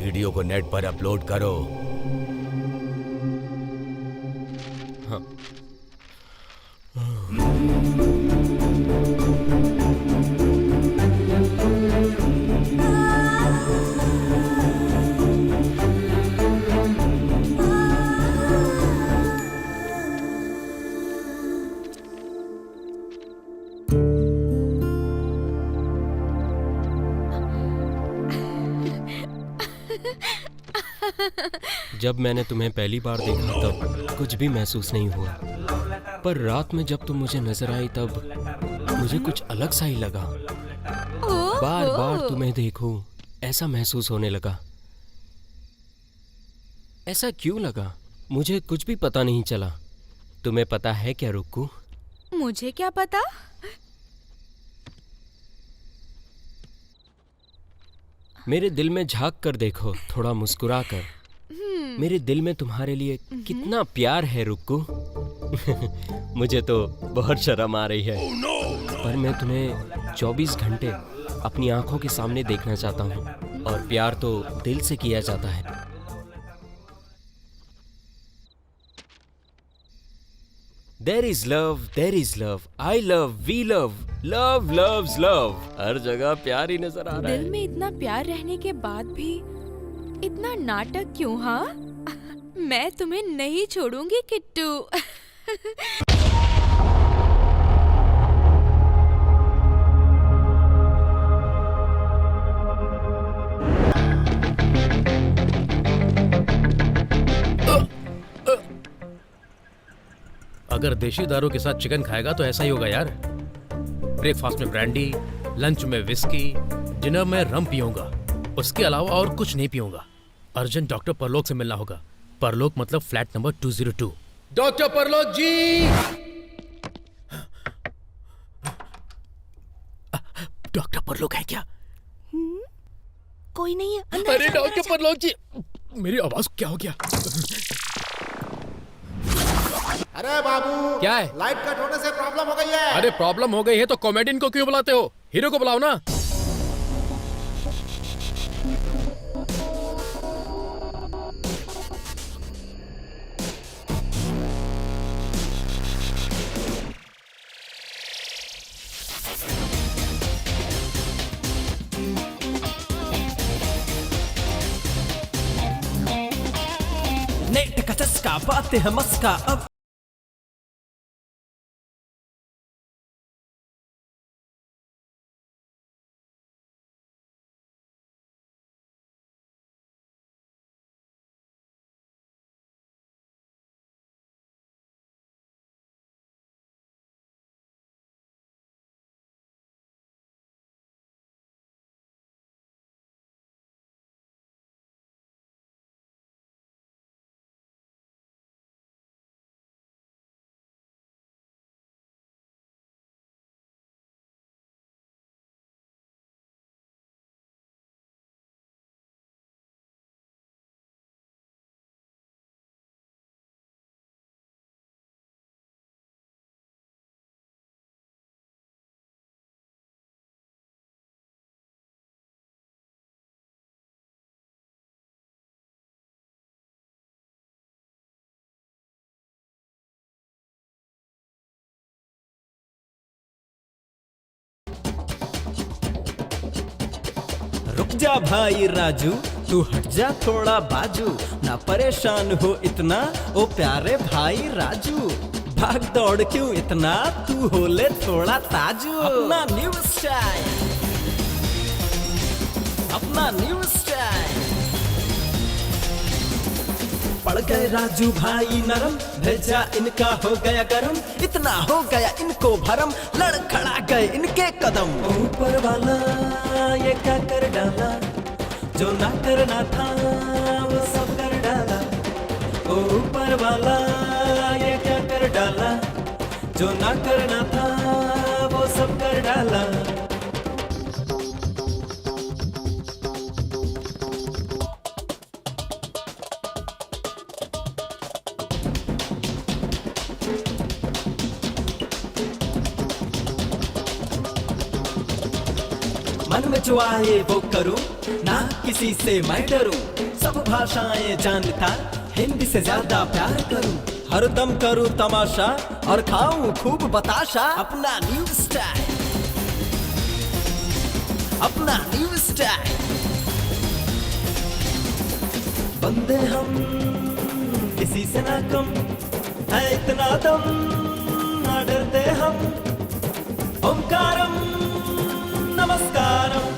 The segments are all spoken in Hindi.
वीडियो को नेट पर अपलोड करो। हाँ। जब मैंने तुम्हें पहली बार देखा तब कुछ भी महसूस नहीं हुआ, पर रात में जब तुम मुझे नजर आई तब मुझे कुछ अलग सा ही लगा। बार बार तुम्हें देखूं ऐसा महसूस होने लगा। ऐसा क्यों लगा मुझे कुछ भी पता नहीं चला। तुम्हें पता है क्या रुक्कू? मुझे क्या पता? मेरे दिल में झांक कर देखो, थोड़ा मुस्कुरा कर। मेरे दिल में तुम्हारे लिए कितना प्यार है रुक्कू। मुझे तो बहुत शर्म आ रही है, पर मैं तुम्हें 24 घंटे अपनी आंखों के सामने देखना चाहता हूँ, और प्यार तो दिल से किया जाता है। There is love, there is love, I love, we love, love loves love। हर जगह प्यार ही नजर आ रहा है। दिल में इतना प्यार रहने के बाद भी इतना नाटक क्यों? हाँ, मैं तुम्हें नहीं छोड़ूंगी किट्टू। अगर देशी दारू के साथ चिकन खाएगा तो ऐसा ही होगा यार। ब्रेकफास्ट में ब्रांडी, लंच में विस्की, डिनर में रम पीऊंगा, उसके अलावा और कुछ नहीं पीऊंगा। अर्जेंट डॉक्टर परलोक से मिलना होगा। परलोक मतलब फ्लैट नंबर 202। डॉक्टर परलोक जी! डॉक्टर परलोक है क्या? कोई नहीं है अंदर। अरे डॉक्टर परलोक जी, मेरी आवाज क्या हो गया? अरे बाबू, क्या है? लाइट कट होने से प्रॉब्लम हो गई है। अरे प्रॉब्लम हो गई है तो कॉमेडियन को क्यों बुलाते हो? हीरो को बुलाओ ना। नेट का चस्का पाते हैं मस्का अब। रुक जा भाई राजू, तू हट जा थोड़ा बाजू, ना परेशान हो इतना ओ प्यारे भाई राजू। भाग दौड़ क्यों इतना, तू हो ले थोड़ा ताजू। अपना न्यू स्टाइल, अपना न्यू स्टाइल। पड़ गए राजू भाई नरम, भेजा इनका हो गया गरम, इतना हो गया इनको भरम, लड़खड़ा गए इनके कदम। ऊपर वाला ये क्या कर डाला, जो ना करना था वो सब कर डाला। ऊपर वाला ये क्या कर डाला, जो ना करना था वो सब कर डाला। मन में जो आए वो करूं, ना किसी से मैं डरूं, सब भाषाएं जानता, हिंदी से ज्यादा प्यार करूं, हरदम करूं तमाशा और खाऊं खूब बताशा। अपना न्यू स्टाइल, अपना न्यू स्टाइल, बंदे हम किसी से ना कम, है इतना दम, ना डरते हम, ओंकारम नमस्कारम।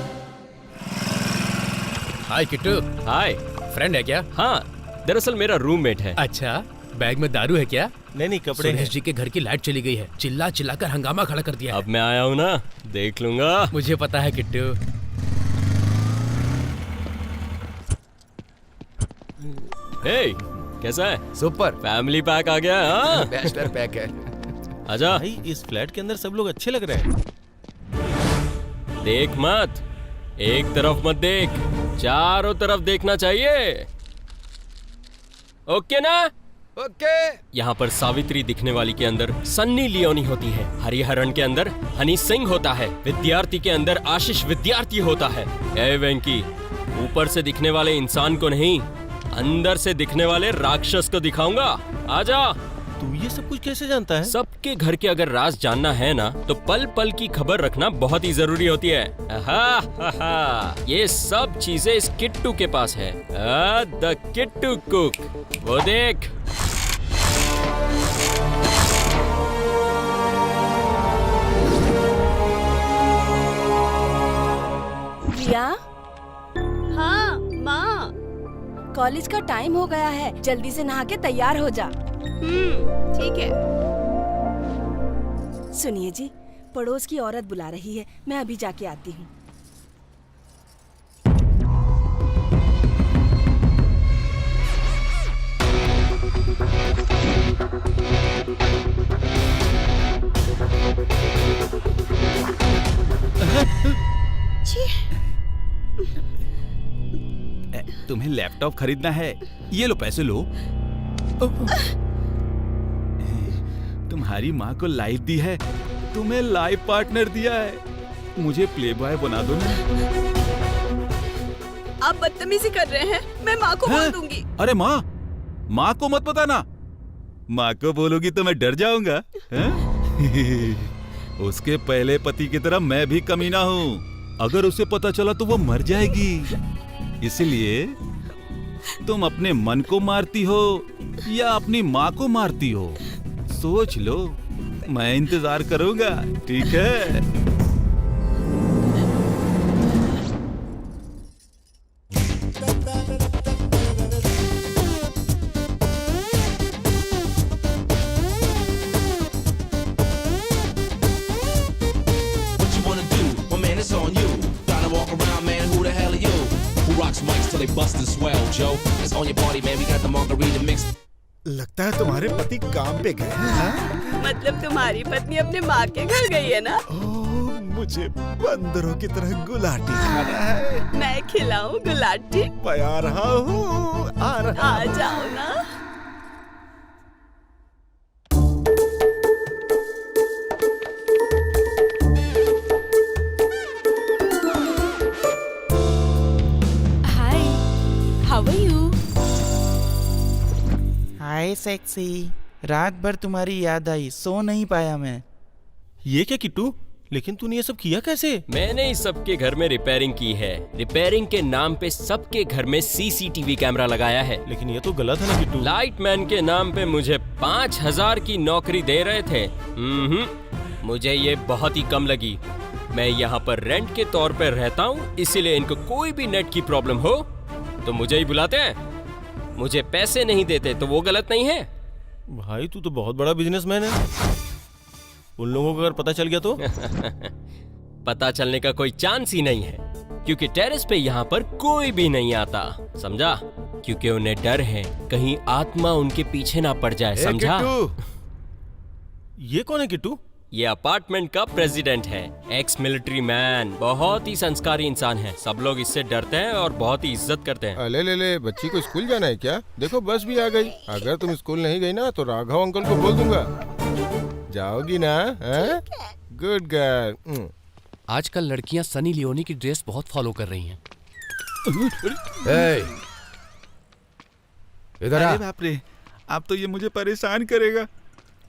हाय किट्टू, हाय। फ्रेंड है क्या? हाँ, दरअसल मेरा रूममेट है। अच्छा, बैग में दारू है क्या? नहीं कपड़े हैं। सुरेश जी के घर की लाइट चली गई है, चिल्ला चिल्ला कर हंगामा खड़ा कर दिया है। अब मैं आया हूँ ना, देख लूंगा। मुझे पता है किट्टू। हे, कैसा है? सुपर फैमिली पैक आ गया है, हाँ? बैचलर पैक है। आजा। भाई इस फ्लैट के अंदर सब लोग अच्छे लग रहे हैं। देख मत, एक तरफ मत देख, चारों तरफ देखना चाहिए। ओके ना? ओके। यहाँ पर सावित्री दिखने वाली के अंदर सन्नी लियोनी होती है, हरिहरन के अंदर हनी सिंह होता है, विद्यार्थी के अंदर आशीष विद्यार्थी होता है। ए वेंकी, ऊपर से दिखने वाले इंसान को नहीं, अंदर से दिखने वाले राक्षस को दिखाऊंगा। आजा। तू ये सब कुछ कैसे जानता है? सबके घर के अगर राज जानना है ना, तो पल पल की खबर रखना बहुत ही जरूरी होती है। ये सब चीजें इस किट्टू के पास है। द किट्टू कुक, वो देख। रिया, हाँ माँ। कॉलेज का टाइम हो गया है, जल्दी से नहा के तैयार हो जा। ठीक है। सुनिए जी, पड़ोस की औरत बुला रही है, मैं अभी जाके आती हूँ। तुम्हें लैपटॉप खरीदना है, ये लो पैसे लो। तुम्हारी माँ को लाइफ दी है, तुम्हें लाइफ पार्टनर दिया है, मुझे प्लेबॉय बना दो ना। आप बदतमीजी कर रहे हैं, मैं माँ को बोल दूंगी। अरे माँ को मत बताना, माँ को बोलोगी तो मैं डर जाऊंगा। उसके पहले पति की तरह मैं भी कमीना हूँ, अगर उसे पता चला तो वो मर जाएगी। इसलिए तुम अपने मन को मारती हो या अपनी माँ को मारती हो, सोच लो। मैं इंतजार करूंगा, ठीक है? What you wanna do? My man, it's on you. Gotta walk around, man. Who the hell are you? Who rocks mics till they bust and swell, Joe? It's on your party, man. We got the margarita mix. लगता है तुम्हारे पति काम पे गए हैं। मतलब तुम्हारी पत्नी अपने माँ के घर गई है ना? ओह, मुझे बंदरों की तरह गुलाटी खाना है। मैं खिलाऊं गुलाटी? आ रहा हूँ, आ रहा आ जाओ ना। Hi, how are you? Hi sexy, रात भर तुम्हारी याद आई, सो नहीं पाया मैं। ये क्या किट्टू? लेकिन तूने ये सब किया कैसे? मैंने इस सबके घर में रिपेयरिंग की है। रिपेयरिंग के नाम पे सबके घर में सीसीटीवी कैमरा लगाया है। लेकिन ये तो गलत है ना किट्टू। लाइटमैन के नाम पे मुझे 5000 की नौकरी दे रहे थे। मुझे ये बहुत ही कम लगी। मैं यहाँ पर रेंट के तौर पर रहता हूँ, इसीलिए इनको कोई भी नेट की प्रॉब्लम हो तो मुझे ही बुलाते हैं। मुझे पैसे नहीं देते तो वो गलत नहीं है। भाई तू तो बहुत बड़ा बिजनेसमैन है। उन लोगों को अगर पता चल गया तो? पता चलने का कोई चांस ही नहीं है, क्योंकि टेरेस पे यहाँ पर कोई भी नहीं आता, समझा? क्योंकि उन्हें डर है कहीं आत्मा उनके पीछे ना पड़ जाए, समझा? ये कौन है किट्टू? ये अपार्टमेंट का प्रेसिडेंट है, एक्स मिलिट्री मैन, बहुत ही संस्कारी इंसान है। सब लोग इससे डरते हैं और बहुत ही इज्जत करते हैं। ले बच्ची को स्कूल जाना है क्या? देखो बस भी आ गई। अगर तुम स्कूल नहीं गई ना तो राघव अंकल को बोल दूंगा। जाओगी ना? Good girl. आजकल लड़कियां सनी लियोनी की ड्रेस बहुत फॉलो कर रही हैं। इधर आ। बाप रे, आप तो ये मुझे परेशान करेगा।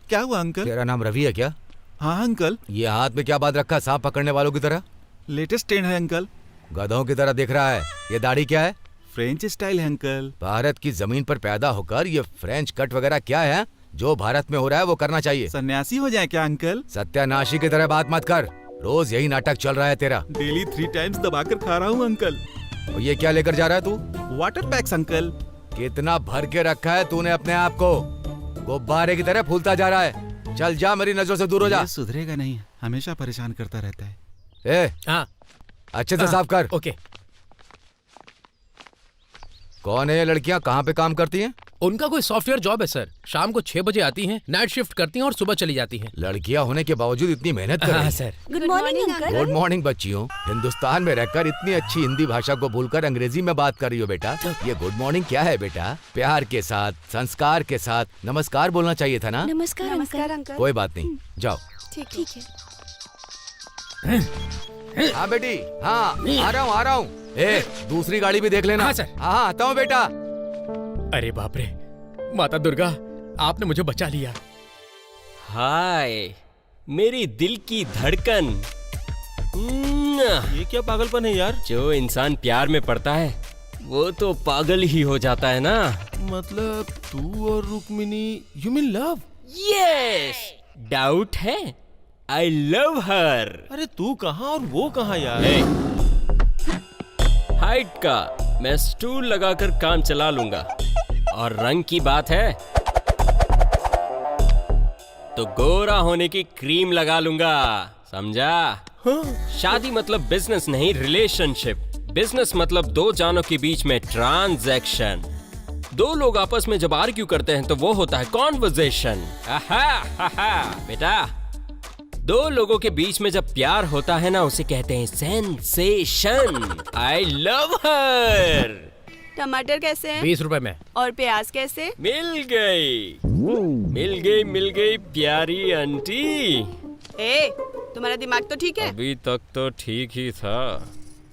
क्या हुआ अंकल? तेरा नाम रवि है क्या? हाँ अंकल। ये हाथ में क्या बात रखा, सांप पकड़ने वालों की तरह? लेटेस्ट ट्रेंड है अंकल। गधों की तरह दिख रहा है। ये दाढ़ी क्या है? फ्रेंच स्टाइल है अंकल। भारत की जमीन पर पैदा होकर ये फ्रेंच कट वगैरह क्या है? जो भारत में हो रहा है वो करना चाहिए। सन्यासी हो जाए क्या अंकल? सत्यानाशी की तरह बात मत कर। रोज यही नाटक चल रहा है तेरा। डेली 3 टाइम्स दबाकर खा रहा हूँ अंकल। और ये क्या लेकर जा रहा है तू? Water PACS uncle. कितना भर के रखा है तूने अपने आप को? गुब्बारे की तरह फूलता जा रहा है। चल जा, मेरी नजरों से दूर हो जा। सुधरेगा नहीं, हमेशा परेशान करता रहता है। हाँ, अच्छे से साफ कर। ओके। कौन है ये लड़कियां, कहाँ पे काम करती हैं? उनका कोई सॉफ्टवेयर जॉब है सर। शाम को 6 बजे आती हैं, नाइट शिफ्ट करती हैं और सुबह चली जाती हैं। लड़कियां होने के बावजूद इतनी मेहनत कर रही हैं। हाँ sir. Good morning uncle. Good morning बच्चियों। हिंदुस्तान में रहकर इतनी अच्छी हिंदी भाषा को भूलकर अंग्रेजी में बात कर रही हो बेटा। ये गुड मॉर्निंग क्या है बेटा? प्यार के साथ, संस्कार के साथ नमस्कार बोलना चाहिए था ना? नमस्कार अंकल। कोई बात नहीं, जाओ। ठीक है। हाँ बेटी, हाँ आ रहा हूँ। दूसरी गाड़ी भी देख लेना। हाँ सर। हाँ आता हूँ बेटा। अरे बाप रे, माता दुर्गा आपने मुझे बचा लिया। हाय मेरी दिल की धड़कन। ये क्या पागलपन है यार? जो इंसान प्यार में पड़ता है वो तो पागल ही हो जाता है ना। मतलब तू और Rukmini, you mean love? Yes, doubt है? I love her. अरे तू कहाँ और वो कहाँ यार? हाइट का मैं स्टूल लगाकर काम चला लूंगा, और रंग की बात है तो गोरा होने की क्रीम लगा लूंगा, समझा? शादी मतलब बिजनेस नहीं, रिलेशनशिप। बिजनेस मतलब दो जानों के बीच में ट्रांजैक्शन। दो लोग आपस में जब आर्ग्यू करते हैं तो वो होता है कॉन्वर्सेशन। बेटा, दो लोगों के बीच में जब प्यार होता है ना, उसे कहते हैं सेंसेशन। आई लव हर। टमाटर कैसे हैं? 20 रुपए में। और प्याज कैसे? मिल गई प्यारी आंटी। तुम्हारा दिमाग तो ठीक है? अभी तक तो ठीक ही था।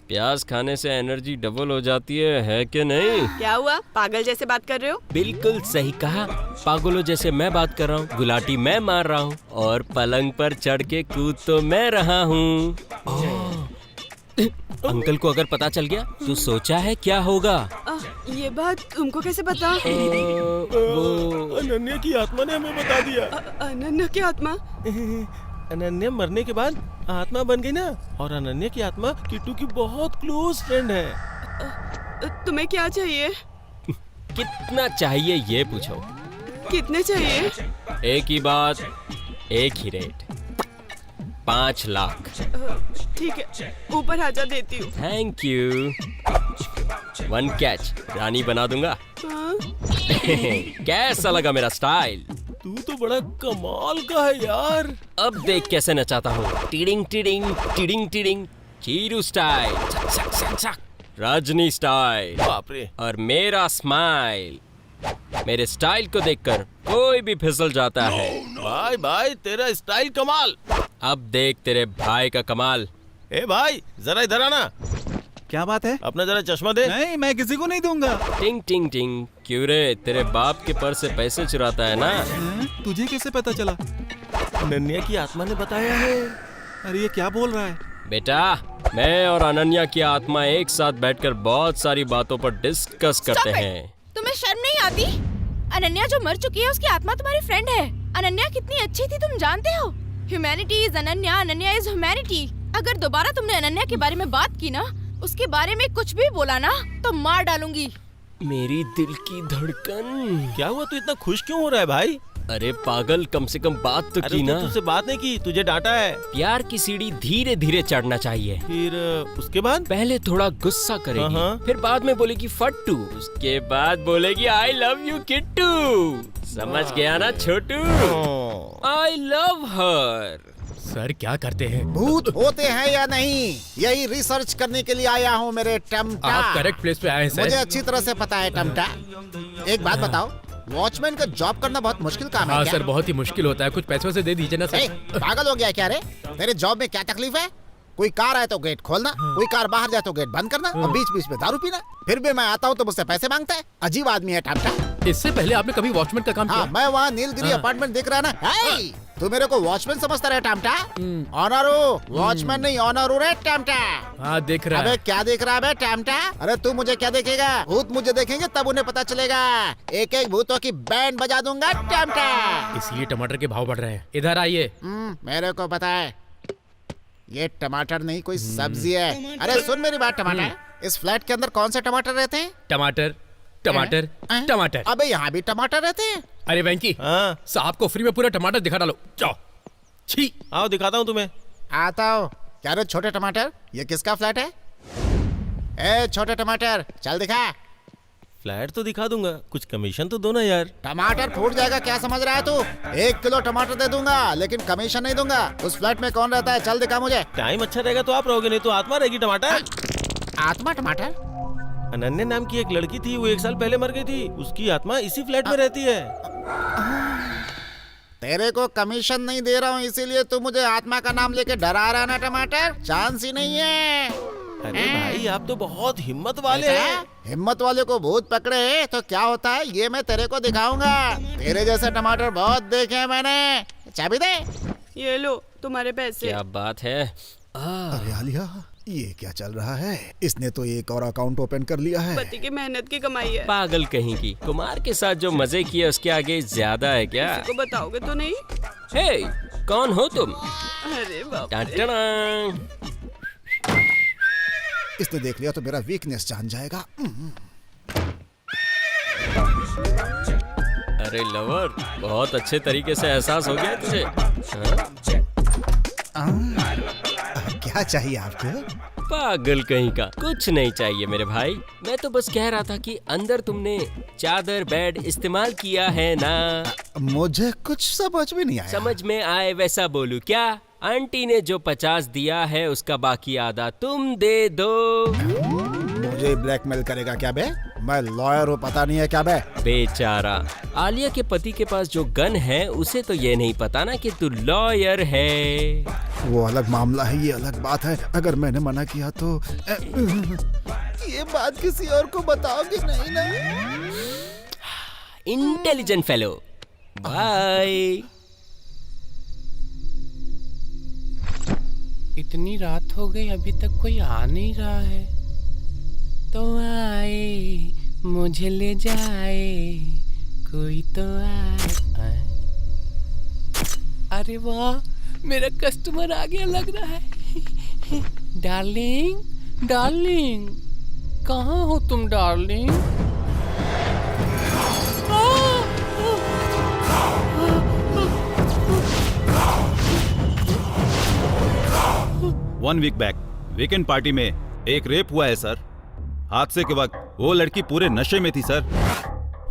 प्याज खाने से एनर्जी डबल हो जाती है कि नहीं? क्या हुआ, पागल जैसे बात कर रहे हो? बिल्कुल सही कहा, पागलों जैसे मैं बात कर रहा हूँ। गुलाटी मैं मार रहा हूँ और पलंग पर चढ़ के कूद तो मैं रहा हूँ। अंकल को अगर पता चल गया तो सोचा है क्या होगा? ये बात तुमको कैसे पता? वो अनन्या की आत्मा ने हमें बता दिया। अनन्या की आत्मा? अनन्या मरने के बाद आत्मा बन गई ना, और अनन्या की आत्मा किट्टू की बहुत क्लोज फ्रेंड है। तुम्हें क्या चाहिए? कितना चाहिए ये पूछो। कितने चाहिए? एक ही बात, एक ही रेट, 5 लाख। ठीक है, ऊपर आजा, देती हूँ। Thank you. 1 कैच, रानी बना दूंगा। कैसा लगा मेरा स्टाइल? तू तो बड़ा कमाल का है यार। अब देख कैसे नचाता हूँ। Tiding tiding tiding tiding, Chiru style, छक छक छक छक, रजनी स्टाइल, बाप रे। और मेरा स्माइल। मेरे स्टाइल को देखकर कोई भी फिसल जाता है। भाई तेरा स्टाइल कमाल। अब देख तेरे भाई का कमाल। ए भाई जरा इधर आना। क्या बात है? अपना जरा चश्मा दे। नहीं, मैं किसी को नहीं दूंगा। टिंग टिंग टिंग, क्यों रे, तेरे बाप के पर्स से पैसे चुराता है ना? तुझे कैसे पता चला? अनन्या की आत्मा ने बताया है। अरे ये क्या बोल रहा है? बेटा, मैं और अनन्या की आत्मा एक साथ बैठकर बहुत सारी बातों पर डिस्कस करते हैं। तुम्हें शर्म नहीं आती? अनन्या जो मर चुकी है उसकी आत्मा तुम्हारी फ्रेंड है। अनन्या कितनी अच्छी थी तुम जानते हो? Humanity is Ananya, Ananya is humanity. अगर दोबारा तुमने अनन्या के बारे में बात की ना, उसके बारे में कुछ भी बोला ना, तो मार डालूंगी। मेरी दिल की धड़कन। क्या हुआ, तू इतना खुश क्यों हो रहा है भाई? अरे पागल, कम से कम बात तो की ना। तुझसे बात नहीं की, तुझे डांटा है। प्यार की सीढ़ी धीरे धीरे चढ़ना चाहिए। फिर उसके बाद? पहले थोड़ा गुस्सा करेगी, फिर बाद में बोलेगी फट्टू, उसके बाद बोलेगी आई लव यू किट्टू। समझ गया ना छोटू? आई लव हर। सर क्या करते हैं? भूत होते हैं या नहीं, यही रिसर्च करने के लिए आया हूँ मेरे टमटा। आप करेक्ट प्लेस पे आए हैं सर। मुझे अच्छी तरह से पता है टमटा। एक बात बताओ, वॉचमैन का जॉब करना बहुत मुश्किल काम है हाँ क्या? सर, बहुत ही मुश्किल होता है। कुछ पैसों से दे दीजिए ना सर। पागल हो गया क्या रे? तेरे जॉब में क्या तकलीफ है? कोई कार आए तो गेट खोलना, कोई कार बाहर जाए तो गेट बंद करना, और बीच बीच में दारू पीना। फिर भी मैं आता हूँ तो मुझसे पैसे मांगता है। अजीब आदमी है टामटा। इससे पहले आपने कभी वॉचमैन का काम हाँ, किया? मैं वहाँ नीलगिरी अपार्टमेंट दिख रहा ना। हे, तू मेरे को वॉचमैन समझता रहे टामटा? ऑनर वॉचमैन नहीं, ऑनर रे टामटा। हाँ, देख रहा अबे है। क्या देख रहा है बे टामटा? अरे तू मुझे क्या देखेगा? भूत मुझे देखेंगे तब उन्हें पता चलेगा। एक एक भूतों की बैंड बजा दूंगा टामटा। इसलिए टमाटर के भाव बढ़ रहे हैं। इधर आइए। मेरे को पता है ये टमाटर नहीं कोई सब्जी है। अरे सुन मेरी बात टमाटर, इस फ्लैट के अंदर कौन से टमाटर रहते हैं? टमाटर टमाटर टमाटर। अबे यहाँ भी टमाटर रहते हैं। अरे वेंकी, साहब को फ्री में पूरा टमाटर दिखा डालो। जाओ। छी। आओ दिखाता हूँ तुम्हें। आता हूँ। क्या रे छोटे टमाटर, ये किसका फ्लैट है? ए छोटे टमाटर, चल दिखा। फ्लैट तो दिखा दूंगा, कुछ कमीशन तो दो ना यार। टमाटर फूट जाएगा क्या समझ रहा है तू? 1 किलो टमाटर दे दूंगा लेकिन कमीशन नहीं दूंगा। उस फ्लैट में कौन रहता है? चल दिखा मुझे। टाइम अच्छा रहेगा तो आप रहोगे, नहीं तो आत्मा रहेगी टमाटर। आत्मा टमाटर? अनन्या नाम की एक लड़की थी, वो 1 साल पहले मर गई थी। उसकी आत्मा इसी फ्लैट में रहती है। तेरे को कमीशन नहीं दे रहा हूँ इसीलिए तू मुझे आत्मा का नाम लेके डरा रहा ना टमाटर? चांस ही नहीं है। अरे भाई आप तो बहुत हिम्मत वाले हैं। हिम्मत वाले को भूत पकड़े तो क्या होता है ये मैं तेरे को दिखाऊंगा। तेरे जैसे टमाटर बहुत देखे हैं मैंने। चाबी दे। ये लो तुम्हारे पैसे। क्या बात है? अरे आलिया, ये क्या चल रहा है? इसने तो एक और अकाउंट ओपन कर लिया है। पति की मेहनत की कमाई है। पागल कहीं की। कुमार के साथ जो मजे किए उसके आगे ज्यादा है क्या? किसी को बताओगे तो नहीं? हे, कौन हो तुम? अरे बाप रे। टाटा। इसने देख लिया तो मेरा वीकनेस जान जाएगा। अरे लवर, बहुत अच्छे तरीके से एहसास हो गया तुझे। क्या चाहिए आपको? पागल कहीं का। कुछ नहीं चाहिए मेरे भाई, मैं तो बस कह रहा था कि अंदर तुमने चादर बेड इस्तेमाल किया है ना? मुझे कुछ समझ में नहीं आया। समझ में आए वैसा बोलूं क्या? आंटी ने जो 50 दिया है उसका बाकी आधा तुम दे दो। मुझे ब्लैकमेल करेगा क्या बे? मैं लॉयर हूँ, पता नहीं है क्या बे? बेचारा आलिया के पति के पास जो गन है उसे तो ये नहीं पता ना कि तू लॉयर है। वो अलग मामला है, ये अलग बात है। अगर मैंने मना किया तो ये बात किसी और को बताओगे नहीं ना? Intelligent fellow. बाय। इतनी रात हो गई अभी तक कोई आ नहीं रहा है। तो आए मुझे ले जाए, कोई तो आए। अरे वाह, मेरा कस्टमर आ गया लग रहा है। डार्लिंग डार्लिंग, कहाँ हो तुम darling? 1 week back weekend party में एक रेप हुआ है सर। हादसे के वक्त वो लड़की पूरे नशे में थी सर।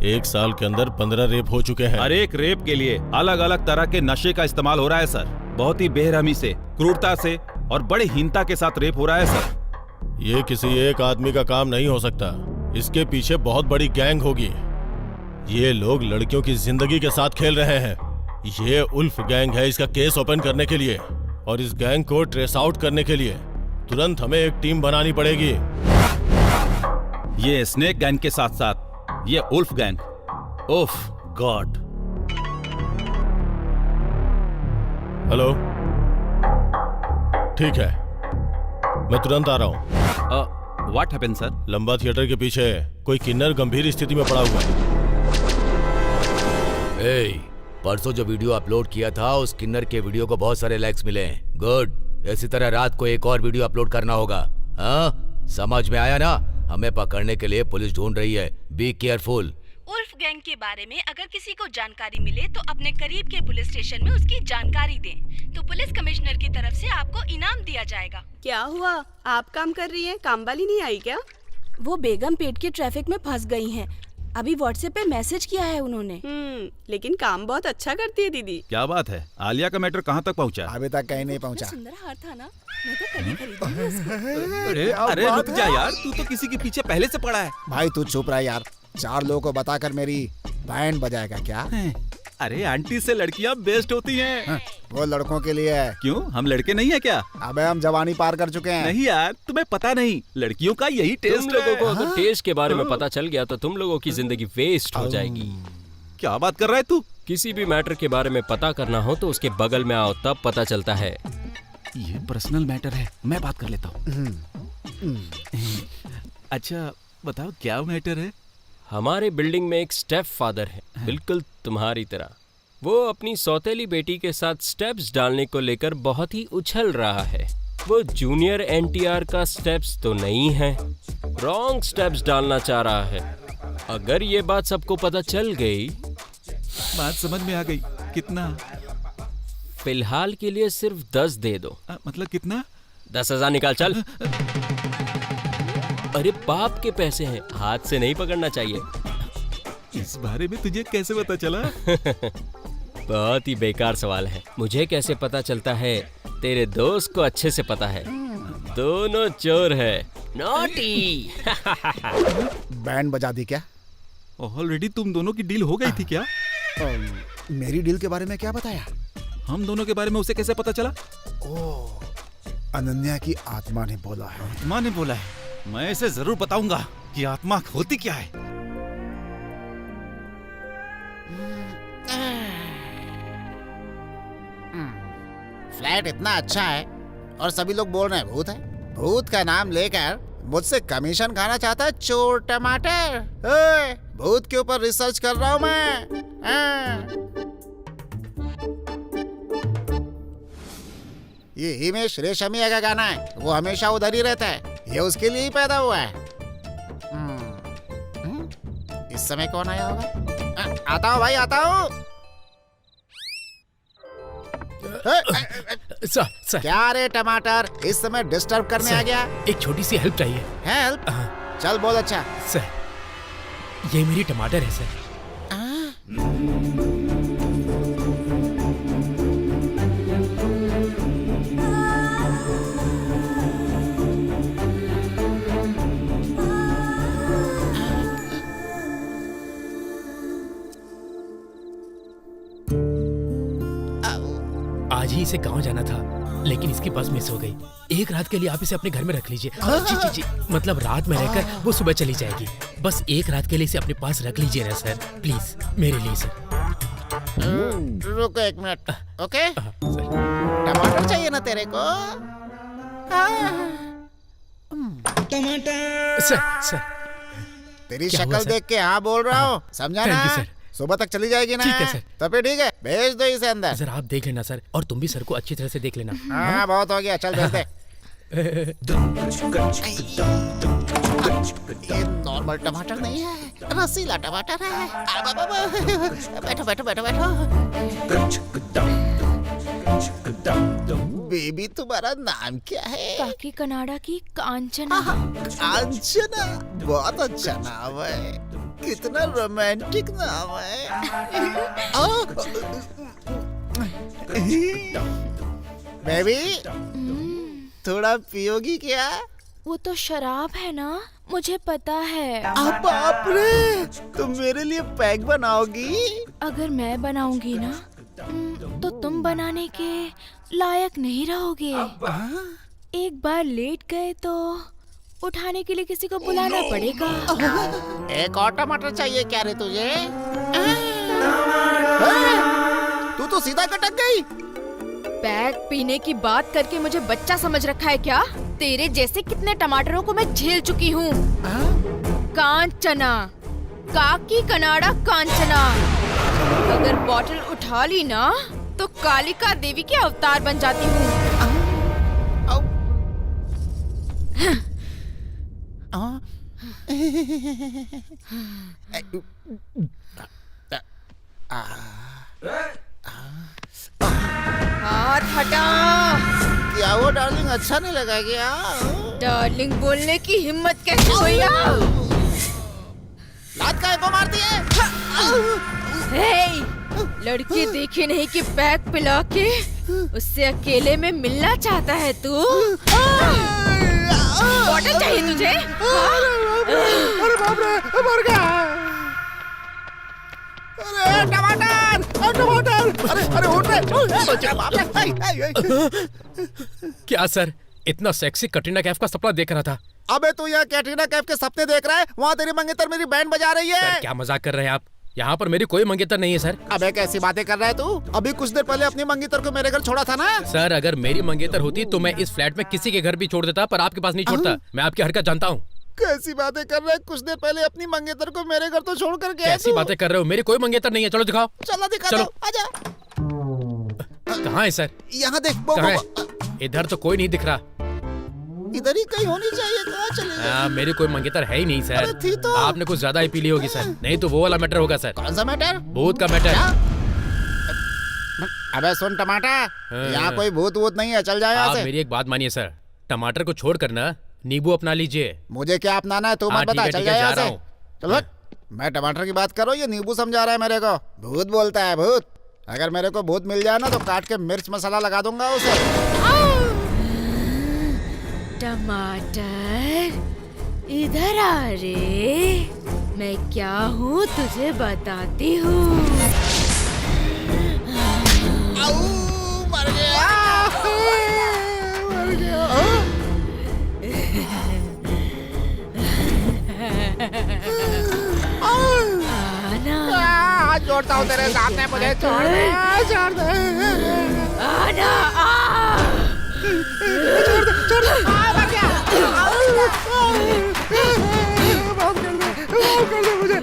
1 साल के अंदर 15 रेप हो चुके हैं। हर एक रेप के लिए अलग अलग तरह के नशे का इस्तेमाल हो रहा है सर। बहुत ही बेरहमी से, क्रूरता से और बड़े हीनता के साथ रेप हो रहा है सर। ये किसी एक आदमी का काम नहीं हो सकता, इसके पीछे बहुत बड़ी गैंग होगी। ये लोग लड़कियों की जिंदगी के साथ खेल रहे हैं। ये उल्फ गैंग है। इसका केस ओपन करने के लिए और इस गैंग को ट्रेस आउट करने के लिए तुरंत हमें एक टीम बनानी पड़ेगी। ये स्नेक गैंग के साथ साथ ये उल्फ गैंग। ओफ गॉड। हेलो, ठीक है, मैं तुरंत आ रहा हूँ। What happened sir? लंबा थिएटर के पीछे कोई किन्नर गंभीर स्थिति में पड़ा हुआ है। परसों जो वीडियो अपलोड किया था उस किन्नर के वीडियो को बहुत सारे लाइक्स मिले हैं। गुड। इसी तरह रात को एक और वीडियो अपलोड करना होगा। हाँ, समझ में आया ना? हमें पकड़ने के लिए पुलिस ढूंढ रही है। Be careful. उल्फ गैंग के बारे में अगर किसी को जानकारी मिले तो अपने करीब के पुलिस स्टेशन में उसकी जानकारी दें, तो पुलिस कमिश्नर की तरफ से आपको इनाम दिया जाएगा। क्या हुआ, आप काम कर रही हैं, काम वाली नहीं आई क्या? वो बेगम पेट के ट्रैफिक में फंस गई हैं। अभी व्हाट्सएप पे मैसेज किया है उन्होंने। लेकिन काम बहुत अच्छा करती है दीदी। क्या बात है? आलिया का मैटर कहाँ तक पहुँचा? अभी तक कहीं नहीं पहुँचा। सुंदर हार था ना, मैं तो कल ही खरीदूंगी उसको। अरे रुक जा यार, तू तो किसी के पीछे पहले से पड़ा है। भाई तू चुप रहा यार। 4 लोगों को बताकर मेरी बैंड बजाएगा क्या? अरे आंटी से लड़कियां बेस्ट होती हैं। वो लड़कों के लिए है। क्यों, हम लड़के नहीं है क्या? अबे हम जवानी पार कर चुके हैं। नहीं यार, तुम्हें पता नहीं, लड़कियों का यही टेस्ट तुम लोगों को अगर टेस्ट के बारे में पता चल गया तो तुम लोगों की जिंदगी वेस्ट हो जाएगी। क्या बात कर रहा है तू? किसी भी मैटर के बारे में पता करना हो तो उसके बगल में आओ, तब पता चलता है। ये पर्सनल मैटर है, मैं बात कर लेता हूँ। अच्छा बताओ क्या मैटर है? हमारे बिल्डिंग में एक स्टेप फादर है, बिल्कुल तुम्हारी तरह। वो अपनी सौतेली बेटी के साथ स्टेप्स डालने को लेकर बहुत ही उछल रहा है। वो जूनियर एनटीआर का स्टेप्स तो नहीं है, रॉन्ग स्टेप्स डालना चाह रहा है। अगर ये बात सबको पता चल गई, बात समझ में आ गई। कितना? फिलहाल के लिए सिर्फ 10 दे दो। मतलब कितना? 10,000 निकाल चल। अरे बाप के पैसे हैं, हाथ से नहीं पकड़ना चाहिए। इस बारे में तुझे कैसे पता चला? बहुत ही बेकार सवाल है। मुझे कैसे पता चलता है? तेरे दोस्त को अच्छे से पता है। दोनों चोर है। नॉटी। बैंड बजा दी क्या? ऑलरेडी तुम दोनों की डील हो गई थी क्या? मेरी डील के बारे में क्या बताया? हम दोनों के बारे में उसे कैसे पता चला? ओह, अनन्या की आत्मा ने बोला है। आत्मा ने बोला है? मैं इसे जरूर बताऊंगा कि आत्मा होती क्या है। फ्लैट इतना अच्छा है और सभी लोग बोल रहे हैं भूत है। भूत का नाम लेकर मुझसे कमीशन खाना चाहता है चोर टमाटर। भूत के ऊपर रिसर्च कर रहा हूँ मैं। ये हिमेश रेशमिया का गाना है, वो हमेशा उधर ही रहता है। ये उसके लिए ही पैदा हुआ है। इस समय कौन आया होगा? आता हूँ भाई, आता हूँ। सर क्या रे टमाटर, इस समय डिस्टर्ब करने आ गया? एक छोटी सी हेल्प चाहिए। हेल्प? चल बोल। अच्छा सर, ये मेरी टमाटर है सर। आज ही इसे गांव जाना था, लेकिन इसकी बस मिस हो गई। एक रात के लिए आप इसे अपने घर में रख लीजिए। जी, मतलब रात में रहकर वो सुबह चली जाएगी। बस एक रात के लिए इसे अपने पास रख लीजिए ना सर, प्लीज, मेरे लिए सर। रुको एक मिनट। ओके, टमाटर चाहिए ना तेरे को? सर तेरी शक्ल देख के हाँ बोल रहा हूँ, समझा ना? सर। सुबह तक चली जाएगी ना? ठीक है सर। तो फिर ठीक है, भेज दो इसे अंदर। सर आप देख लेना सर, और तुम भी सर को अच्छी तरह से देख लेना। हाँ बहुत हो गया, चल भेज दे। ये नॉर्मल टमाटर नहीं है, रसीला टमाटर है। बैठो बैठो बैठो बैठो। बेबी तुम्हारा नाम क्या है? काकी कनाडा की कांचना। कांचना, बहुत अच्छा नाम है। कितना रोमांटिक नाम है। बेबी थोड़ा पियोगी क्या? वो तो शराब है ना, मुझे पता है। बाप रे, तुम मेरे लिए पैक बनाओगी? अगर मैं बनाऊंगी ना तो तुम बनाने के लायक नहीं रहोगे। एक बार लेट गए तो उठाने के लिए किसी को बुलाना पड़ेगा। एक और टमाटर चाहिए क्या रे तुझे? तू तो सीधा कटक गई। पैक पीने की बात करके मुझे बच्चा समझ रखा है क्या? तेरे जैसे कितने टमाटरों को मैं झेल चुकी हूँ। कांचना, काकी कनाडा कांचना। अगर बॉटल उठा ली ना तो कालिका देवी के अवतार बन जाती हूँ। हाथ हटा। क्या वो डार्लिंग अच्छा नहीं लगा क्या? डार्लिंग बोलने की हिम्मत कैसे हुई? लात काय को मारती है? लड़की देखी नहीं कि पैक पिला के उससे अकेले में मिलना चाहता है तू? बॉटल चाहिए तुझे? अरे बाप रे, मर गया। अरे टमाटर, टमाटर, अरे उठ रहे। क्या सर, इतना सेक्सी कटरीना कैफ का सपना देख रहा था। अबे तू यहाँ कैटरीना कैफ के सपने देख रहा है, वहाँ तेरी मंगेतर मेरी बैंड बजा रही है। सर क्या मजाक कर रहे हैं आप? यहाँ पर मेरी कोई मंगेतर नहीं है सर। अबे कैसी बातें कर रहा है तू? अभी कुछ देर पहले अपनी मंगेतर को मेरे घर छोड़ा था ना। सर अगर मेरी मंगेतर होती तो मैं इस फ्लैट में किसी के घर भी छोड़ देता, पर आपके पास नहीं छोड़ता। मैं आपकी हरकत जानता हूँ। कैसी बातें कर रहा है? कुछ देर पहले अपनी मंगेतर को मेरे घर तो छोड़ कर गया। कैसी बातें कर रहे हो? मेरी कोई मंगेतर नहीं है। चलो दिखाओ। चलो दिखा चलो। दो, आजा। कहाँ है सर? यहाँ देख। कहाँ है? इधर तो कोई नहीं दिख रहा। इधर ही कहीं होनी चाहिए। कहाँ चले गए? मेरी कोई मंगेतर है ही नहीं सर। अरे थी तो। आपने कुछ ज्यादा ही पी ली होगी सर, नहीं तो वो वाला मैटर होगा सर। कौन सा मैटर? भूत का मैटर। अबे सुन टमाटर, यहाँ कोई भूत वूत नहीं है, चल जाए यहाँ आप से। मेरी एक बात मानिए सर, टमाटर को छोड़ कर ना नींबू अपना लीजिए। मुझे क्या अपनाना है तू हाँ, मत बता, ठीक है, चल जाए जा यहाँ रहा से। हूँ। चल हट। मैं टमाटर की बात करो, ये नींबू समझा रहा है मेरे को। भूत बोलता है भूत। अगर मेरे को भूत मिल जाए ना तो काट के मिर्च मसाला लगा दूंगा उसे। टमाटर इधर आ रे, मैं क्या हूँ तुझे बताती हूँ। मर गया, मर गया। जोड़ता हूँ तेरे सामने, मुझे छोड़ दे, छोड़ दे। आना छोड़ दे, मर गया। माफ कर दे मुझे।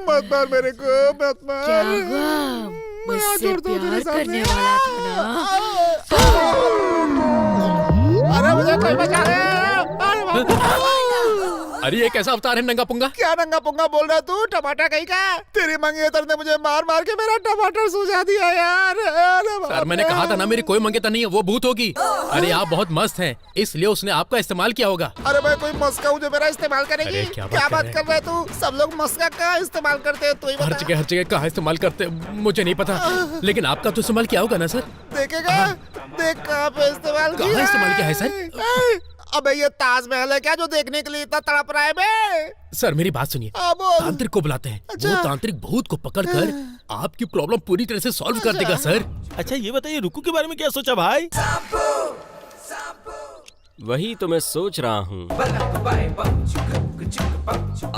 मत मार मेरे को, मत मार। क्या हुआ? मुझसे प्यार करने वाला था ना? अरे मुझे कोई बचा ले। अरे ये कैसा अवतार है नंगा पुंगा? क्या नंगा पुंगा बोल रहा तू? टमाटर कहीं का? तेरी मंगेतर ने मुझे मार मार के मेरा टमाटर सूझा दिया यार। सर मैंने कहा था ना मेरी कोई मंगेतर नहीं है, वो भूत होगी। अरे आप बहुत मस्त हैं, इसलिए उसने आपका इस्तेमाल किया होगा। अरे मैं कोई मस्का हूँ जो मेरा इस्तेमाल करेगी? क्या बात कर रहे तू? सब लोग मस्का का इस्तेमाल करते हैं, तू ही बता। हर जगह कहाँ इस्तेमाल करते हैं मुझे नहीं पता, लेकिन आपका तो इस्तेमाल किया होगा ना सर? देखेगा, देख कहाँ पे इस्तेमाल किया। कहाँ इस्तेमाल किया है सर? अबे ये ताजमहल है क्या जो देखने के लिए इतना तड़प रहा है बे? सर मेरी बात सुनिए, तांत्रिक को बुलाते हैं। वो तांत्रिक भूत को पकड़कर आपकी प्रॉब्लम पूरी तरह से सॉल्व कर देगा सर। अच्छा ये बताइए रुकू के बारे में क्या सोचा भाई? वही तो मैं सोच रहा हूँ।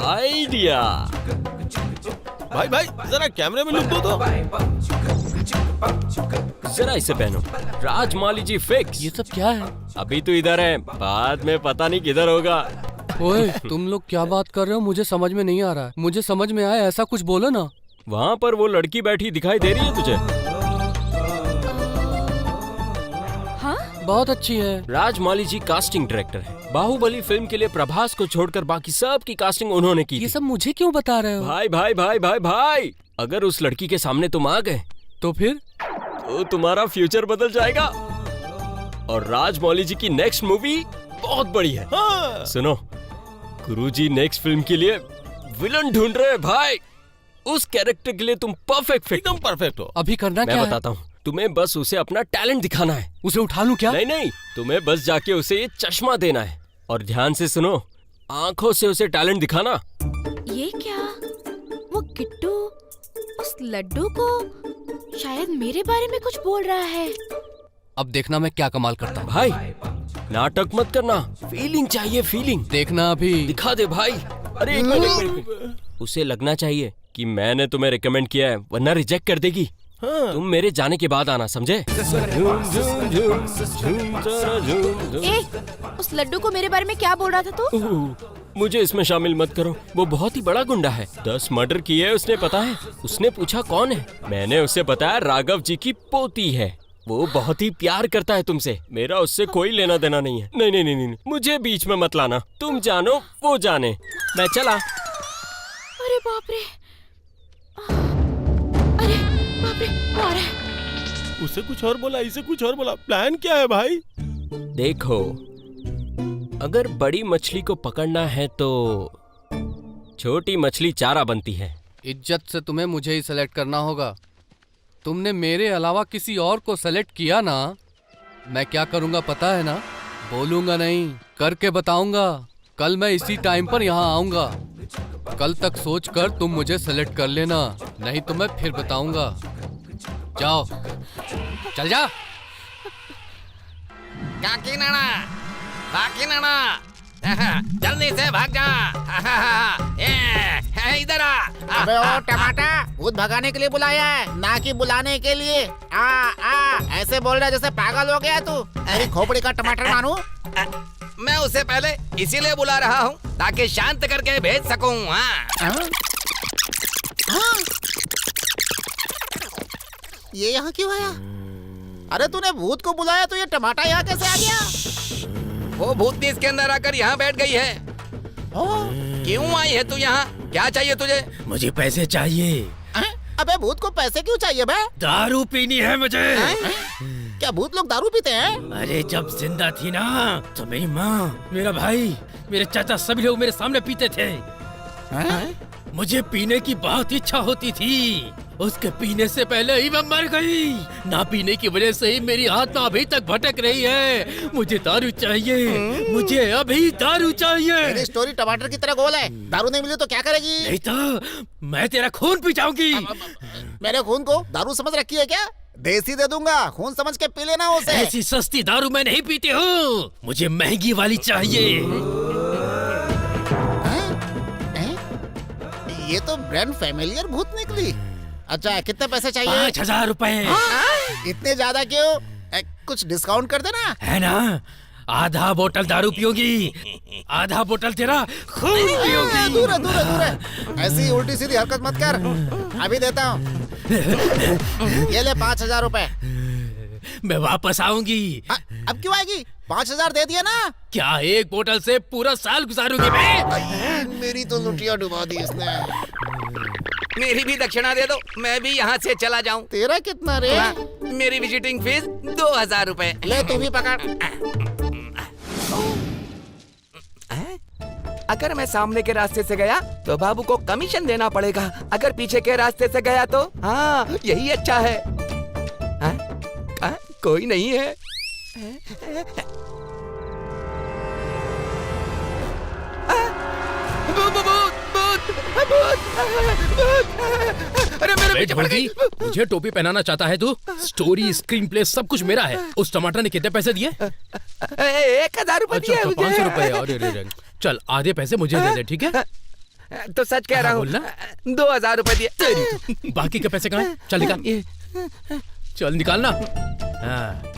आइडिया। भाई भाई जरा कैमरे में लुक दो तो। जरा इसे पहनो। राजमौली जी फिक्स। ये सब क्या है? अभी तो इधर है, बाद में पता नहीं किधर होगा। ओए तुम लोग क्या बात कर रहे हो? मुझे समझ में नहीं आ रहा है। मुझे समझ में आया ऐसा कुछ बोलो ना। वहाँ पर वो लड़की बैठी दिखाई दे रही है तुझे? हाँ? बहुत अच्छी है। राजमौली जी कास्टिंग डायरेक्टर है। बाहुबली फिल्म के लिए प्रभास को छोड़कर बाकी सब की कास्टिंग उन्होंने की। ये सब मुझे क्यों बता रहे हो? भाई भाई भाई भाई भाई, अगर उस लड़की के सामने तुम आ गए तो फिर तो तुम्हारा फ्यूचर बदल जाएगा। और राजमौली जी की नेक्स्ट मूवी बहुत बड़ी है। हाँ। सुनो, गुरुजी नेक्स्ट फिल्म के लिए विलन ढूंढ रहे हैं भाई। उस कैरेक्टर के लिए तुम परफेक्ट फिट। एकदम परफेक्ट हो। अभी करना क्या मैं है? बताता हूँ, तुम्हें बस उसे अपना टैलेंट दिखाना है। उसे उठा लूं क्या? नहीं नहीं, तुम्हें बस जाके उसे ये चश्मा देना है और ध्यान से सुनो, आंखों से उसे टैलेंट दिखाना। ये क्या? वो किट्टू उस लड्डू को शायद मेरे बारे में कुछ बोल रहा है। अब देखना मैं क्या कमाल करता हूँ। भाई नाटक मत करना, फीलिंग चाहिए, फीलिंग। देखना अभी। दिखा दे भाई। अरे एक मिनट, उसे लगना चाहिए कि मैंने तुम्हें रिकमेंड किया है, वरना रिजेक्ट कर देगी। हाँ। तुम मेरे जाने के बाद आना, समझे? उस लड्डू को मेरे बारे में क्या बोल रहा था तू? मुझे इसमें शामिल मत करो। वो बहुत ही बड़ा गुंडा है, 10 मर्डर किए उसने, पता है? उसने पूछा कौन है, मैंने उसे बताया राघव जी की पोती है। वो बहुत ही प्यार करता है तुमसे, मेरा उससे कोई लेना देना नहीं है। नहीं नहीं नहीं नहीं, मुझे बीच में मत लाना। तुम जानो वो जाने, मैं चला। अरे बाप रे, अरे बाप रे, वो आ रहा है। उसे कुछ और बोला, इसे कुछ और बोला। प्लान क्या है भाई? देखो, अगर बड़ी मछली को पकड़ना है तो छोटी मछली चारा बनती है। इज्जत से तुम्हें मुझे ही सेलेक्ट करना होगा। तुमने मेरे अलावा किसी और को सेलेक्ट किया ना, मैं क्या करूंगा पता है ना? बोलूंगा नहीं, करके बताऊंगा। कल मैं इसी टाइम पर यहाँ आऊंगा। कल तक सोच कर तुम मुझे सेलेक्ट कर लेना, नहीं तो मैं फिर बताऊंगा। जाओ, चल जा। जल्दी से भाग जा। इधर आ। अबे ओ टमाटर, भूत भगाने के लिए बुलाया है, ना कि बुलाने के लिए। आ ऐसे बोल रहा जैसे पागल हो गया तू। अरे खोपड़ी का टमाटर मानू। मैं उसे पहले इसीलिए बुला रहा हूँ ताकि शांत करके भेज सकूं। ये यहाँ क्यों आया? अरे तूने भूत को बुलाया तो ये टमाटर यहाँ कैसे आ गया? वो भूतनी इसके अंदर आकर यहाँ बैठ गई है। क्यों आई है तू यहाँ? क्या चाहिए तुझे? मुझे पैसे चाहिए। अबे भूत को पैसे क्यों चाहिए बे? दारू पीनी है मुझे। क्या भूत लोग दारू पीते हैं? अरे जब जिंदा थी ना तो मेरी माँ, मेरा भाई, मेरे चाचा सभी लोग मेरे सामने पीते थे। मुझे पीने की बहुत इच्छा होती थी। उसके पीने से पहले ही मैं मर गई। ना पीने की वजह से ही मेरी आत्मा अभी तक भटक रही है। मुझे दारू चाहिए, मुझे अभी दारू चाहिए। मेरी स्टोरी टमाटर की तरह गोल है। दारू नहीं मिली तो क्या करेगी? नहीं तो मैं तेरा खून पी जाऊंगी। मेरे खून को दारू समझ रखी है क्या? देसी दे दूंगा, खून समझ के पी लेना उसे। ऐसी सस्ती दारू मैं नहीं पीती हूँ, मुझे महंगी वाली चाहिए। ये तो ब्रांड फैमिलियर भूत निकली। अच्छा कितने पैसे चाहिए? 5000 रुपए। इतने ज्यादा क्यों? कुछ डिस्काउंट कर देना। है ना, आधा बोतल दारू पियोगी, आधा बोतल तेरा खून पियोगी। दूर है, दूर है, दूर है। ऐसी उल्टी सीधी हरकत मत कर। अभी देता हूँ। ये ले 5000 रुपए। मैं वापस आऊंगी। अब क्यों आएगी? 5000 दे दिया ना। क्या एक बोतल से पूरा साल गुजारूंगी मैं? मेरी तो लुटिया डुबा दी इसने। मेरी भी दक्षिणा दे दो, मैं भी यहाँ से चला जाऊँ। तेरा कितना रे? मेरी विजिटिंग फीस 2000 रुपए। ले तू भी पकड़। अगर मैं सामने के रास्ते से गया तो बाबू को कमीशन देना पड़ेगा। अगर पीछे के रास्ते से गया तो हाँ यही अच्छा है। कोई नहीं है। अरे मेरे पीछे पड़ गई। मुझे टोपी पहनाना चाहता है तू? स्टोरी, स्क्रीन प्ले सब कुछ मेरा है। उस टमाटर ने कितने पैसे दिए? 1000 रुपए दिए। 500 रुपए। अरे चल आधे पैसे मुझे दे दे, ठीक है? तो सच कह रहा हूँ। 2000 रुपए दिए। बाकी के पैसे कहाँ हैं? चल निकाल, चल निकालना।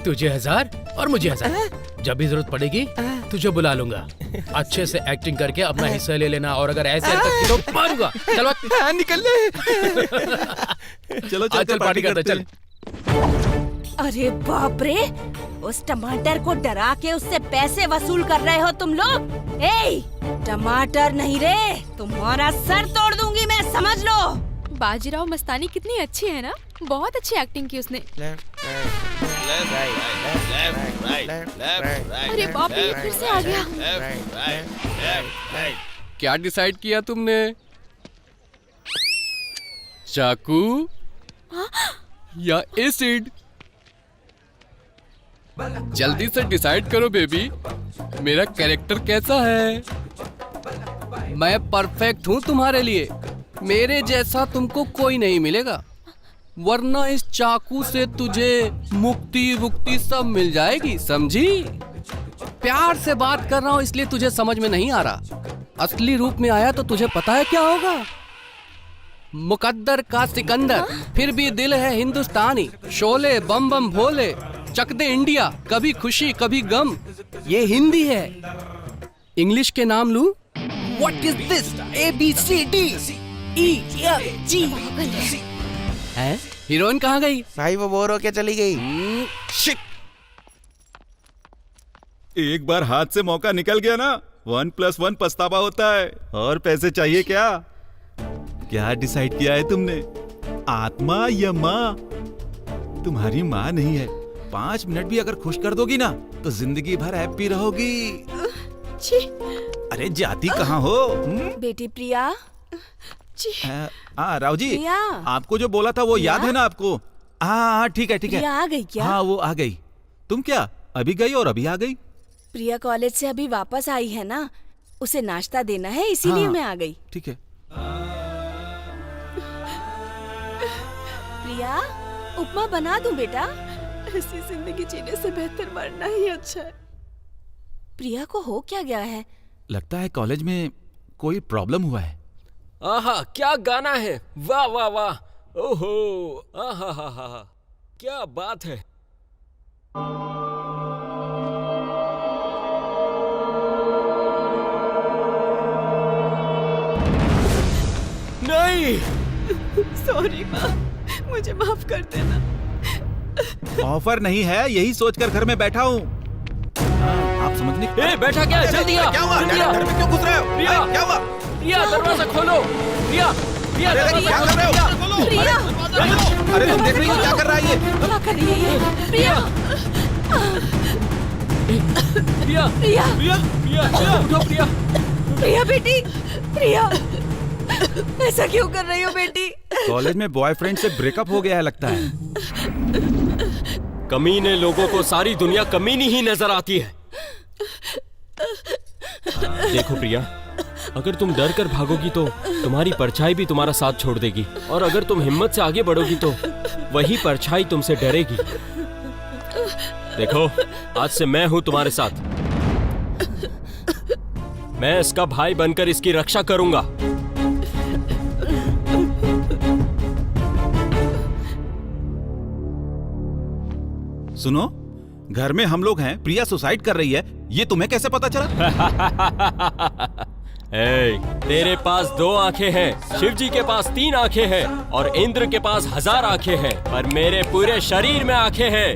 तुझे 1000 और मुझे 1000। जब भी जरूरत पड़ेगी तुझे बुला लूंगा। अच्छे से एक्टिंग करके अपना हिस्सा ले लेना, और अगर ऐसे हरकत की तो मारूंगा। चलो निकल ले। चलो चल पार्टी करते चल। अरे बाप रे, उस टमाटर को डरा के उससे पैसे वसूल कर रहे हो तुम लोग। ए, टमाटर नहीं रे, तुम्हारा सर तोड़ दूंगी मैं, समझ लो। बाजीराव मस्तानी कितनी अच्छी है ना, बहुत अच्छी एक्टिंग की उसने। अरे बाप रे, फिर से आ गया। क्या डिसाइड किया तुमने? चाकू या एसिड? जल्दी से डिसाइड करो बेबी, मेरा कैरेक्टर कैसा है? मैं परफेक्ट हूँ तुम्हारे लिए। मेरे जैसा तुमको कोई नहीं मिलेगा, वरना इस चाकू से तुझे मुक्ति वुक्ति सब मिल जाएगी, समझी? प्यार से बात कर रहा हूँ इसलिए तुझे समझ में नहीं आ रहा। असली रूप में आया तो तुझे पता है क्या होगा? मुकद्दर का सिकंदर, फिर भी दिल है हिंदुस्तानी। शोले बम बम भोले, चक दे इंडिया, कभी खुशी कभी गम। ये हिंदी है। इंग्लिश के नाम लूं? What is this? ABCD EFG। हैं? हीरोइन कहाँ गई? भाई वो बोर होके चली गई। शिट। एक बार हाथ से मौका निकल गया ना, 1+1 पछतावा होता है। और पैसे चाहिए क्या? क्या डिसाइड किया है तुमने? आत्मा या माँ? तुम्हारी माँ नहीं है। 5 मिनट भी अगर खुश कर दोगी ना तो जिंदगी भर हैप्पी रहोगी। अरे जाती कहाँ हो? बेटी प्रिया। राव जी, प्रिया। आपको जो बोला था वो याद है ना आपको? हाँ ठीक है ठीक है। प्रिया आ गई क्या? हाँ वो आ गई। तुम क्या अभी गई और अभी आ गई? प्रिया कॉलेज से अभी वापस आई है ना, उसे नाश्ता देना है इसीलिए हाँ, मैं आ गई। ठीक है। प्रिया उपमा बना दूं बेटा? ऐसी जिंदगी जीने से बेहतर मरना ही अच्छा है। प्रिया को हो क्या गया है? लगता है कॉलेज में कोई प्रॉब्लम हुआ है। आहा क्या गाना है, वाह वाह वाह, ओहो, आहा हा हा हा, क्या बात है। नहीं, सॉरी माँ, मुझे माफ कर देना। ऑफर नहीं है, यही सोचकर घर में बैठा हूँ। आप समझने ए, बैठा क्या है? जल्दी आ। क्या हुआ? घर में क्यों घुस रहे हो? प्रिया, क्या हुआ? प्रिया दरवाजा खोलो। प्रिया, प्रिया क्या कर रहे हो? प्रिया, अरे तुम देख रही हो क्या कर रहा है ये? क्या कर रही है ये? प्रिया, प्रिया, प्रिया, प्रिया, उठो प्रिया। प्रिया बेटी, प्रिया, ऐसा क्यों कर रही हो बेटी? कॉलेज में बॉयफ्रेंड से ब्रेकअप हो गया है लगता है। कमीने लोगों को सारी दुनिया कमीनी ही नजर आती है। देखो प्रिया, अगर तुम डर कर भागोगी तो तुम्हारी परछाई भी तुम्हारा साथ छोड़ देगी, और अगर तुम हिम्मत से आगे बढ़ोगी तो वही परछाई तुमसे डरेगी। देखो, आज से मैं हूं तुम्हारे साथ। मैं इसका भाई बनकर इसकी रक्षा करूंगा। सुनो, घर में हम लोग हैं, प्रिया सुसाइड कर रही है, ये तुम्हें कैसे पता चला? तेरे पास 2 आंखें हैं, शिव जी के पास 3 आंखें हैं, और इंद्र के पास 1000 आंखें हैं, पर मेरे पूरे शरीर में आंखें हैं।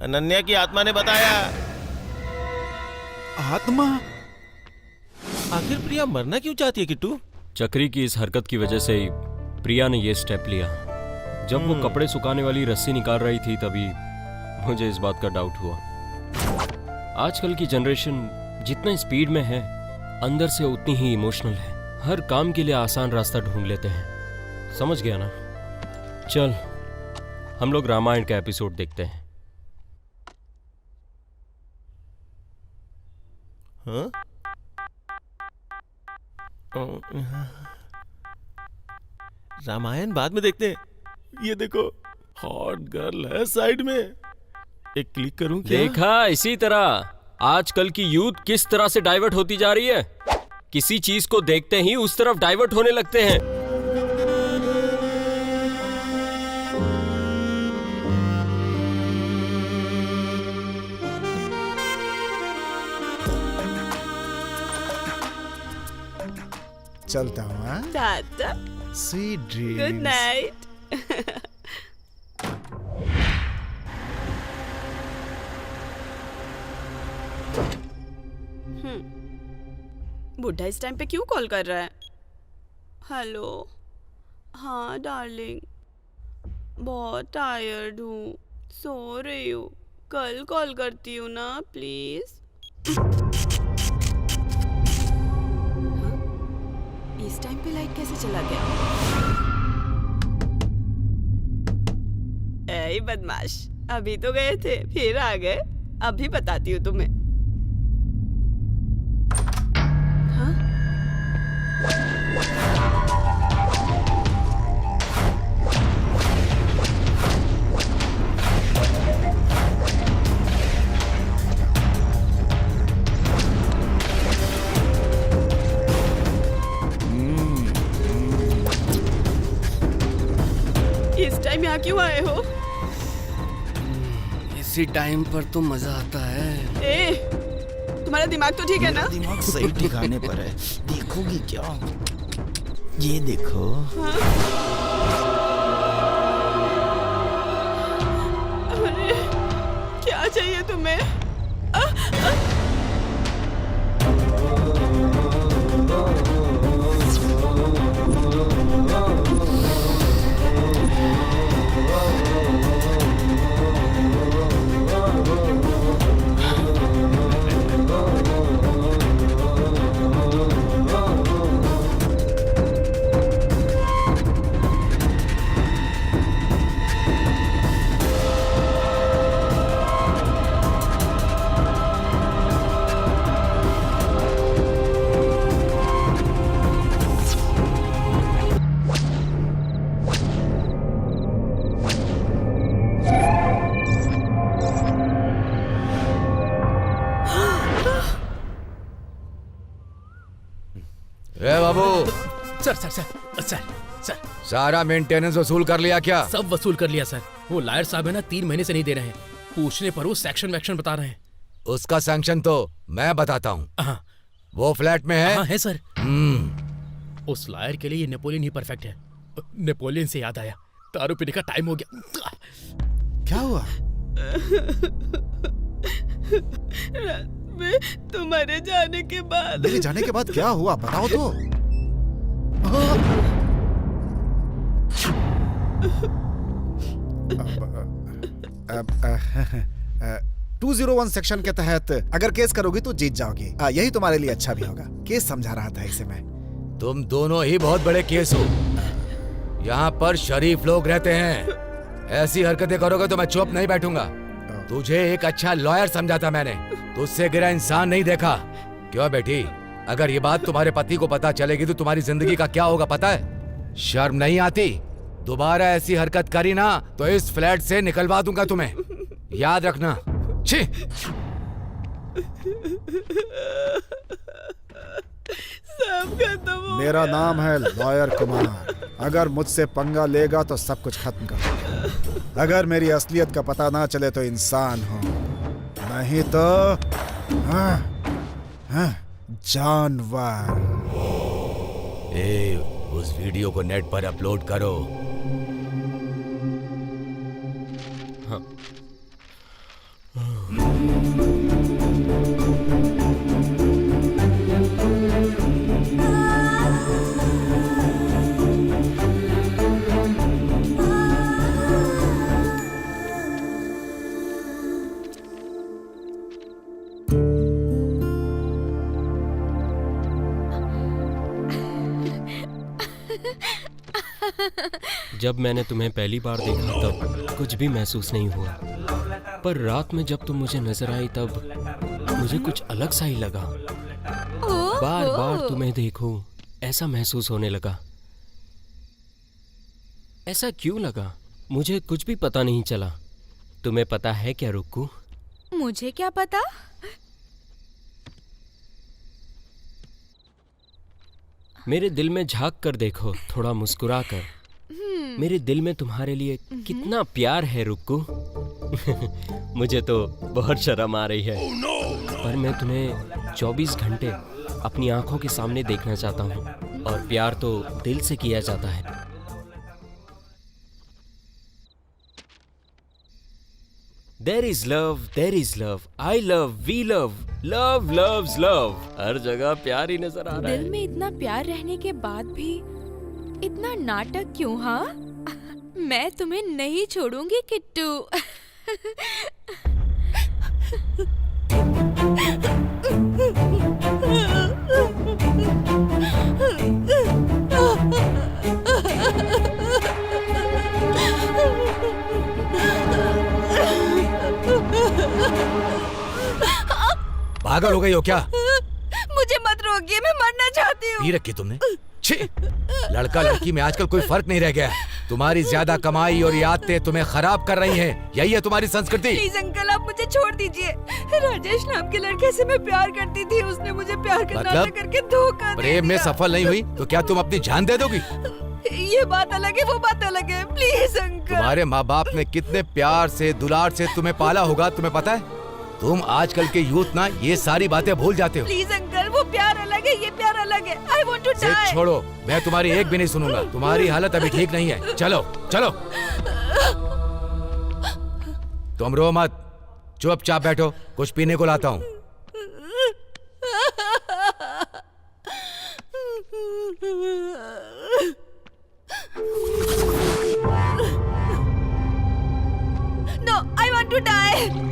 अनन्या की आत्मा ने बताया। आत्मा? आखिर प्रिया मरना क्यों चाहती है किट्टू? चक्री की इस हरकत की वजह से ही प्रिया ने ये स्टेप लिया। जब वो कपड़े सुखाने वाली रस्सी निकाल रही थी तभी मुझे इस बात का डाउट हुआ। आजकल की जनरेशन जितना स्पीड में है, अंदर से उतनी ही इमोशनल है। हर काम के लिए आसान रास्ता ढूंढ लेते हैं। समझ गया ना? चल हम लोग रामायण का एपिसोड देखते हैं। हाँ? रामायण बाद में देखते हैं। ये देखो, हॉट गर्ल है साइड में। एक क्लिक करूं क्या? देखा, इसी तरह आजकल की यूथ किस तरह से डाइवर्ट होती जा रही है। किसी चीज को देखते ही उस तरफ डाइवर्ट होने लगते हैं। चलता हूँ। हाँ? Tata, sweet dreams. Good night. बुढ़ा इस टाइम पे क्यों कॉल कर रहा है? हेलो, हाँ डार्लिंग, बहुत टायर्ड हूँ, सो रही हूँ, कल कॉल करती हूँ ना प्लीज। इस टाइम पे लाइट कैसे चला गया? ऐ बदमाश, अभी तो गए थे फिर आ गए। अभी बताती हूँ तुम्हें। हाँ? इस टाइम यहाँ क्यों आए हो? इसी टाइम पर तो मजा आता है। ए, तुम्हारा दिमाग तो ठीक है ना? दिमाग सही ठिकाने पर है। देखोगी क्या? ये देखो। हाँ? अरे क्या चाहिए तुम्हें? ए बाबू, sir sir sir sir sir सारा मेंटेनेंस वसूल कर लिया क्या? सब वसूल कर लिया सर। वो लायर साहब है ना, 3 महीने से नहीं दे रहे हैं। पूछने पर वो सेक्शन वैक्शन बता रहे हैं। उसका सैंक्शन तो मैं बताता हूँ। वो फ्लैट में है? हाँ है सर। उस लायर के लिए ये नेपोलियन ही परफेक्ट है। नेपोलियन से याद आया, दारू पीने का टाइम हो गया। क्या हुआ? रात में तुम्हारे जाने के बाद। मेरे जाने के बाद क्या हुआ बताओ तो। 201 सेक्शन के तहत अगर केस करोगी तो जीत जाओगी। यही तुम्हारे लिए अच्छा भी होगा। केस समझा रहा था इसे मैं। तुम दोनों ही बहुत बड़े केस हो। यहाँ पर शरीफ लोग रहते हैं। ऐसी हरकतें करोगे तो मैं चुप नहीं बैठूंगा। तुझे एक अच्छा लॉयर समझा था मैंने, तुझसे गिरा इंसान नहीं देखा। क्यों बेटी, अगर ये बात तुम्हारे पति को पता चलेगी तो तुम्हारी जिंदगी का क्या होगा पता है? शर्म नहीं आती? दोबारा ऐसी हरकत करी ना तो इस फ्लैट से निकलवा दूंगा तुम्हें, याद रखना। छी! सब खत्म हो मेरा नाम है लॉयर कुमार। अगर मुझसे पंगा लेगा तो सब कुछ खत्म कर दूंगा। अगर मेरी असलियत का पता ना चले तो इंसान हो, नहीं तो जानवर। उस वीडियो को नेट पर अपलोड करो। हाँ। जब मैंने तुम्हें पहली बार देखा तब कुछ भी महसूस नहीं हुआ, पर रात में जब तुम मुझे नजर आई तब मुझे कुछ अलग सा ही लगा। बार बार तुम्हें देखूं ऐसा महसूस होने लगा। ऐसा क्यों लगा मुझे कुछ भी पता नहीं चला। तुम्हें पता है क्या रुक्कू? मुझे क्या पता? मेरे दिल में झांक कर देखो, थोड़ा मुस्कुरा कर। मेरे दिल में तुम्हारे लिए कितना प्यार है रुक्कू। मुझे तो बहुत शर्म आ रही है, पर मैं तुम्हें 24 घंटे अपनी आंखों के सामने देखना चाहता हूँ, और प्यार तो दिल से किया जाता है। There is love, there is love, I love, we love, love loves love। हर जगह प्यार ही नजर आ रहा है। दिल में इतना प्यार रहने के बाद भी इतना नाटक क्यों? हाँ, मैं तुम्हें नहीं छोड़ूंगी किट्टू। पागल हो गई हो क्या? मुझे मत रोकिए, मैं मरना चाहती हूँ। पी रखी तुमने? छी! लड़का लड़की में आजकल कोई फर्क नहीं रह गया है। तुम्हारी ज्यादा कमाई और आदतें तुम्हें खराब कर रही हैं। यही है तुम्हारी संस्कृति। प्लीज अंकल, आप मुझे छोड़ दीजिए। राजेश नाम के लड़के से मैं प्यार करती थी, उसने मुझे प्यार का नाटक करके धोखा दे प्रेम में दिया। सफल नहीं हुई तो क्या तुम अपनी जान दे दोगी? ये बात अलग है, वो बात अलग है। Please uncle. तुम्हारे माँ बाप ने कितने प्यार से दुलार से तुम्हें पाला होगा, तुम्हें पता है? तुम आजकल के यूथ ना ये सारी बातें भूल जाते हो। प्लीज अंकल, वो प्यार अलग है, ये प्यार अलग है। I want to जिद die। छोड़ो, मैं तुम्हारी एक भी नहीं सुनूंगा। तुम्हारी हालत अभी ठीक नहीं है। चलो चलो, तुम रो मत, चुपचाप बैठो, कुछ पीने को लाता हूँ। No, I want to die।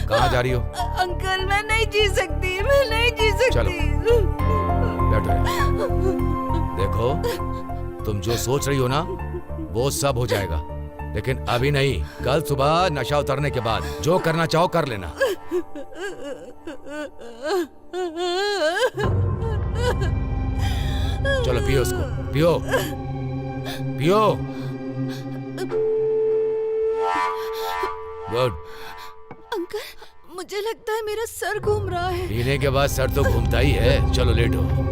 कहाँ जा रही हो? अंकल, मैं नहीं जी सकती, मैं नहीं जी सकती। चलो, बैठो यहाँ। देखो, तुम जो सोच रही हो ना वो सब हो जाएगा, लेकिन अभी नहीं। कल सुबह नशा उतरने के बाद जो करना चाहो कर लेना। चलो पियो उसको, पियो पियो। गुड। अंकल, मुझे लगता है मेरा सर घूम रहा है। पीने के बाद सर तो घूमता ही है। चलो लेटो।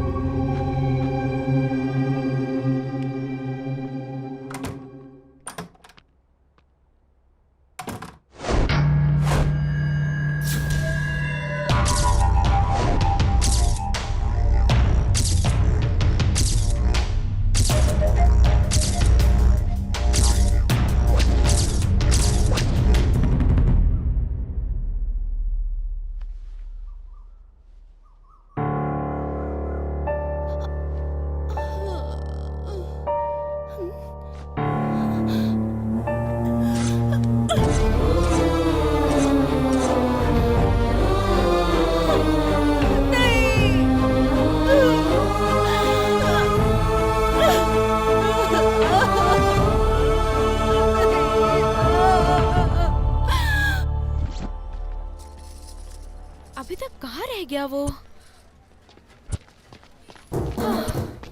अभी तक कहाँ रह गया वो?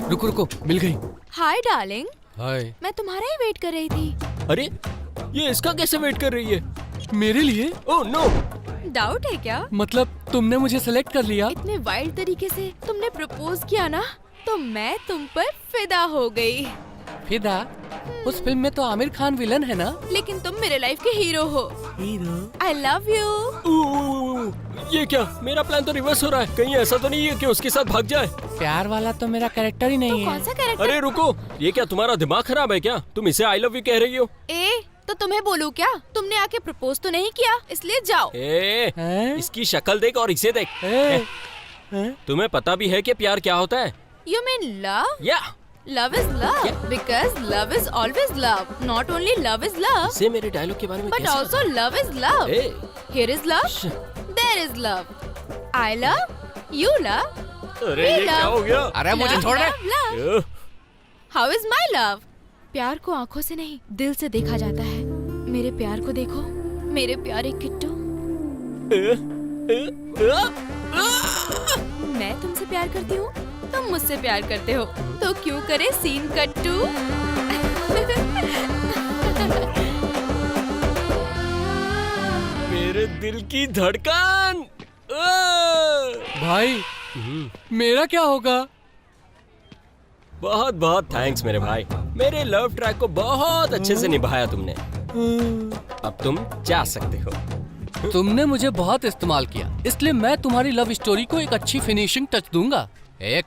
रुको रुको, मिल गई। हाय डार्लिंग, हाय। मैं तुम्हारा ही वेट कर रही थी। अरे ये इसका कैसे वेट कर रही है? मेरे लिए? Oh no. डाउट है क्या? मतलब तुमने मुझे सेलेक्ट कर लिया? इतने वाइल्ड तरीके से तुमने प्रपोज किया ना, तो मैं तुम पर फिदा हो गई। फिदा? उस फिल्म में तो आमिर खान विलन है ना? लेकिन तुम मेरे लाइफ के हीरो हो। हीरो? I love you. ये क्या? मेरा प्लान तो रिवर्स हो रहा है। कहीं ऐसा तो नहीं है कि उसके साथ भाग जाए? प्यार वाला तो मेरा कैरेक्टर ही नहीं है। कौन सा कैरेक्टर? अरे रुको, ये क्या तुम्हारा दिमाग खराब है क्या? तुम इसे आई लव यू कह रही हो? तो तुम्हें बोलूं क्या? तुमने आके प्रपोज तो नहीं किया, इसलिए जाओ। इसकी शक्ल देख और इसे देख। तुम्हें पता भी है कि प्यार क्या होता है? You mean love? Yeah. Love is love because love is always love. Not only love is love, इसे मेरे डायलॉग के बारे में but कैसे also love is love. Here is love, there is love. I love, you love, अरे we ये क्या love. हो गया? अरे मुझे छोड़ दे। Love, love. How is my love? प्यार को आंखों से नहीं, दिल से देखा जाता है। मेरे प्यार को देखो, मेरे प्यारे किट्टू। मैं तुमसे प्यार करती हूँ, तुम मुझसे प्यार करते हो, तो क्यों करे सीन कट्टू? मेरे दिल की धड़कन। भाई, मेरा क्या होगा? बहुत बहुत थैंक्स मेरे भाई। मेरे लव ट्रैक को बहुत अच्छे से निभाया तुमने। अब तुम जा सकते हो। तुमने मुझे बहुत इस्तेमाल किया, इसलिए मैं तुम्हारी लव स्टोरी को एक अच्छी फिनिशिंग टच दूंगा।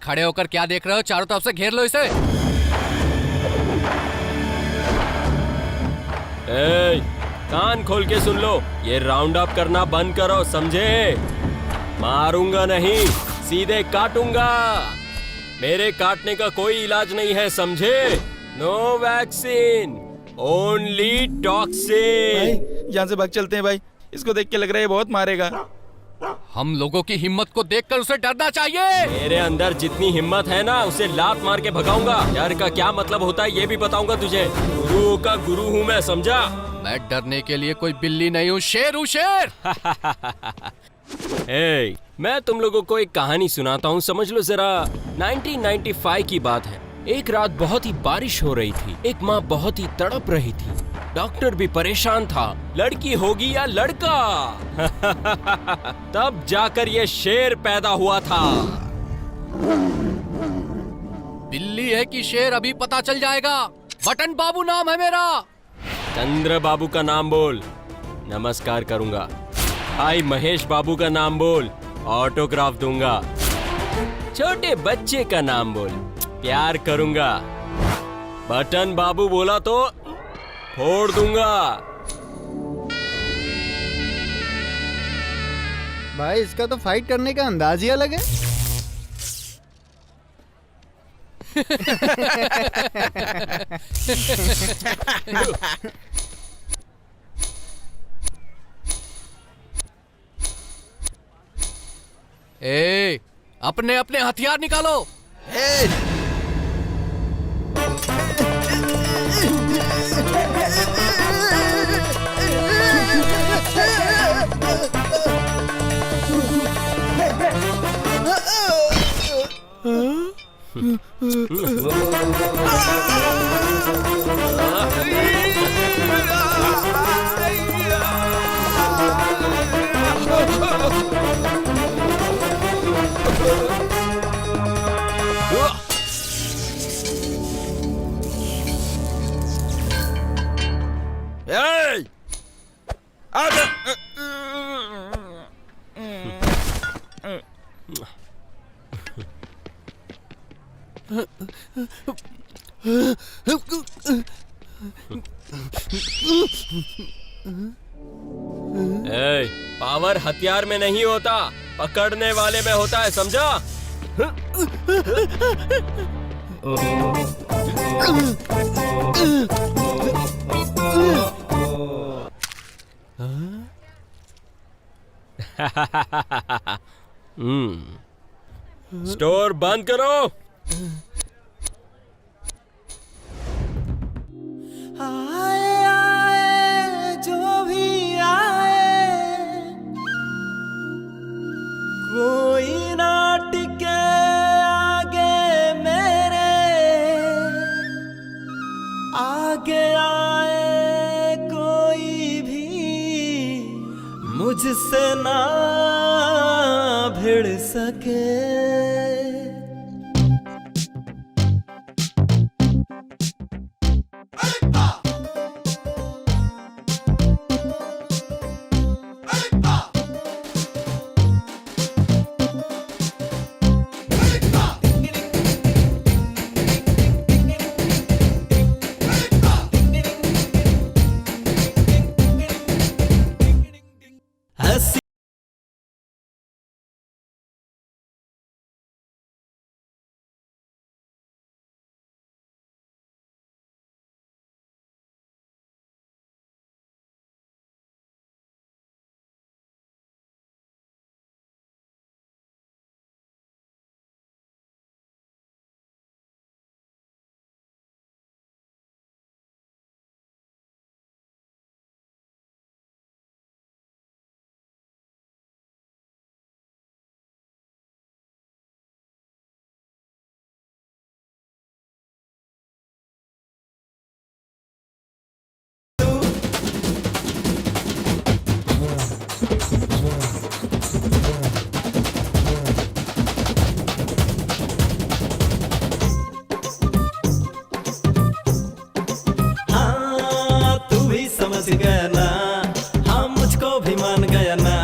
खड़े होकर क्या देख रहे हो? चारों तरफ से घेर लो इसे। कान खोल के सुन लो, ये राउंड अप करना बंद करो, समझे? मारूंगा नहीं, सीधे काटूंगा। मेरे काटने का कोई इलाज नहीं है, समझे? No vaccine, only toxin. यहाँ से भाग चलते हैं भाई, इसको देख के लग रहा है बहुत मारेगा। हम लोगों की हिम्मत को देखकर उसे डरना चाहिए। मेरे अंदर जितनी हिम्मत है ना, उसे लात मार के भगाऊंगा। डर का क्या मतलब होता है ये भी बताऊंगा तुझे। गुरु का गुरु हूँ मैं, समझा? मैं डरने के लिए कोई बिल्ली नहीं हूँ, शेर हूँ, शेर। मैं तुम लोगों को एक कहानी सुनाता हूँ, समझ लो जरा। 1995 की बात है। एक रात बहुत ही बारिश हो रही थी। एक माँ बहुत ही तड़प रही थी। डॉक्टर भी परेशान था, लड़की होगी या लड़का। तब जाकर ये शेर पैदा हुआ था। बिल्ली है कि शेर अभी पता चल जाएगा। बटन बाबू नाम है मेरा। चंद्र बाबू का नाम बोल, नमस्कार करूंगा। भाई महेश बाबू का नाम बोल, ऑटोग्राफ दूंगा। छोटे बच्चे का नाम बोल, प्यार करूंगा। बटन बाबू बोला तो फोड़ दूंगा। भाई इसका तो फाइट करने का अंदाज ही अलग है। अपने अपने हथियार निकालो। पावर हथियार में नहीं होता, पकड़ने वाले में होता है, समझा? स्टोर बंद करो। आए आए जो भी आए, कोई ना टिके आगे मेरे, आगे आए कोई भी मुझसे ना भिड़ सके। गया ना, हाँ मुझको भी मान गया ना।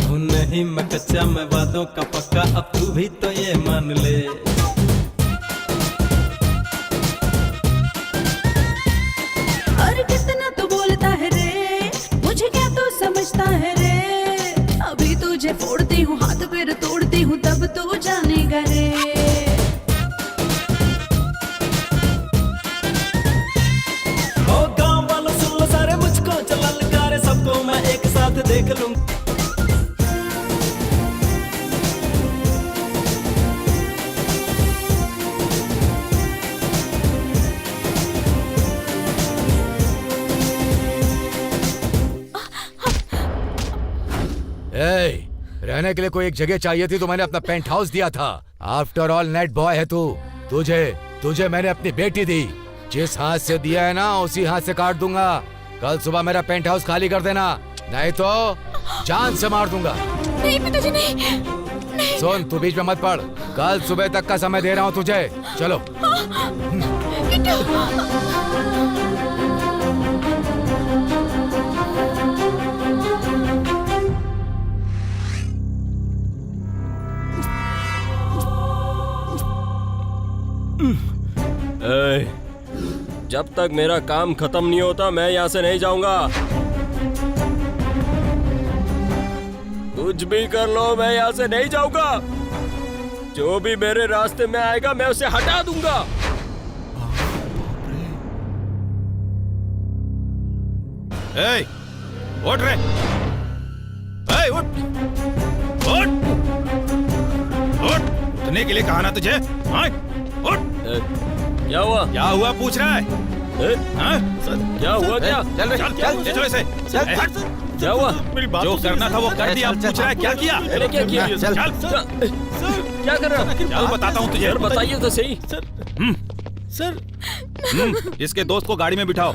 हूँ नहीं मैं कच्चा, मैं वादों का पक्का, अब तू भी तो ये मान ले। और कितना तू बोलता है रे, मुझे क्या तू समझता है रे। अभी तुझे फोड़ती हूँ, हाथ पैर तोड़ती हूँ, तब तू जानेगा रे। देख लूं रहने के लिए कोई एक जगह चाहिए थी तो मैंने अपना पेंट हाउस दिया था। आफ्टर ऑल नेट बॉय है तू। तुझे मैंने अपनी बेटी दी। जिस हाथ से दिया है ना उसी हाथ से काट दूंगा। कल सुबह मेरा पेंट हाउस खाली कर देना, नहीं तो जान से मार दूंगा। नहीं पिताजी नहीं। सुन, तू बीच में मत पड़। कल सुबह तक का समय दे रहा हूँ तुझे। चलो। जब तक मेरा काम खत्म नहीं होता मैं यहाँ से नहीं जाऊंगा। कुछ भी कर लो, मैं यहाँ से नहीं जाऊंगा। जो भी मेरे रास्ते में आएगा मैं उसे हटा दूंगा। उठ रे, उठ। उठने के लिए कहा ना तुझे? उठ। क्या हुआ? क्या हुआ पूछ रहा है? क्या हुआ? क्या चल रे, चल ऐसे। क्या हुआ? जो करना था वो कर दिया। पूछ रहा है क्या किया? मैंने क्या किया? चल। क्या कर रहा है? चल बताता हूँ तुझे। बताइए तो सही। सर, इसके दोस्त को गाड़ी में बिठाओ।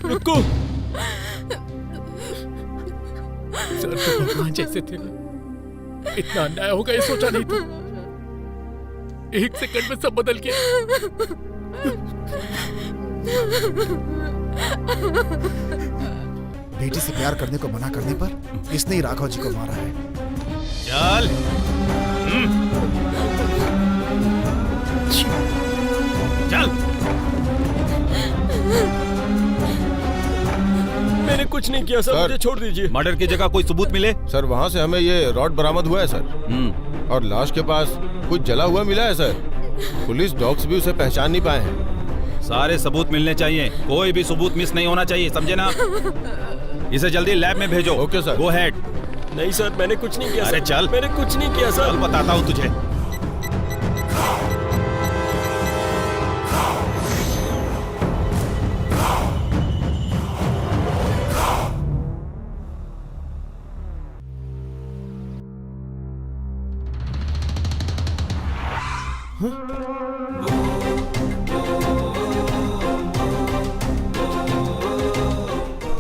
रुको। सर तो भगवान जैसे थे। इतना अन्याय होगा ये सोचा नहीं था। एक सेकंड में सब बदल गया। बेटी से प्यार करने को मना करने पर इसने ही राघव जी को मारा है। चल। चल। मैंने कुछ नहीं किया सर, मुझे छोड़ दीजिए। मर्डर की जगह कोई सबूत मिले? सर वहाँ से हमें ये रॉड बरामद हुआ है सर, और लाश के पास कुछ जला हुआ मिला है सर। पुलिस डॉग्स भी उसे पहचान नहीं पाए हैं। सारे सबूत मिलने चाहिए, कोई भी सबूत मिस नहीं होना चाहिए, समझे ना? इसे जल्दी लैब में भेजो। Okay sir. Go ahead. नहीं सर, मैंने कुछ नहीं किया। अरे चल। मैंने कुछ नहीं किया सर। चल बताता हूँ तुझे।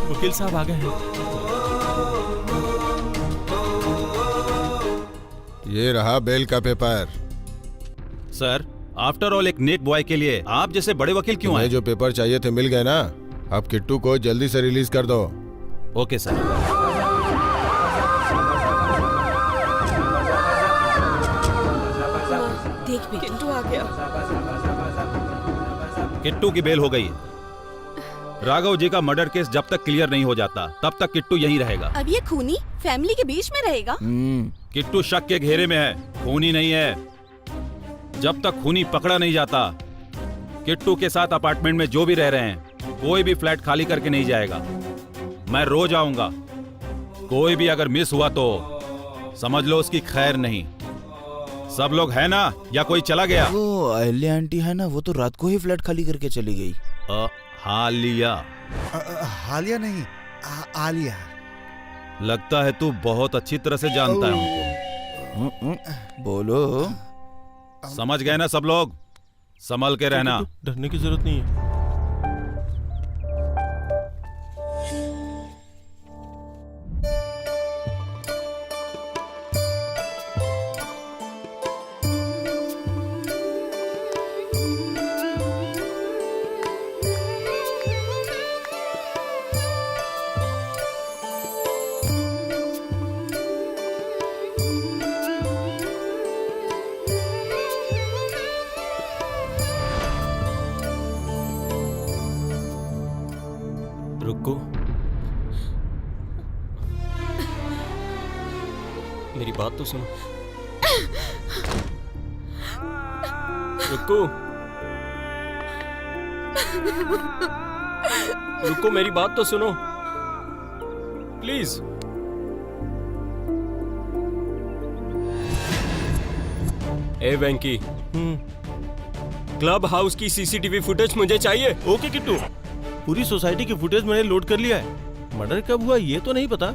वकील साहब आ गए हैं। ये रहा बेल का पेपर। सर, आफ्टर ऑल एक नेक बॉय के लिए आप जैसे बड़े वकील क्यों आए? जो पेपर चाहिए थे मिल गए ना। अब किट्टू को जल्दी से रिलीज कर दो। Okay sir. देख भी किट्टू आ गया। किट्टू की बेल हो गई। राघव जी का मर्डर केस जब तक क्लियर नहीं हो जाता तब तक किट्टू यहीं रहेगा। अब ये खूनी फैमिली के बीच में रहेगा। किट्टू शक के घेरे में है, खूनी नहीं है। जब तक खूनी पकड़ा नहीं जाता, किट्टू के साथ अपार्टमेंट में जो भी रह रहे हैं कोई भी फ्लैट खाली करके नहीं जाएगा। मैं रोज आऊंगा। कोई भी अगर मिस हुआ तो समझ लो उसकी खैर नहीं। सब लोग है ना या कोई चला गया? वो अहल्या आंटी है ना, वो तो रात को ही फ्लैट खाली करके चली गई। हालिया। हालिया नहीं, आलिया। लगता है तू बहुत अच्छी तरह से जानता है उनको। बोलो। समझ गए ना सब लोग? संभल के रहना। डरने की जरूरत नहीं है। रुको, मेरी बात तो सुनो। रुको, रुको, मेरी बात तो सुनो please. A Venky, club house की सीसीटीवी फुटेज मुझे चाहिए। ओके किट्टू, पूरी सोसाइटी की फुटेज मैंने लोड कर लिया है। मर्डर कब हुआ ये तो नहीं पता,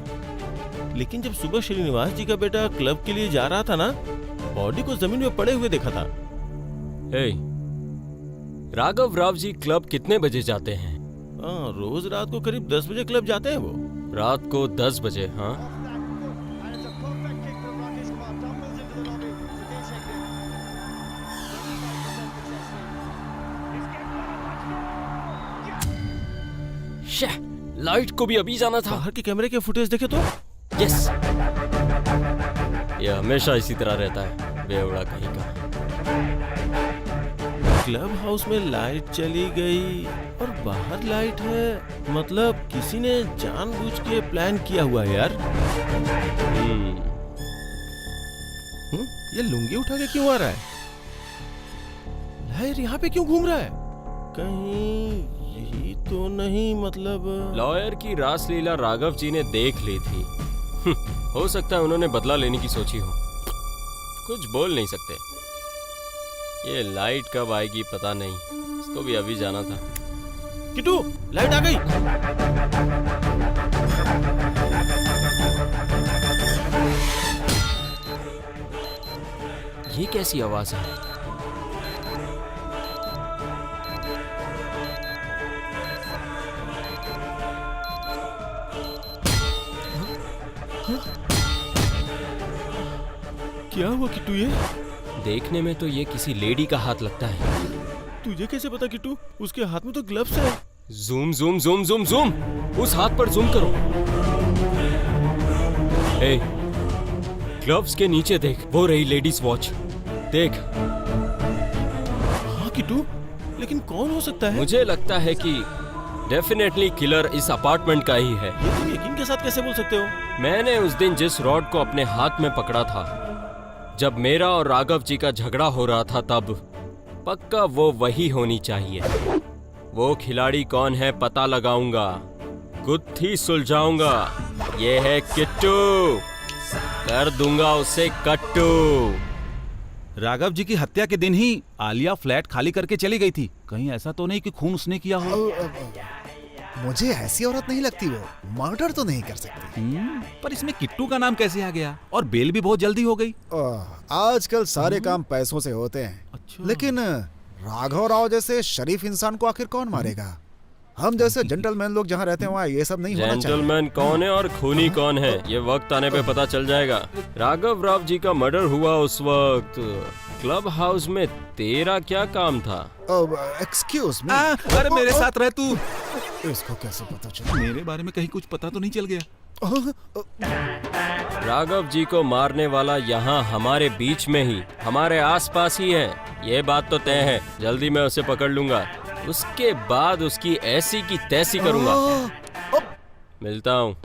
लेकिन जब सुबह श्रीनिवास जी का बेटा क्लब के लिए जा रहा था ना, बॉडी को जमीन में पड़े हुए देखा था। राघव राव जी क्लब कितने बजे जाते हैं? रोज रात को करीब 10 बजे क्लब जाते हैं वो। रात को 10 बजे? हाँ, लाइट को भी अभी जाना था। बाहर के कैमरे के फुटेज देखे तो? यस, ये हमेशा इसी तरह रहता है, बेवड़ा कहीं का। क्लब हाउस में लाइट चली गई और बाहर लाइट है, मतलब किसी ने जानबूझ के प्लान किया हुआ है यार। ये लुंगी उठा के क्यों आ रहा है? लायर यहाँ पे क्यों घूम रहा है? कहीं यही तो नहीं, मतलब लॉयर की रासलीला राघव जी ने देख ली थी। हो सकता है उन्होंने बदला लेने की सोची हो। कुछ बोल नहीं सकते। ये लाइट कब आएगी पता नहीं, इसको भी अभी जाना था। किट्टू, लाइट आ गई। ये कैसी आवाज है? क्या हुआ किट्टू ये? देखने में तो ये किसी लेडी का हाथ लगता है। तुझे कैसे पता किट्टू? उसके हाथ में तो ग्लव्स है। Zoom zoom zoom zoom zoom, उस हाथ पर जूम करो। ए, ग्लव्स के नीचे देख, वो रही लेडीज वॉच। देख। हाँ किट्टू, लेकिन कौन हो सकता है? मुझे लगता है कि डेफिनेटली किलर इस अपार्टमेंट का ही है। ये तुम यकीन के साथ कैसे बोल सकते हो? मैंने उस दिन जिस रॉड को अपने हाथ में पकड़ा था, जब मेरा और राघव जी का झगड़ा हो रहा था, तब पक्का वो वही होनी चाहिए। वो खिलाड़ी कौन है पता लगाऊंगा, गुत्थी सुलझाऊंगा। ये है किट्टू, कर दूंगा उसे कट्टू। राघव जी की हत्या के दिन ही आलिया फ्लैट खाली करके चली गई थी। कहीं ऐसा तो नहीं कि खून उसने किया हो? मुझे ऐसी औरत नहीं लगती, वो मर्डर तो नहीं कर सकती। पर इसमें किट्टू का नाम कैसे आ गया? और बेल भी बहुत जल्दी हो गई। आजकल सारे काम पैसों से होते हैं। लेकिन राघव राव जैसे शरीफ इंसान को आखिर कौन मारेगा? हम जैसे जेंटलमैन लोग जहाँ रहते हैं वहाँ ये सब नहीं होना चाहिए। जेंटलमैन कौन है और खूनी कौन है, ये वक्त आने पे पता चल जाएगा। राघव राव जी का मर्डर हुआ उस वक्त क्लब हाउस में तेरा क्या काम था? Excuse me. अरे मेरे साथ रह तू। इसको कैसे पता चला? मेरे बारे में कहीं कुछ पता तो नहीं चल गया? राघव जी को मारने वाला यहाँ हमारे बीच में ही, हमारे आसपास ही है, ये बात तो तय है। जल्दी मैं उसे पकड़ लूंगा, उसके बाद उसकी ऐसी की तैसी करूंगा। मिलता हूँ।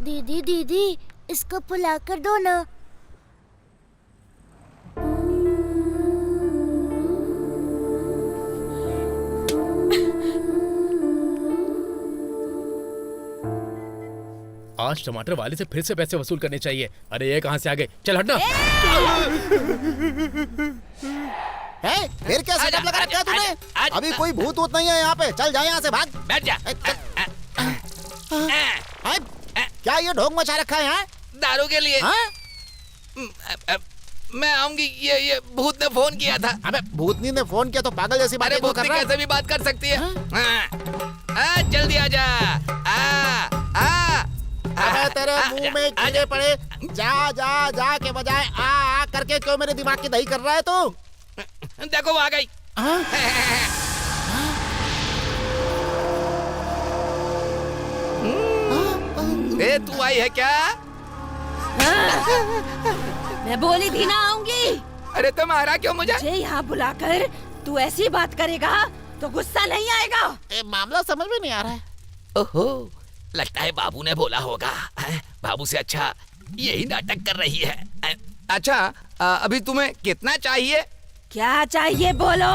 दीदी दीदी, इसको पुला कर दो ना। आज टमाटर वाले से फिर से पैसे वसूल करने चाहिए। अरे ये कहाँ से आ गए? चल हटना। फिर क्या सेटअप लगा रखा है तूने? अभी कोई भूत वूत नहीं है यहाँ पे। चल जा यहाँ से, भाग। बैठ जा। क्या ये ढोंग मचा रखा है यहाँ? दारू के लिए। मैं आऊंगी। ये भूत ने फोन किया था। अबे भूतनी ने फोन किया तो पागल जैसी बातें क्यों कर रहा है? कैसे भी बात कर सकती है। जल्दी आ जा। अबे तेरे मुंह में कीड़े पड़े। जा जा जा के बजाय आ करके क्यों मेरे दिमाग की दही कर रहा है तू? देखो वो आ गई। तू आई है क्या? मैं बोली थी ना आऊंगी। अरे तुम आ रहा क्यों मुझे? यहाँ बुलाकर तू ऐसी बात करेगा तो गुस्सा नहीं आएगा? मामला समझ में नहीं आ रहा है। ओहो, लगता है बाबू ने बोला होगा। बाबू से अच्छा यही नाटक कर रही है। अच्छा, अभी तुम्हें कितना चाहिए? क्या चाहिए बोलो।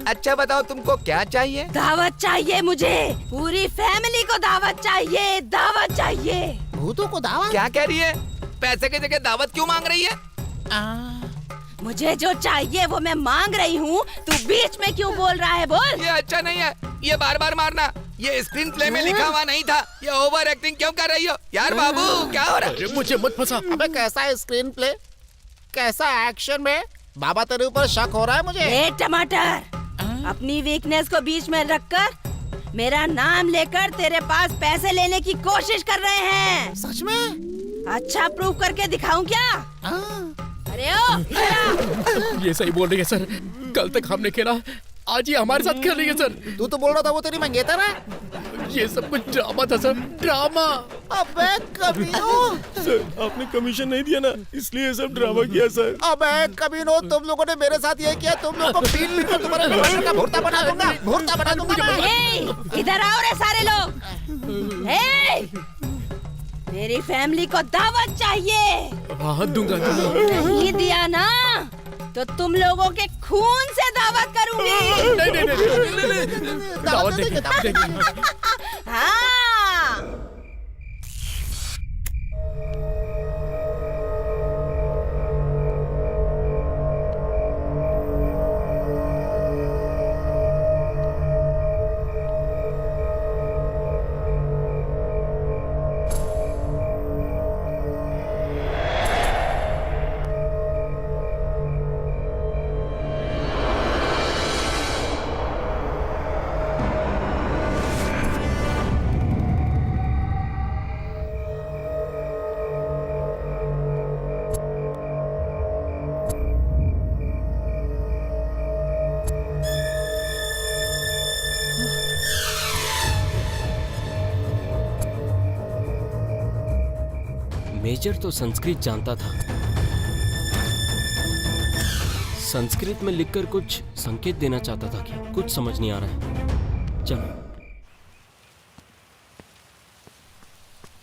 अच्छा बताओ तुमको क्या चाहिए? दावत चाहिए मुझे, पूरी फैमिली को दावत चाहिए, दावत चाहिए। भूतों को दावत? क्या कह रही है? पैसे की जगह दावत क्यों मांग रही है? मुझे जो चाहिए वो मैं मांग रही हूँ, तू बीच में क्यों बोल रहा है? बोल। ये अच्छा नहीं है, ये बार बार मारना। ये स्क्रीन प्ले में लिखा हुआ नहीं था। ये ओवर एक्टिंग क्यों कर रही हो यार? बाबू क्या हो रहा है? मुझे मत फंसा। अबे कैसा है स्क्रीन प्ले, कैसा एक्शन में? बाबा तेरे ऊपर शक हो रहा है मुझे। ए टमाटर, अपनी वीकनेस को बीच में रखकर मेरा नाम लेकर तेरे पास पैसे लेने की कोशिश कर रहे हैं। सच में? अच्छा प्रूव करके दिखाऊं क्या? अरे ओ, ये सही बोल रही है सर। कल तक हमने खेला, आज ये हमारे साथ खेल रही है सर। तू तो बोल रहा था वो तेरी मंगेतर है। ये सब कुछ ड्रामा था सर, ड्रामा। अबे कमीनों, सर आपने कमीशन नहीं दिया ना, इसलिए ये सब ड्रामा किया सर। अबे कमीनों, तुम लोगों ने मेरे साथ ये किया। तुम लोगों को पीट पीट कर तुम्हारे टमाटर का भुर्ता बना दूंगा, भुर्ता बना दूंगा मैं। इधर आओ रे सारे लोग। मेरी फैमिली को दावत चाहिए। हाँ दूंगा। नहीं दिया ना तो तुम लोगों के खून से दावत करूंगी। नहीं, दावत देंगे। हाँ। मेजर तो संस्कृत जानता था। संस्कृत में लिखकर कुछ संकेत देना चाहता था कि कुछ समझ नहीं आ रहा है। चलो।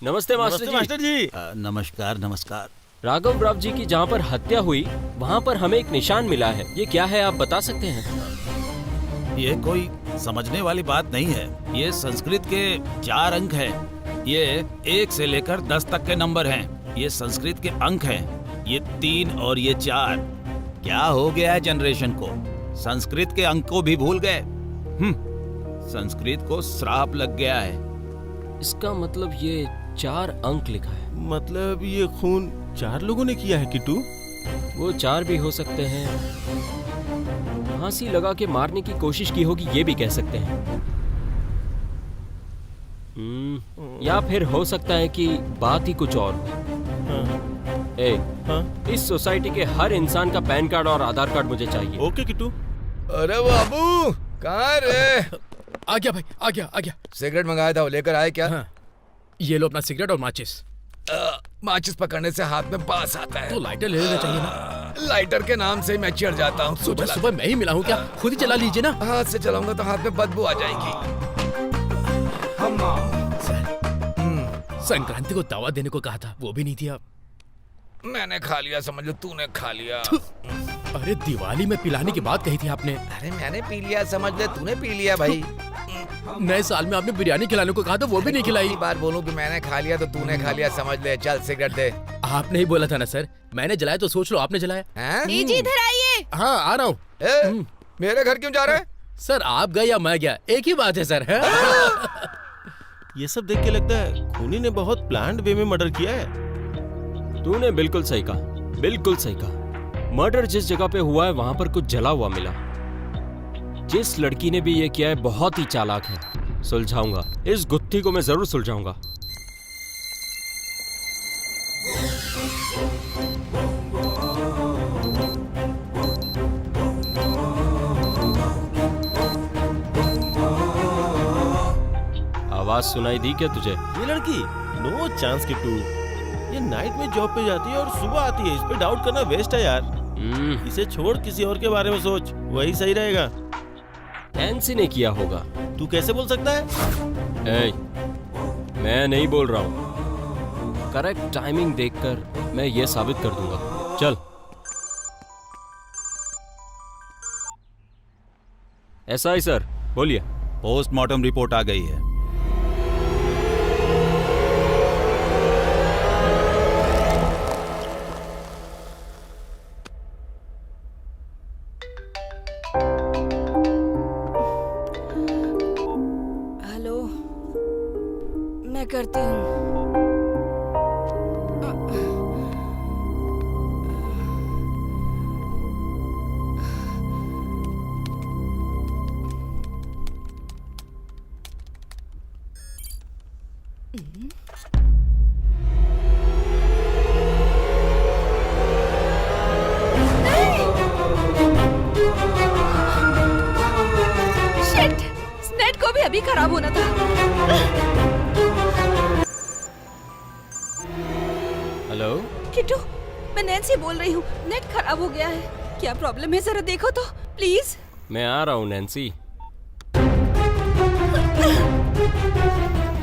नमस्ते मास्टर जी। नमस्कार नमस्कार। राघव राव जी की जहाँ पर हत्या हुई वहाँ पर हमें एक निशान मिला है। ये क्या है, आप बता सकते हैं? ये कोई समझने वाली बात नहीं है। ये संस्कृत के 4 अंक हैं। ये 1 से लेकर 10 तक के नंबर हैं। ये संस्कृत के अंक हैं। ये 3 और ये 4। क्या हो गया है जनरेशन को? संस्कृत के अंक को भी भूल गए। संस्कृत को श्राप लग गया है। इसका मतलब ये 4 अंक लिखा है। मतलब ये खून 4 लोगों ने किया है किट्टू? वो 4 भी हो सकते हैं, फांसी लगा के मारने की कोशिश की होगी, ये भी कह सकते हैं। या फिर हो सकता है कि बात ही कुछ और हो। इस सोसाइटी के हर इंसान का पैन कार्ड और आधार कार्ड मुझे चाहिए। ओके किट्टू। अरे बाबू कहाँ रे? आ गया भाई, आ गया। सिगरेट मंगाया था, वो लेकर आए क्या? हाँ। ये लो अपना सिगरेट और माचिस। माचिस पकड़ने से हाथ में बास आता है। तो लाइटर ले लेना चाहिए ना। लाइटर के नाम से मैं चिढ़ जाता हूँ। सुबह मैं ही मिला हूँ क्या? खुद ही चला लीजिए ना। हाथ से चलाऊंगा तो हाथ में बदबू आ जाएगी। संक्रांति को दावा देने को कहा था, वो भी नहीं दिया। मैंने खा लिया, समझ लो तूने खा लिया। अरे दिवाली में पिलाने की बात कही थी आपने। अरे मैंने पी लिया, समझ ले तूने पी लिया भाई। नए साल में आपने बिरयानी खिलाने को कहा था, वो भी नहीं खिलाई। बार बोलूं कि मैंने खा लिया तो तूने खा लिया, समझ ले। चल सिगरेट दे। आपने ही बोला था ना सर, मैंने जलाया तो सोच लो आपने जलाया। जी इधर आइए। हाँ आ रहा हूँ। मेरे घर क्यों जा रहा है? सर आप गए या मैं गया, एक ही बात है सर। ये सब देख के लगता है खूनी ने बहुत प्लान्ड वे में मर्डर किया है। तूने बिल्कुल सही कहा, बिल्कुल सही कहा। मर्डर जिस जगह पे हुआ है वहां पर कुछ जला हुआ मिला। जिस लड़की ने भी ये किया है बहुत ही चालाक है। सुलझाऊंगा इस गुत्थी को, मैं जरूर सुलझाऊंगा। आवाज सुनाई दी क्या तुझे? ये लड़की नो चांस किट्टू। ये नाइट में जॉब पे जाती है और सुबह आती है। इस पे डाउट करना वेस्ट है यार। इसे छोड़ किसी और के बारे में सोच, वही सही रहेगा। नैन्सी ने किया होगा। तू कैसे बोल सकता है? मैं नहीं बोल रहा हूँ। करेक्ट टाइमिंग देखकर मैं ये साबित कर दूंगा। चल। एसआई सर बोलिए। पोस्टमार्टम रिपोर्ट आ गई है। करती हूँ। शिट, स्नेट को भी अभी खराब होना था। हेलो किट्टू, मैं नैन्सी बोल रही हूँ। नेट खराब हो गया है। क्या प्रॉब्लम है, जरा देखो तो प्लीज। मैं आ रहा हूँ नैन्सी।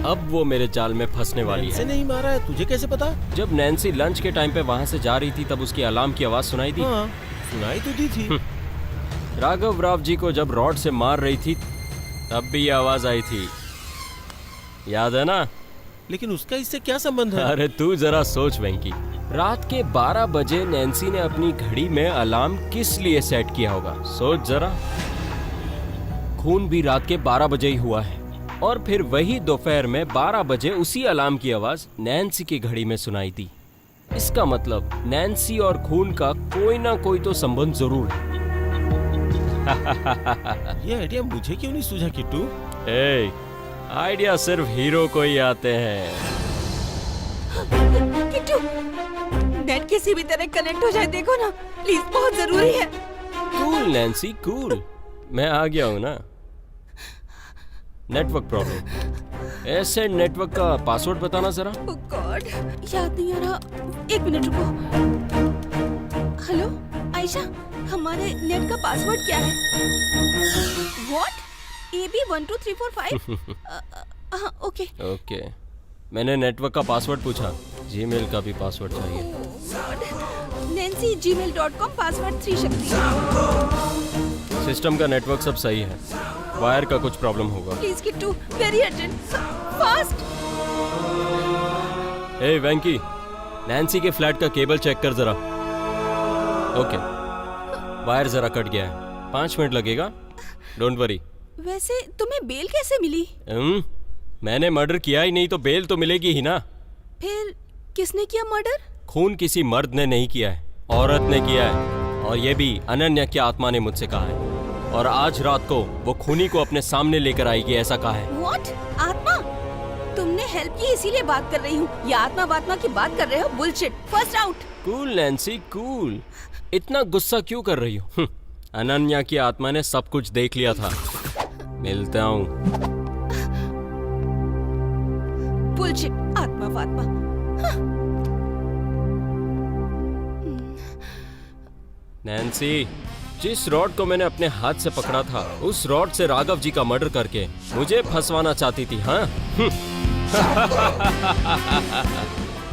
अब वो मेरे जाल में फंसने वाली है। नहीं मारा है, तुझे कैसे पता? जब नैन्सी लंच के टाइम पे वहाँ से जा रही थी तब उसकी अलार्म की आवाज सुनाई दी। हाँ, सुनाई तो दी थी। राघव राव जी को जब रॉड से मार रही थी तब भी ये आवाज आई थी, याद है ना? लेकिन उसका इससे क्या संबंध है? अरे तू जरा सोच वेंकी, रात के 12 बजे नैन्सी ने अपनी घड़ी में अलार्म किस लिए सेट किया होगा? सोच जरा। खून भी रात के 12 बजे ही हुआ है और फिर वही दोपहर में 12 बजे उसी अलार्म की आवाज नैन्सी की घड़ी में सुनाई दी। इसका मतलब नैन्सी और खून का कोई ना कोई तो संबंध जरूर है। ये आइडिया मुझे क्यों नहीं सूझा किट्टू? आइडिया सिर्फ हीरो को ही आते हैं। किट्टू, नेट किसी भी तरह कनेक्ट हो जाए, देखो ना प्लीज, बहुत जरूरी है। कूल नैन्सी कूल, मैं आ गया हूँ ना। Network problem. ऐसे नेटवर्क का पासवर्ड बताना जरा। ओह गॉड, याद नहीं आ रहा। 1 मिनट रुको। हेलो आयशा, हमारे नेट का पासवर्ड क्या है? व्हाट? AB12345? हाँ, ओके। ओके, मैंने नेटवर्क का पासवर्ड पूछा, जीमेल का भी पासवर्ड चाहिए। नैन्सी gmail.com पासवर्ड 3 शक्ति। सिस्टम का नेटवर्क सब सही है, वायर का कुछ प्रॉब्लम होगा। Please get to very urgent fast. ए वेंकी, नैन्सी के फ्लैट का केबल चेक कर जरा। ओके, वायर जरा कट गया है, 5 मिनट लगेगा, डोंट वरी। वैसे तुम्हें बेल कैसे मिली? मैंने मर्डर किया ही नहीं तो बेल तो मिलेगी ही ना। फिर किसने किया मर्डर? खून किसी मर्द ने नहीं किया है, औरत ने किया है, और ये भी अनन्या की आत्मा ने मुझसे कहा है। और आज रात को वो खूनी को अपने सामने लेकर आएगी, ऐसा कहा है। What? आत्मा? तुमने हेल्प की इसीलिए बात कर रही हूँ, या आत्मा वात्मा की बात कर रहे हो? Bullshit. First out. Cool Nancy cool, इतना गुस्सा क्यों कर रही हो? अनन्या की आत्मा ने सब कुछ देख लिया था। मिलता हूँ। बुलशिट, आत्मा वात्मा। नैन्सी, जिस रॉड को मैंने अपने हाथ से पकड़ा था, उस रॉड से राघव जी का मर्डर करके मुझे फंसवाना चाहती थी, हाँ?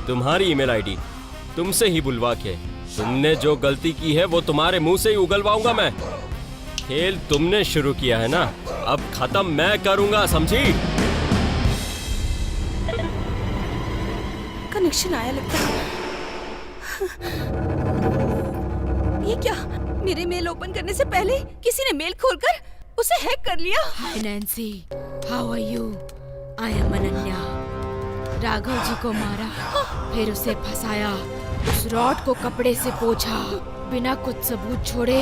तुम्हारी ईमेल आईडी तुमसे ही बुलवा के तुमने जो गलती की है वो तुम्हारे मुंह से ही उगलवाऊंगा मैं। खेल तुमने शुरू किया है ना, अब खत्म मैं करूंगा, समझी? कनेक्शन आया लगता है। ये क्या? मेरे मेल ओपन करने से पहले किसी ने मेल खोलकर उसे हैक कर लिया। Hi Nancy, how are you? I am Ananya. Raghav ji को मारा, फिर उसे फंसाया, उस रॉड को कपड़े से पोंछा, बिना कुछ सबूत छोड़े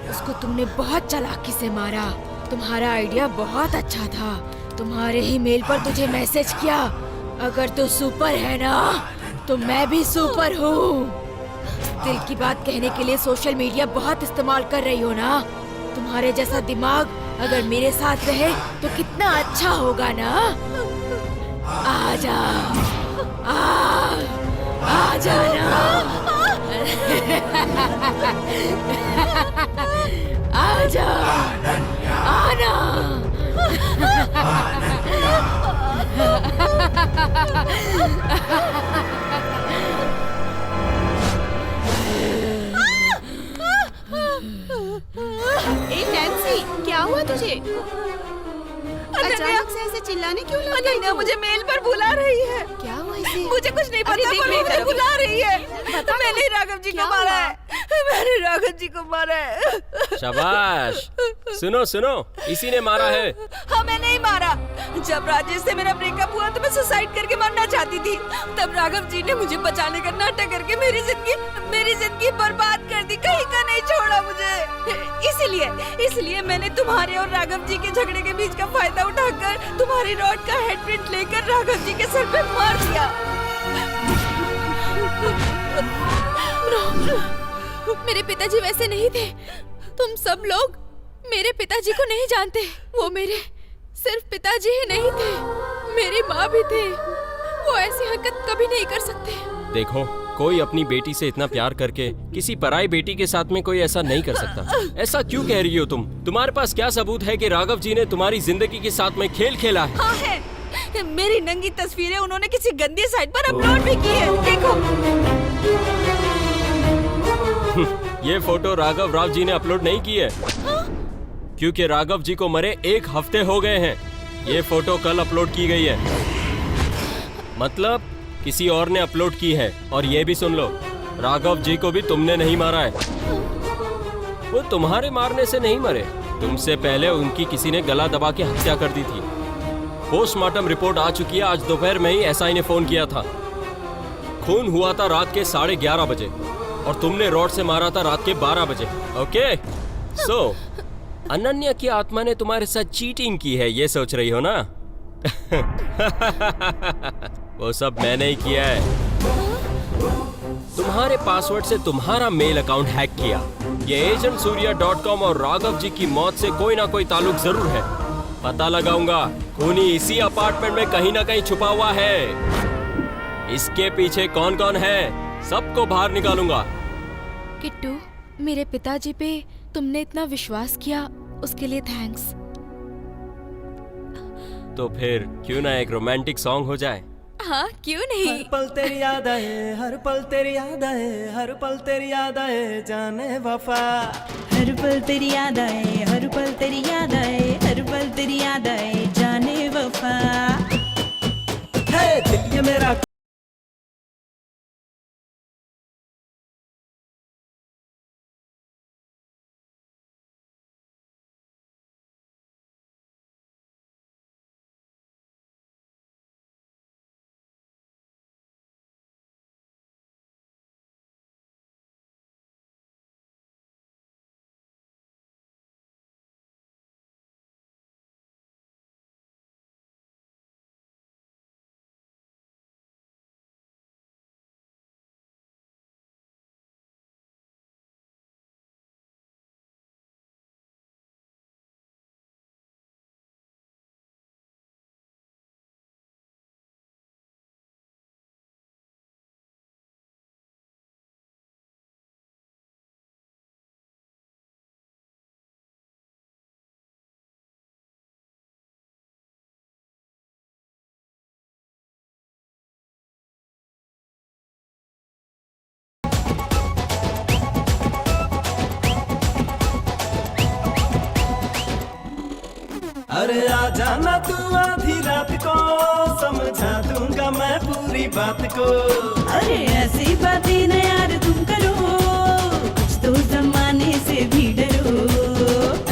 उसको तुमने बहुत चालाकी से मारा। तुम्हारा आइडिया बहुत अच्छा था, तुम्हारे ही मेल पर तुझे मैसेज किया। अगर तू सुपर है ना, तो मैं भी सुपर हूँ। दिल की बात कहने के लिए सोशल मीडिया बहुत इस्तेमाल कर रही हो ना? तुम्हारे जैसा दिमाग अगर मेरे साथ रहे तो कितना अच्छा होगा ना? आजा, आजा ना, आजा, आना। ए नैन्सी, क्या हुआ तुझे? अचानक से ऐसे चिल्लाने क्यों लग गई? अनन्या मुझे मेल पर बुला रही है। क्या हुआ इसे? मुझे कुछ नहीं पता, पर मुझे बुला रही है। मैंने राघव जी को मारा है, मैंने राघव जी को मारा है। शाबाश, सुनो सुनो, इसी ने मारा है। हाँ, मैं नहीं मारा। जब राजेश से मेरा ब्रेकअप हुआ तो मैं सुसाइड करके मरना चाहती थी। तब राघव जी ने मुझे बचाने का नाटक करके मेरी जिंदगी बर्बाद कर दी, कहीं का नहीं छोड़ा मुझे। इसलिए मैंने तुम्हारे और राघव जी के झगड़े के बीच का फायदा उठाकर तुम्हारी रॉड का हेडप्रिंट लेकर राघव जी के सर पे मार दिया। मेरे पिताजी वैसे नहीं थे। तुम सब लोग मेरे पिताजी को नहीं जानते। वो मेरे सिर्फ पिताजी ही नहीं थे, मेरी माँ भी थे। वो ऐसी हरकत कभी नहीं कर सकते। देखो, कोई अपनी बेटी से इतना प्यार करके किसी पराई बेटी के साथ में कोई ऐसा नहीं कर सकता। ऐसा क्यों कह रही हो तुम? तुम्हारे पास क्या सबूत है कि राघव जी ने तुम्हारी जिंदगी के साथ में खेल खेला है? हाँ है, मेरी नंगी तस्वीरें उन्होंने किसी गंदी साइट पर अपलोड भी की है, देखो। ये फोटो राघव राव जी ने अपलोड नहीं की है। क्योंकि राघव जी को मरे 1 हफ्ते हो गए हैं। ये फोटो कल अपलोड की गई है, मतलब किसी और ने अपलोड की है। और ये भी सुन लो, राघव जी को भी तुमने नहीं मारा है। वो तुम्हारे मारने से नहीं मरे, तुमसे पहले उनकी किसी ने गला दबा के हत्या कर दी थी। पोस्टमार्टम रिपोर्ट आ चुकी है। आज दोपहर में ही एसआई ने फोन किया था। खून हुआ था रात के 11:30 बजे और तुमने रॉड से मारा था रात के 12 बजे। ओके, सो अनन्या की आत्मा ने तुम्हारे साथ चीटिंग की है, ये सोच रही हो ना? वो सब मैंने ही किया है। तुम्हारे पासवर्ड से तुम्हारा मेल अकाउंट हैक किया। ये agentsurya.com और राघव जी की मौत से कोई ना कोई ताल्लुक जरूर है। पता लगाऊंगा। खूनी इसी अपार्टमेंट में कहीं ना कहीं छुपा हुआ है। इसके पीछे कौन कौन है सबको बाहर निकालूंगा। किट्टू, मेरे पिताजी पे तुमने इतना विश्वास किया, उसके लिए थैंक्स। तो फिर क्यों ना एक रोमांटिक सॉन्ग हो जाए? हाँ, क्यों नहीं। हर पल तेरी याद आए, हर पल तेरी याद आए, हर पल तेरी याद आए जाने वफा। हर पल तेरी याद आए, हर पल तेरी याद आए, हर पल तेरी याद आए जाने वफा। है दिल ये मेरा अरे आ जाना तू आधी रात को, समझा दूंगा मैं पूरी बात को। अरे ऐसी बातें न यार तुम करो, कुछ तो जमाने से भी डरो।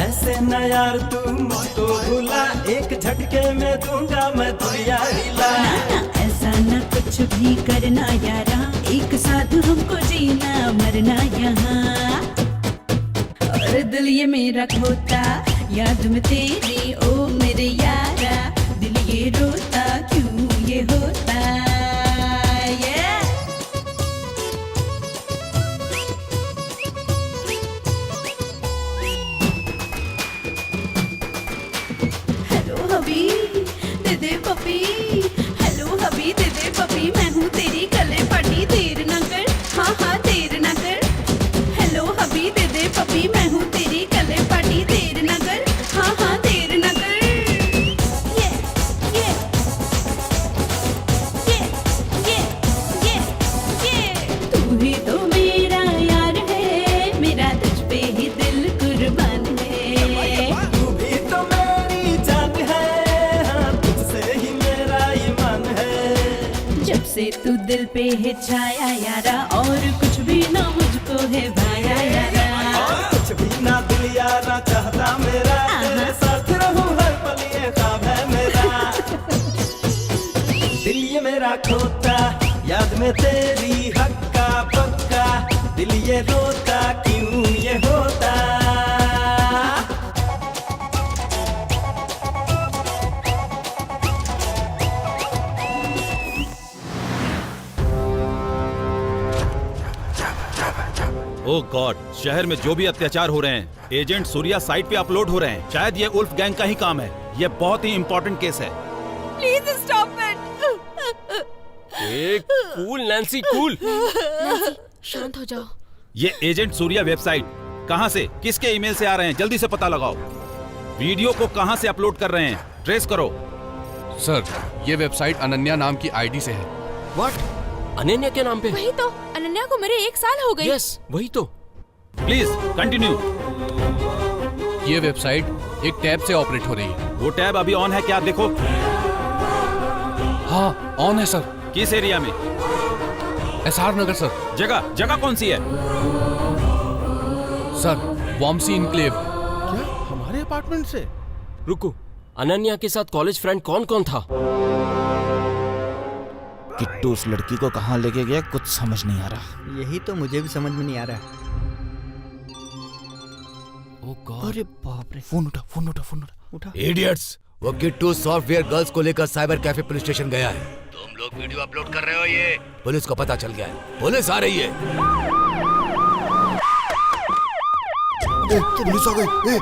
ऐसे न यार तू मुझको भूला, एक झटके में दूंगा मैं दुनिया हिला। ना ऐसा न कुछ भी करना यारा, एक साथ हमको जीना मरना यहाँ। और दिल ये मेरा खोता, याद में तेरी ओ मेरे यारा। दिल ये रोता क्यों ये होता हेलो हबी दे दे पपी, हेलो हबी दे दे पपी। मैं हूँ तेरी गले पटी, देर न कर, हाँ हाँ देर न कर। हेलो हबी दे दे पपी, मैं हूँ तेरी गले पटी, देर न कर, हाँ हाँ देर न कर। तू ही तो मेरा यार है, मेरा तुझ पे ही दिल कुर्बान है। तू भी तो मेरी जान है, हाँ तुझसे ही मेरा ईमान है। जब से तू दिल पे है छाया यारा, और कुछ भी ना मुझको है भाया यारा। और कुछ भी ना दिल यारा चाहता मेरा, तेरे साथ रहूं हर पल ये ख्वाब है मेरा। दिल ये मेरा खोता, याद में तेरी हक्का पक्का। दिल ये रोता क्यों ये होता। ओह गॉड, शहर में जो भी अत्याचार हो रहे हैं एजेंट सूर्या साइट पे अपलोड हो रहे हैं। शायद ये उल्फ गैंग का ही काम है। ये बहुत ही इम्पोर्टेंट केस है। Please stop it. Cool Nancy, cool. शांत हो जाओ। ये एजेंट सूर्या वेबसाइट कहाँ से, किसके ईमेल से आ रहे हैं, जल्दी से पता लगाओ। वीडियो को कहाँ से अपलोड कर रहे हैं, ट्रेस करो। सर, ये वेबसाइट अनन्या नाम की आईडी से है। व्हाट? अनन्या के नाम पे? वही तो, अनन्या को मेरे 1 साल हो गए। यस, वही तो। Please continue. ये वेबसाइट एक टैब से ऑपरेट हो रही है। वो टैब अभी ऑन है क्या, देखो। हाँ, ऑन है सर। किस एरिया में? एसआर नगर सर। जगह कौन सी है? Sir, Vamsi enclave. क्या हमारे अपार्टमेंट से? रुको, अनन्या के साथ कॉलेज फ्रेंड कौन कौन था? किट्टू उस लड़की को कहाँ लेके गया कुछ समझ नहीं आ रहा। यही तो मुझे भी समझ में नहीं आ रहा। अरे बाप रे, फोन उठा। इडियट्स, वो किट्टू सॉफ्टवेयर गर्ल्स को लेकर साइबर कैफे पुलिस स्टेशन गया है। तुम लोग वीडियो अपलोड कर रहे हो, ये पुलिस को पता चल गया है। पुलिस आ रही है। पुलिस आ गई।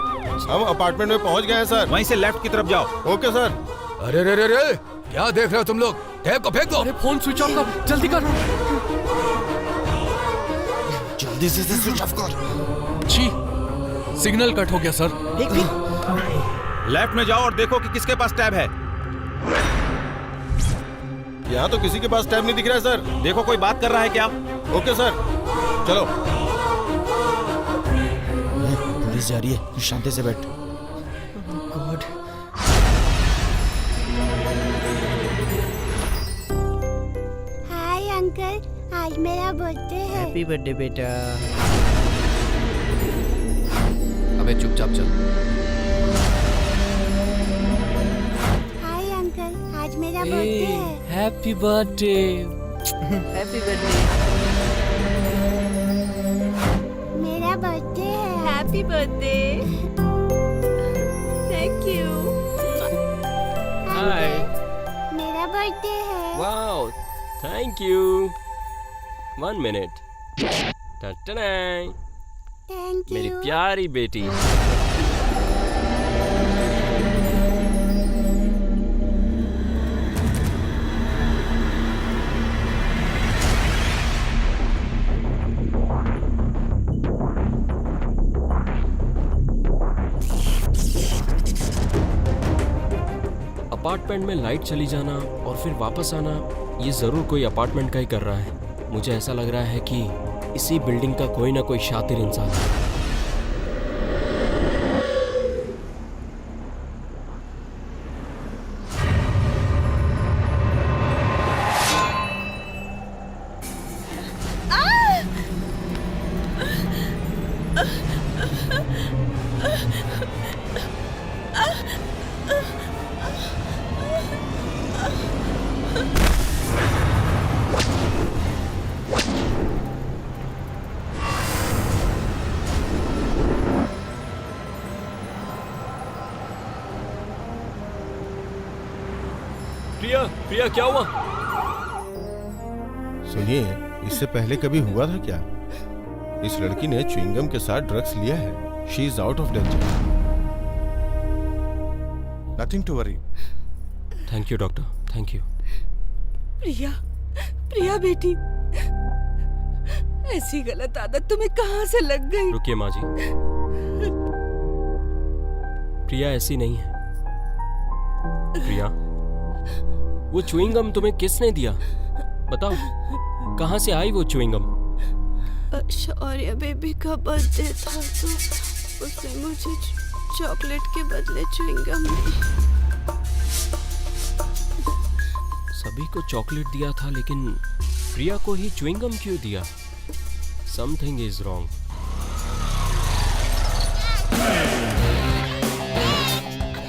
हम अपार्टमेंट में पहुंच गए हैं सर। वहीं से लेफ्ट की तरफ जाओ। Okay sir. अरे रे रे रे, क्या देख रहे हो तुम लोग? टेप को फेंक दो। अरे फोन स्विच ऑफ कर, जल्दी कर। जल्दी से स्विच ऑफ कर। जी, सिग्नल कट हो गया सर। लेफ्ट में जाओ और देखो कि किसके पास टैब है। यहाँ तो किसी के पास टैब नहीं दिख रहा है सर। देखो कोई बात कर रहा है क्या? ओके सर, चलो। पुलिस जा रही है, शांति से बैठ। गॉड। हाय अंकल, आज मेरा बर्थडे है। हैप्पी बर्थडे बेटा। अबे चुपचाप चल। हाय अंकल, आज मेरा बर्थडे है। Happy birthday. Happy birthday. मेरा बर्थडे है। Happy birthday. Thank you. Hi. मेरा बर्थडे है। Wow, thank you. 1 मिनट। टटनाई। थैंक मेरी यू। प्यारी बेटी। अपार्टमेंट में लाइट चली जाना और फिर वापस आना, ये जरूर कोई अपार्टमेंट का ही कर रहा है। मुझे ऐसा लग रहा है कि इसी बिल्डिंग का कोई ना कोई शातिर इंसान है। प्रिया, प्रिया क्या हुआ? सुनिए, इससे पहले कभी हुआ था क्या? इस लड़की ने च्युइंगम के साथ ड्रग्स लिया है। She is out of danger. Nothing to worry. Thank you doctor, thank you. Priya, Priya बेटी, ऐसी गलत आदत तुम्हें कहाँ से लग गई? रुकिए माँ जी। प्रिया ऐसी नहीं है। प्रिया, वो च्युइंगम तुम्हें किसने दिया? बताओ, कहाँ से आई वो च्युइंगम? शौर्य बेबी का बर्थडे था तो उसने मुझे चॉकलेट के बदले च्युइंगम दी। सभी को चॉकलेट दिया था, लेकिन प्रिया को ही च्युइंगम क्यों दिया? Something is wrong.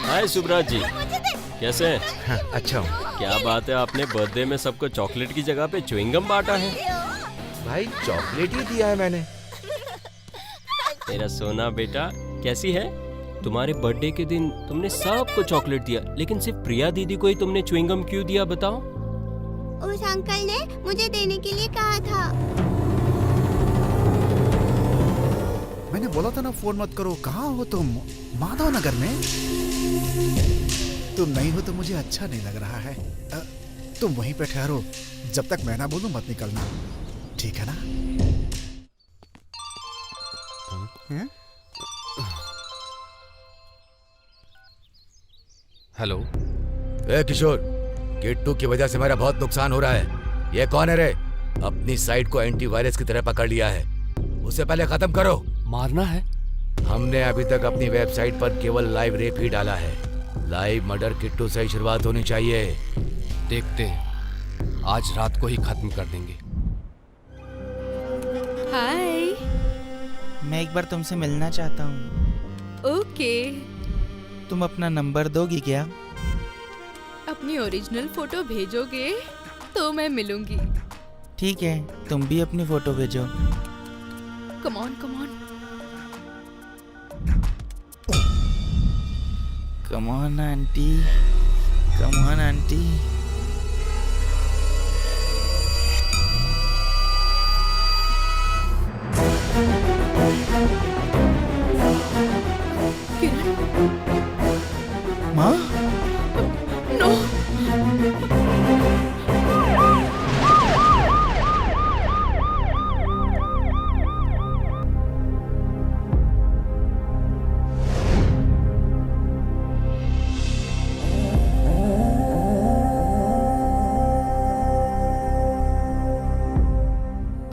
Hi Subraj ji, कैसे हैं? अच्छा हूँ। क्या बात है, आपने बर्थडे में सबको चॉकलेट की जगह पे च्युइंगम बांटा है? भाई चॉकलेट ही दिया है मैंने। मेरा सोना बेटा, कैसी है? तुम्हारे बर्थडे के दिन तुमने सबको चॉकलेट दिया, लेकिन सिर्फ प्रिया दीदी को ही तुमने च्युइंगम क्यों दिया बताओ? उस अंकल ने मुझे देने के लिए कहा था। मैंने बोला था ना फोन मत करो। कहाँ हो तुम? माधव नगर में? तुम नहीं हो तो मुझे अच्छा नहीं लग रहा है। तुम वहीं पे ठहरो, जब तक मैं ना बोलूं मत निकलना, ठीक है ना? हेलो। ए किशोर, किट्टू की वजह से मेरा बहुत नुकसान हो रहा है। ये कौन है रे? अपनी साइट को एंटीवायरस की तरह पकड़ लिया है। उसे पहले खत्म करो। मारना है? हमने अभी तक अपनी वेबसाइट पर केवल लाइव रेप ही डाला है। लाइव मर्डर किट्टू से ही शुरुआत होनी चाहिए। देखते हैं, आज रात को ही खत्म कर देंगे। हाय। मैं एक बार तुमसे मिलना चाहता हूँ। ओके। तुम अपना नंबर दोगी क्या? अपनी ओरिजिनल फोटो भेजोगे तो मैं मिलूंगी। ठीक है, तुम भी अपनी फोटो भेजो। Come on come on. Come on aunty, come on aunty.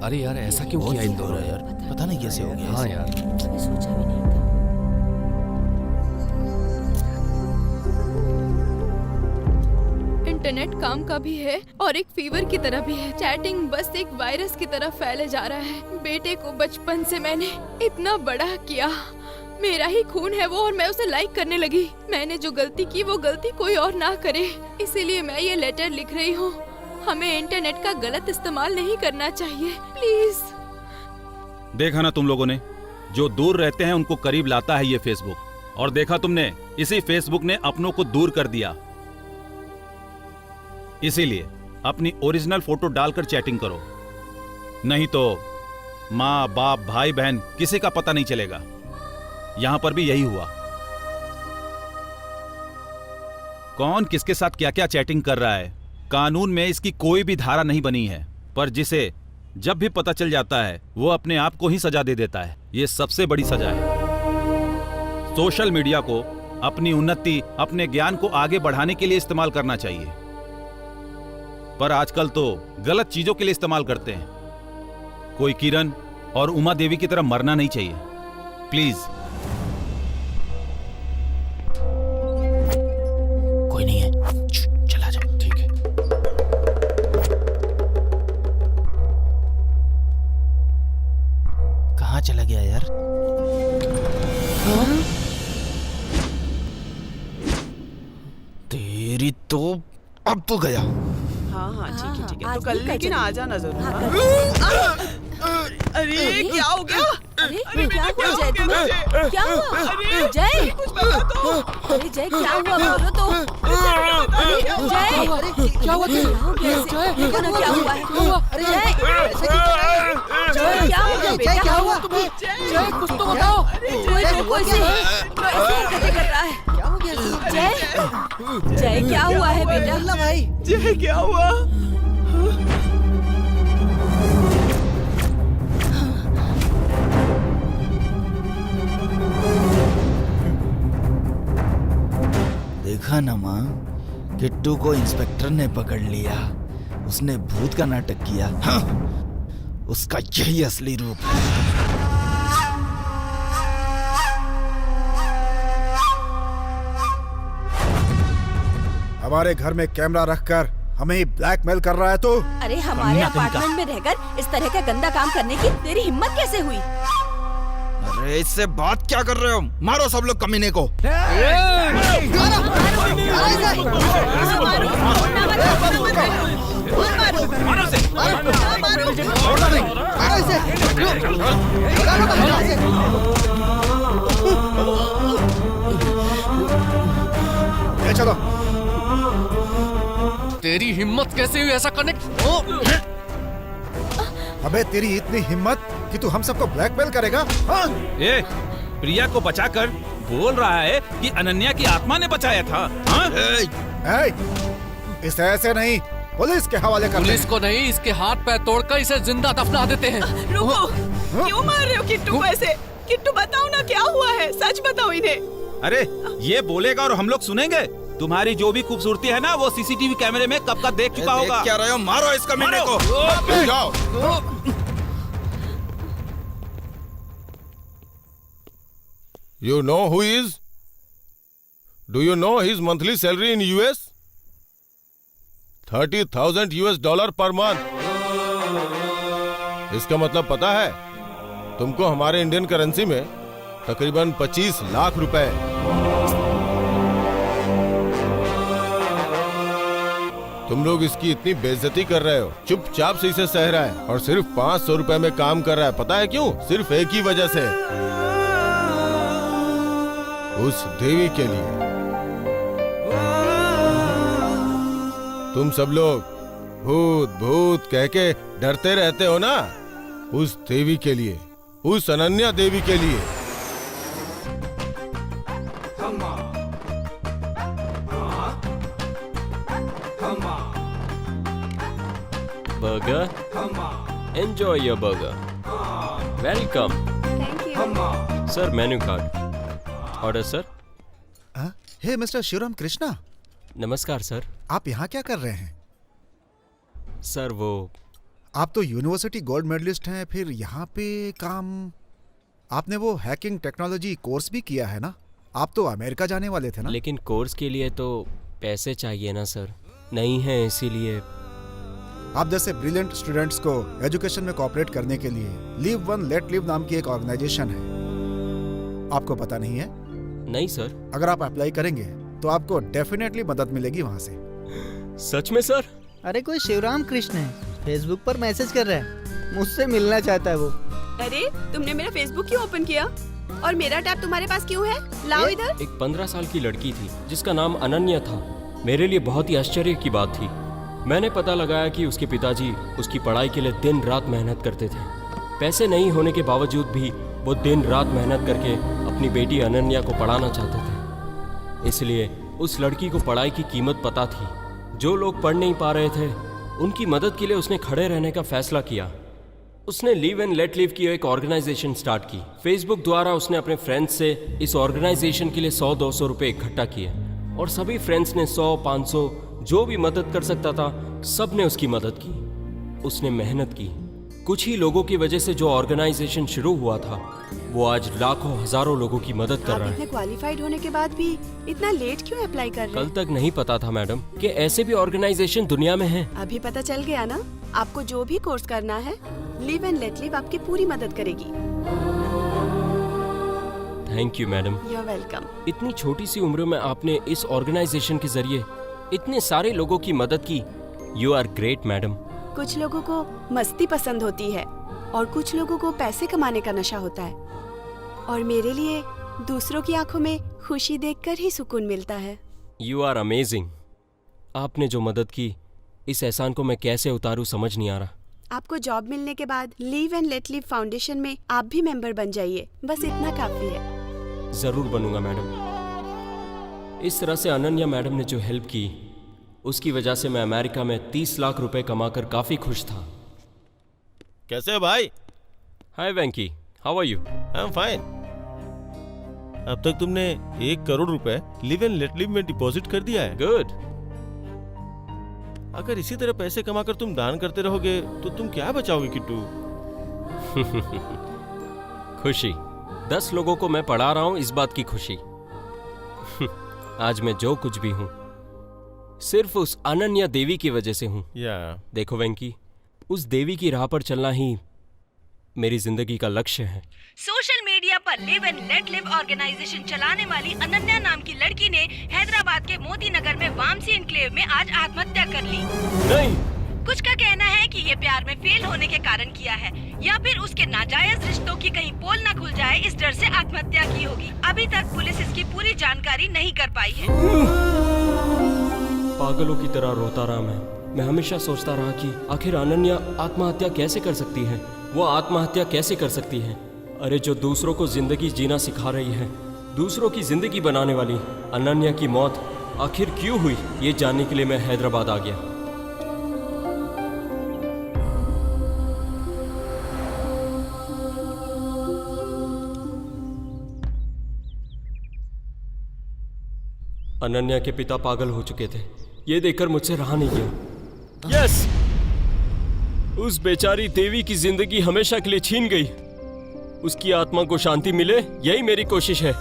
अरे यार ऐसा क्यों किया इन दोनों यार? पता नहीं कैसे हो गया। हाँ यार। कभी सोचा भी नहीं था। इंटरनेट काम का भी है और एक फीवर की तरह भी है। चैटिंग बस एक वायरस की तरह फैले जा रहा है। बेटे को बचपन से मैंने इतना बड़ा किया, मेरा ही खून है वो, और मैं उसे लाइक करने लगी। मैंने जो गलती की वो गलती कोई और ना करे, इसीलिए मैं ये लेटर लिख रही हूँ। हमें इंटरनेट का गलत इस्तेमाल नहीं करना चाहिए, प्लीज। देखा ना तुम लोगों ने, जो दूर रहते हैं उनको करीब लाता है ये फेसबुक, और देखा तुमने, इसी फेसबुक ने अपनों को दूर कर दिया। इसीलिए अपनी ओरिजिनल फोटो डालकर चैटिंग करो, नहीं तो माँ बाप भाई बहन किसी का पता नहीं चलेगा। यहां पर भी यही हुआ। कौन किसके साथ क्या क्या चैटिंग कर रहा है, कानून में इसकी कोई भी धारा नहीं बनी है, पर जिसे जब भी पता चल जाता है वो अपने आप को ही सजा दे देता है। ये सबसे बड़ी सजा है। सोशल मीडिया को अपनी उन्नति, अपने ज्ञान को आगे बढ़ाने के लिए इस्तेमाल करना चाहिए, पर आजकल तो गलत चीजों के लिए इस्तेमाल करते हैं। कोई किरण और उमा देवी की तरह मरना नहीं चाहिए, प्लीज। कोई नहीं है, चला जाओ। ठीक है। कहाँ चला गया यार? तेरी तो अब तो गया। हाँ हाँ ठीक है ठीक है, तो कल ठीक है, लेकिन चलो। आ जाना जरूर। हाँ, अरे क्या हो गया? अरे क्या हुआ जय तुम्हें? क्या हुआ जय? अरे जय क्या हुआ, बोलो तो। जय क्या हुआ? जय देखो ना क्या हुआ है। अरे जय क्या हो गया बेटा? क्या हुआ तुम्हें? जय कुछ तो बताओ। कोई देखो इसे, ऐसी हरकतें कर रहा है। क्या हो गया जय? जय क्या हुआ है बेटा? भाई जय क्या हुआ? देखा ना माँ, किट्टू को इंस्पेक्टर ने पकड़ लिया। उसने भूत का नाटक किया। हाँ, उसका यही असली रूप है। हमारे घर में कैमरा रखकर हमें ही ब्लैकमेल कर रहा है तू। अरे हमारे अपार्टमेंट में रहकर इस तरह का गंदा काम करने की तेरी हिम्मत कैसे हुई? अरे इससे बात क्या कर रहे हो? मारो सब लोग कमीने को। चलो। तेरी हिम्मत कैसे हुई ऐसा करने? अबे तेरी इतनी हिम्मत कि तू हम सबको ब्लैकमेल करेगा? हाँ? ए, प्रिया को बचाकर बोल रहा है कि अनन्या की आत्मा ने बचाया था। हाँ? इसे ऐसे नहीं, पुलिस के हवाले कर। पुलिस को नहीं, इसके हाथ पैर तोड़कर इसे जिंदा दफना देते हैं। रुको, क्यों मार रहे हो किट्टू को ऐसे? किट्टू बताओ ना क्या हुआ है, सच बताओ इन्हें। अरे ये बोलेगा और हम लोग सुनेंगे? तुम्हारी जो भी खूबसूरती है ना वो सीसीटीवी कैमरे में कब का देख चुका होगा। क्या रहे हो? मारो इस कमीने को। जाओ। You know who he is? Do you know his monthly salary in US? $30,000 per month. इसका मतलब पता है तुमको? हमारे इंडियन करेंसी में तकरीबन 25 लाख रुपए। तुम लोग इसकी इतनी बेइज्जती कर रहे हो, चुपचाप से इसे सह रहा है और सिर्फ 500 रुपए में काम कर रहा है। पता है क्यों? सिर्फ एक ही वजह से, उस देवी के लिए। तुम सब लोग भूत भूत कह के डरते रहते हो ना, उस देवी के लिए, उस अनन्या देवी के लिए। Burger? Enjoy your burger. Welcome. Thank you. Sir, menu card. Order, sir. Hey mister Shivram Krishna. नमस्कार सर। आप यहाँ क्या कर रहे हैं? सर वो आप तो यूनिवर्सिटी गोल्ड मेडलिस्ट हैं, फिर यहाँ पे काम। आपने वो हैकिंग टेक्नोलॉजी कोर्स भी किया है ना? आप तो अमेरिका जाने वाले थे ना? लेकिन कोर्स के लिए तो पैसे चाहिए ना सर, नहीं है, इसीलिए। आप जैसे ब्रिलियंट स्टूडेंट्स को एजुकेशन में कोऑपरेट करने के लिए लीव वन लेट लिव नाम की एक ऑर्गेनाइजेशन है, आपको पता नहीं है? नहीं सर। अगर आप अप्लाई करेंगे तो आपको डेफिनेटली मदद मिलेगी वहाँ से। सच में सर? अरे कोई शिवराम कृष्ण है, फेसबुक पर मैसेज कर रहा है, मुझसे मिलना चाहता है वो। अरे तुमने मेरा फेसबुक क्यों ओपन किया और मेरा टैब तुम्हारे पास क्यों है? लाओ इधर। एक 15 साल की लड़की थी जिसका नाम अनन्या था। मेरे लिए बहुत ही आश्चर्य की बात थी। मैंने पता लगाया कि उसके पिताजी उसकी पढ़ाई के लिए दिन रात मेहनत करते थे। पैसे नहीं होने के बावजूद भी वो दिन रात मेहनत करके अपनी बेटी अनन्या को पढ़ाना चाहते थे। इसलिए उस लड़की को पढ़ाई की कीमत पता थी। जो लोग पढ़ नहीं पा रहे थे उनकी मदद के लिए उसने खड़े रहने का फैसला किया। उसने लीव एंड लेट लिव की एक ऑर्गेनाइजेशन स्टार्ट की। फेसबुक द्वारा उसने अपने फ्रेंड्स से इस ऑर्गेनाइजेशन के लिए 100-200 रुपए इकट्ठा किए और सभी फ्रेंड्स ने 100-500 जो भी मदद कर सकता था सब ने उसकी मदद की। उसने मेहनत की। कुछ ही लोगों की वजह से जो ऑर्गेनाइजेशन शुरू हुआ था वो आज लाखों हजारों लोगों की मदद कर रहा है। इतने क्वालिफाइड होने के बाद भी इतना लेट क्यों अप्लाई कर रहे कल हैं? तक नहीं पता था मैडम कि ऐसे भी ऑर्गेनाइजेशन दुनिया में हैं। अभी पता चल गया ना? आपको जो भी कोर्स करना है लिव एंड लेट लिव आपकी पूरी मदद करेगी। Thank you madam. You are welcome. इतनी छोटी सी उम्र में आपने इस ऑर्गेनाइजेशन के जरिए इतने सारे लोगों की मदद की। You are great madam. कुछ लोगों को मस्ती पसंद होती है और कुछ लोगों को पैसे कमाने का नशा होता है, और मेरे लिए दूसरों की आंखों में खुशी देखकर ही सुकून मिलता है। You are amazing. आपने जो मदद की इस एहसान को मैं कैसे उतारूं समझ नहीं आ रहा। आपको जॉब मिलने के बाद leave and let live foundation में आप भी मेंबर बन जाइए, बस इतना काफी है। जरूर बनूंगा मैडम। इस तरह से अनन्या मैडम ने जो हेल्प की उसकी वजह से मैं अमेरिका में 30 लाख रुपए कमाकर काफी खुश था। कैसे हो भाई? Hi Venky, how are you? I am fine. अब तक तुमने 1 करोड़ रुपए लिव एंड लेट लिव में डिपॉजिट कर दिया है। गुड। अगर इसी तरह पैसे कमाकर तुम दान करते रहोगे तो तुम क्या बचाओगे किट्टू? खुशी। 10 लोगों को मैं पढ़ा रहा हूं, इस बात की खुशी। आज मैं जो कुछ भी हूं सिर्फ उस अनन्या देवी की वजह से हूं। देखो वेंकी, उस देवी की राह पर चलना ही मेरी जिंदगी का लक्ष्य है। सोशल मीडिया पर live and let live organisation चलाने वाली अनन्या नाम की लड़की ने हैदराबाद के मोती नगर में वामसी एनक्लेव में आज आत्महत्या कर ली। नहीं। कुछ का कहना है कि ये प्यार में फेल होने के कारण किया है, या फिर उसके नाजायज रिश्तों की कहीं पोल न खुल जाए इस डर से आत्महत्या की होगी। अभी तक पुलिस इसकी पूरी जानकारी नहीं कर पाई है। पागलों की तरह रोता रहा मैं हमेशा सोचता रहा कि आखिर अनन्या आत्महत्या कैसे कर सकती है, वो आत्महत्या कैसे कर सकती है। अरे जो दूसरों को जिंदगी जीना सिखा रही है, दूसरों की जिंदगी बनाने वाली अनन्या की मौत आखिर क्यों हुई, ये जानने के लिए मैं हैदराबाद आ गया। अनन्या के पिता पागल हो चुके थे, ये देखकर मुझसे रहा नहीं गया। यस! उस बेचारी देवी की जिंदगी हमेशा के लिए छीन गई। उसकी आत्मा को शांति मिले, यही मेरी कोशिश है।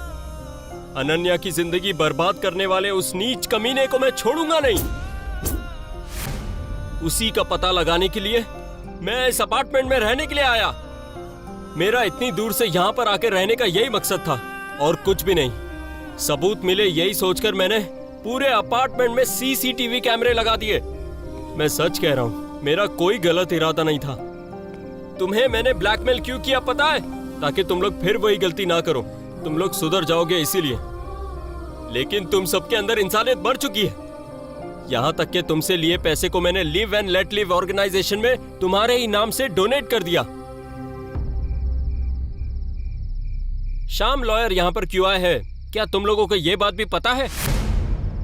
अनन्या की जिंदगी बर्बाद करने वाले उस नीच कमीने को मैं छोड़ूंगा नहीं। उसी का पता लगाने के लिए मैं इस अपार्टमेंट में रहने के लिए आया। मेरा इतनी दूर से यहां पर आकर रहने का यही मकसद था और कुछ भी नहीं। सबूत मिले यही सोचकर मैंने पूरे अपार्टमेंट में सीसीटीवी कैमरे लगा दिए। मैं सच कह रहा हूं, मेरा कोई गलत इरादा नहीं था। तुम्हें मैंने ब्लैकमेल क्यों किया पता है? ताकि तुम लोग फिर वही गलती ना करो, तुम लोग सुधर जाओगे इसीलिए। लेकिन तुम सबके अंदर इंसानियत बढ़ चुकी है। यहां तक कि तुमसे लिए पैसे को मैंने live and let live organisation में तुम्हारे ही नाम से डोनेट कर दिया। श्याम लॉयर यहां पर क्यों आए हैं, क्या तुम लोगों को यह बात भी पता है?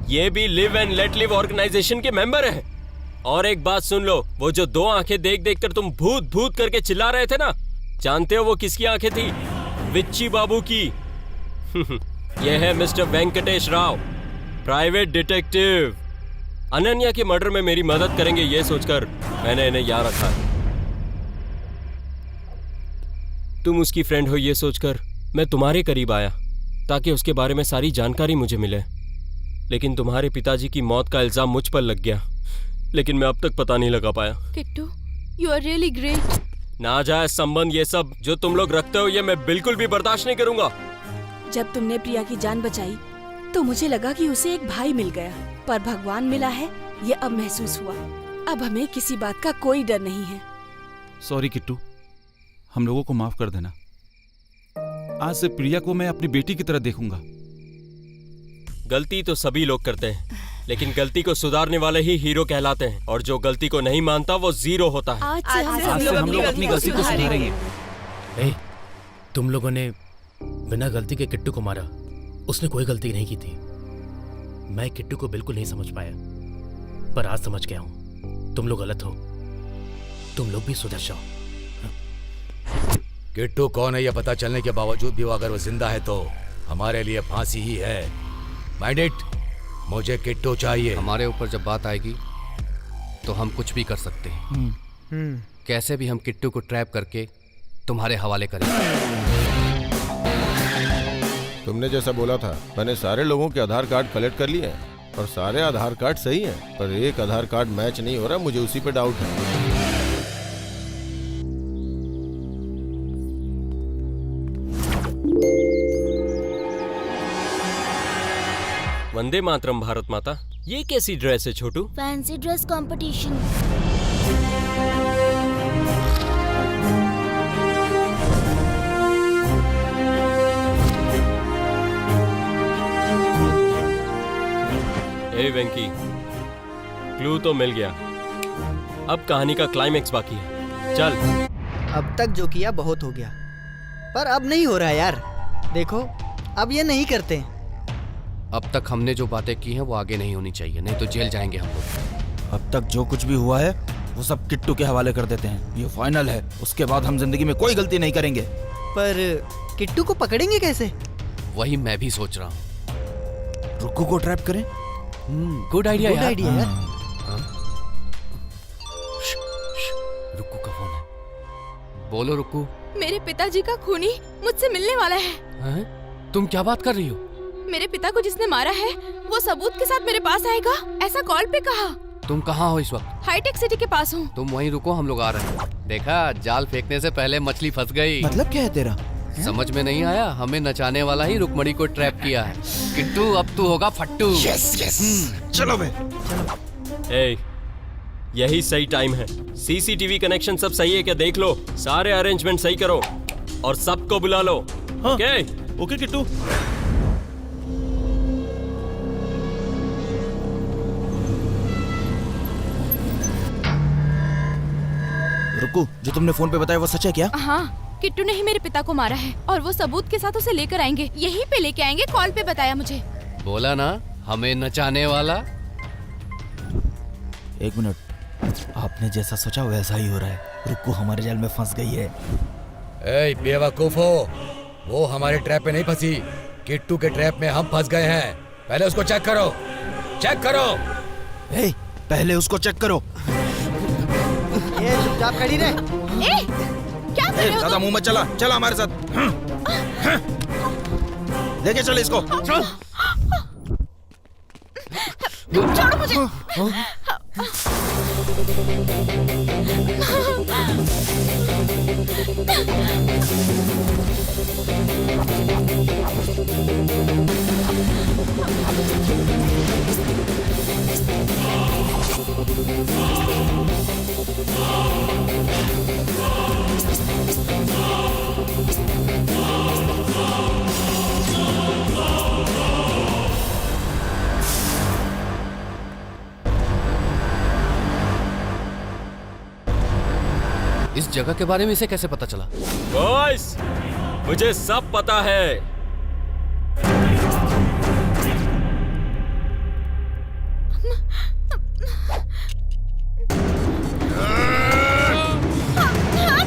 ये भी live and let live organisation के मेंबर हैं। और एक बात सुन लो, वो जो 2 आंखें देख देख कर तुम भूत भूत करके चिल्ला रहे थे ना, जानते हो वो किसकी आंखें थी? विच्ची बाबू की। यह है mister Venkatesh Rao, private detective. Ananya के मर्डर में मेरी मदद करेंगे ये सोचकर मैंने इन्हें यहाँ रखा है। तुम उसकी फ्रेंड हो ये सोचकर मैं तुम्हारे करीब आया ताकि उसके बारे में सारी जानकारी मुझे मिले। लेकिन तुम्हारे पिताजी की मौत का इल्जाम मुझ पर लग गया, लेकिन मैं अब तक पता नहीं लगा पाया। Kittu, you are really great. नाजायज संबंध ये सब जो तुम लोग रखते हो ये मैं बिल्कुल भी बर्दाश्त नहीं करूंगा। जब तुमने प्रिया की जान बचाई तो मुझे लगा कि उसे एक भाई मिल गया, पर भगवान मिला है ये अब महसूस हुआ। अब हमें किसी बात का कोई डर नहीं है। सॉरी किट्टू, हम लोगों को माफ कर देना। आज से प्रिया को मैं अपनी बेटी की तरह देखूंगा। गलती तो सभी लोग करते हैं, लेकिन गलती को सुधारने वाले ही हीरो कहलाते हैं, और जो गलती को नहीं मानता वो जीरो होता है। आज से हम लोग अपनी गलती को सुधारेंगे। तुम लोगों ने बिना गलती के किट्टू को मारा। उसने कोई गलती नहीं की थी। मैं किट्टू को बिल्कुल नहीं समझ पाया, पर आज समझ गया हूं। तुम लोग गलत हो, तुम लोग भी सुधर जाओ। किट्टू कौन है यह पता चलने के बावजूद भी अगर वो जिंदा है तो हमारे लिए फांसी ही है। माइंड इट, मुझे किट्टू चाहिए। हमारे ऊपर जब बात आएगी तो हम कुछ भी कर सकते हैं। कैसे भी हम किट्टू को ट्रैप करके तुम्हारे हवाले करेंगे। तुमने जैसा बोला था मैंने सारे लोगों के आधार कार्ड कलेक्ट कर लिए हैं और सारे आधार कार्ड सही हैं, पर एक आधार कार्ड मैच नहीं हो रहा, मुझे उसी पे डाउट है। वंदे मातरम भारत माता। ये कैसी ड्रेस है छोटू? Fancy dress competition. ए वेंकी, क्लू तो मिल गया, अब कहानी का क्लाइमेक्स बाकी है। चल। अब तक जो किया बहुत हो गया, पर अब नहीं हो रहा यार। देखो अब ये नहीं करते। अब तक हमने जो बातें की हैं वो आगे नहीं होनी चाहिए, नहीं तो जेल जाएंगे हम लोग। अब तक जो कुछ भी हुआ है वो सब किट्टू के हवाले कर देते हैं। ये फाइनल है, उसके बाद हम जिंदगी में कोई गलती नहीं करेंगे। पर किट्टू को पकड़ेंगे कैसे? वही मैं भी सोच रहा हूँ। रुक्कू को ट्रैप करें। गुड आइडिया यार। रुक्कू का फोन है। बोलो रुक्कू। मेरे पिताजी का खूनी मुझसे मिलने वाला है। हैं? तुम क्या बात कर रही हो? मेरे पिता को जिसने मारा है वो सबूत के साथ मेरे पास आएगा, ऐसा कॉल पे कहा। तुम कहाँ हो इस वक्त? हाईटेक सिटी के पास हूँ। तुम वहीं रुको, हम लोग आ रहे हैं। देखा, जाल फेंकने से पहले मछली फंस गई। मतलब क्या है तेरा? समझ में नहीं आया? हमें नचाने वाला ही रुक्मणी को ट्रैप किया है। किट्टू अब तू होगा फट्टू। Yes yes. चलो बे। ए, यही सही टाइम है। सीसीटीवी कनेक्शन सब सही है क्या देख लो, सारे अरेंजमेंट सही करो और सबको बुला लो। ओके? ओके किट्टू। रुक्कू, जो तुमने फोन पे बताया वो सच है क्या? हाँ, किट्टू ने ही मेरे पिता को मारा है और वो सबूत के साथ उसे लेकर आएंगे। यहीं पे लेके आएंगे, कॉल पे बताया मुझे। बोला ना, हमें नचाने वाला। एक मिनट, आपने जैसा सोचा वैसा ही हो रहा है। रुक्कू हमारे जाल में फंस गई है। ए बेवकूफो, वो हमारे ट्रैप में नहीं फंसी, किट्टू के ट्रैप में हम फंस गए हैं। पहले उसको चेक करो, चेक करो। ए, पहले उसको चेक करो। ये चुपचाप खड़ी रहे। क्या कर रहे हो? ज्यादा मुंह मत चला, चला हमारे साथ। लेके चल इसको। छोड़ो मुझे। इस जगह के बारे में इसे कैसे पता चला? बॉयज, मुझे सब पता है।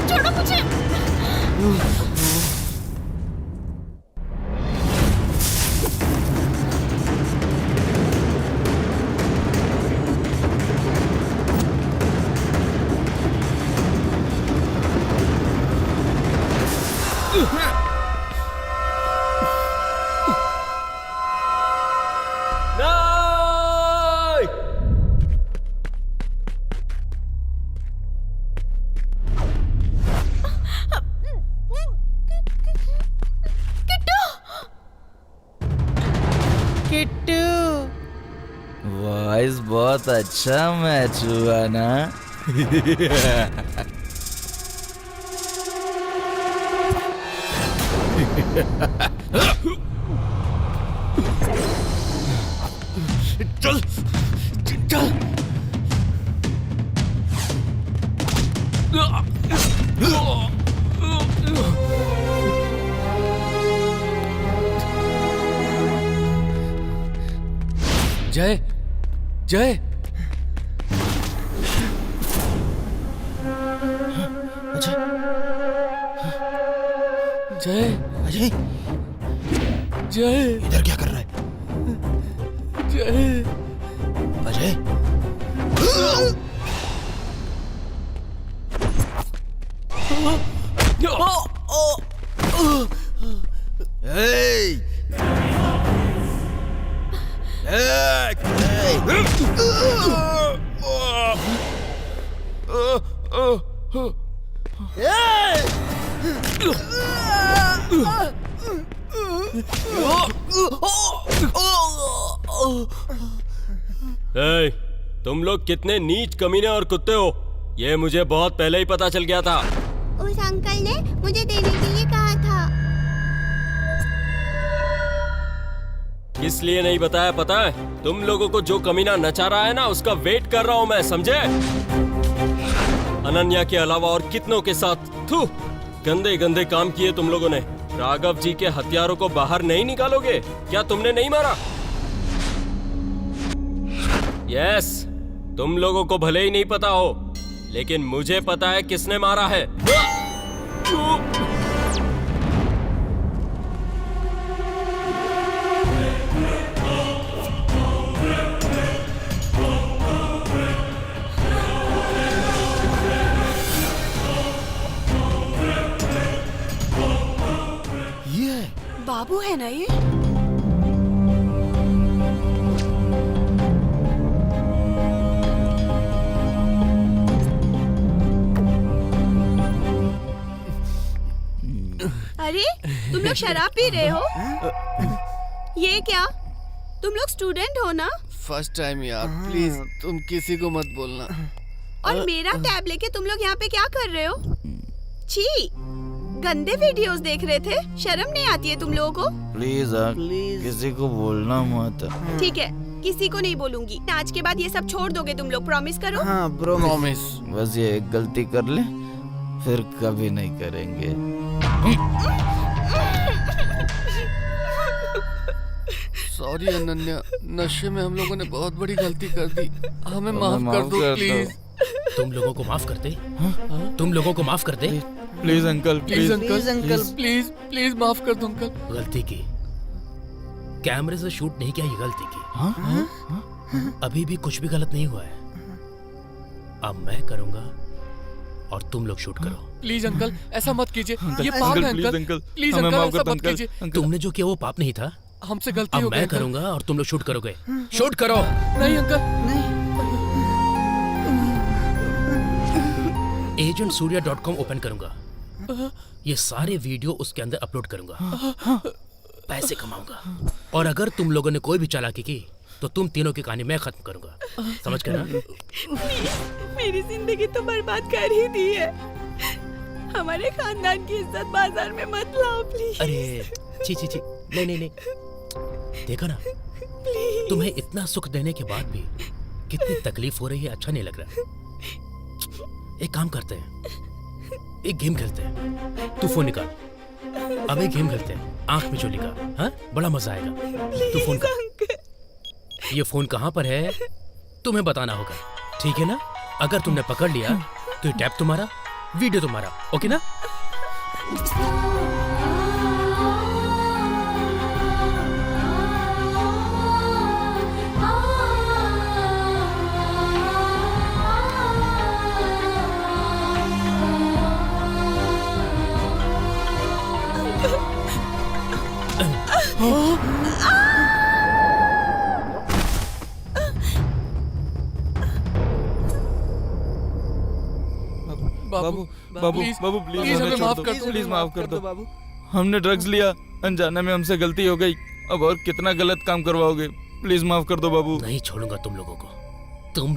छोड़ो मुझे। किट्टू। वॉइस बहुत अच्छा मैच हुआ ना। चल चल। जय जय जय अजय जय इधर क्या कर रहा है? जय अजय Hey! ए, तुम लोग कितने नीच कमीने और कुत्ते हो, ये मुझे बहुत पहले ही पता चल गया था। उस अंकल ने मुझे देने के लिए कहा था। किस लिए नहीं बताया पता है? तुम लोगों को जो कमीना नचा रहा है ना, उसका वेट कर रहा हूं मैं, समझे? अनन्या के अलावा और कितनों के साथ थू गंदे गंदे काम किए तुम लोगों ने। राघव जी के हथियारों को बाहर नहीं निकालोगे क्या? तुमने नहीं मारा? यस, तुम लोगों को भले ही नहीं पता हो, लेकिन मुझे पता है किसने मारा है। ये बाबू है ना ये? अरे तुम लोग शराब पी रहे हो? ये क्या? तुम लोग स्टूडेंट हो ना? फर्स्ट टाइम यार, प्लीज तुम किसी को मत बोलना। और मेरा टैब लेके तुम लोग यहाँ पे क्या कर रहे हो? छी, गंदे वीडियोस देख रहे थे। शर्म नहीं आती है तुम लोगों को? प्लीज किसी को बोलना मत। ठीक है, किसी को नहीं बोलूंगी। आज के बाद ये सब छोड़ दोगे तुम लोग, प्रॉमिस करो। हाँ प्रॉमिस। बस ये एक गलती कर ले, फिर कभी नहीं करेंगे। सॉरी अनन्या, नशे में हम लोगों ने बहुत बड़ी गलती कर दी, हमें माफ कर दो प्लीज। तुम लोगों को माफ कर दे? तुम लोगों को माफ कर दे? Please uncle, please uncle, please please माफ कर दो अंकल। गलती की, कैमरे से शूट नहीं किया, ये गलती की। अभी भी कुछ भी गलत नहीं हुआ है। अब मैं करूंगा और तुम लोग शूट करो। प्लीज अंकल, ऐसा मत कीजिए, ये पाप है अंकल। प्लीज अंकल, ऐसा मत कीजिए। तुमने जो किया वो पाप नहीं था। हमसे गलती हो अब गई। मैं करूंगा और तुम लोग शूट करोगे। शूट करो। नहीं अंकल, नहीं। agentsurya.com ओपन करूंगा, ये सारे वीडियो उसके अंदर अपलोड करूंगा, पैसे कमाऊंगा। और अगर तुम लोगों ने कोई भी चालाकी की तो तुम तीनों की कहानी मैं खत्म करूंगा, समझ गए ना? मेरी जिंदगी तो बर्बाद कर ही दी है। हमारे खानदान की इज्जत बाजार में मत लाओ प्लीज। अरे छी छी छी, नहीं नहीं नहीं, देखा ना, तुम्हें इतना सुख देने के बाद भी कितनी तकलीफ हो रही है, अच्छा नहीं लग रहा। एक काम करते हैं, एक गेम खेलते हैं। तू फोन निकाल, अब एक गेम खेलते हैं, आंख में चोली का। हाँ, बड़ा मजा आएगा। तू फोन कर। ये फोन कहाँ पर है तुम्हें बताना होगा, ठीक है ना? अगर तुमने पकड़ लिया तो ये टैप तुम्हारा, वीडियो तुम्हारा, ओके ना? बाबू बाबू बाबू प्लीज हमें माफ कर दो, प्लीज माफ कर दो। हमने ड्रग्स लिया, अनजाने में हमसे गलती हो गई। अब और कितना गलत काम करवाओगे? प्लीज माफ कर दो बाबू। नहीं छोड़ूंगा तुम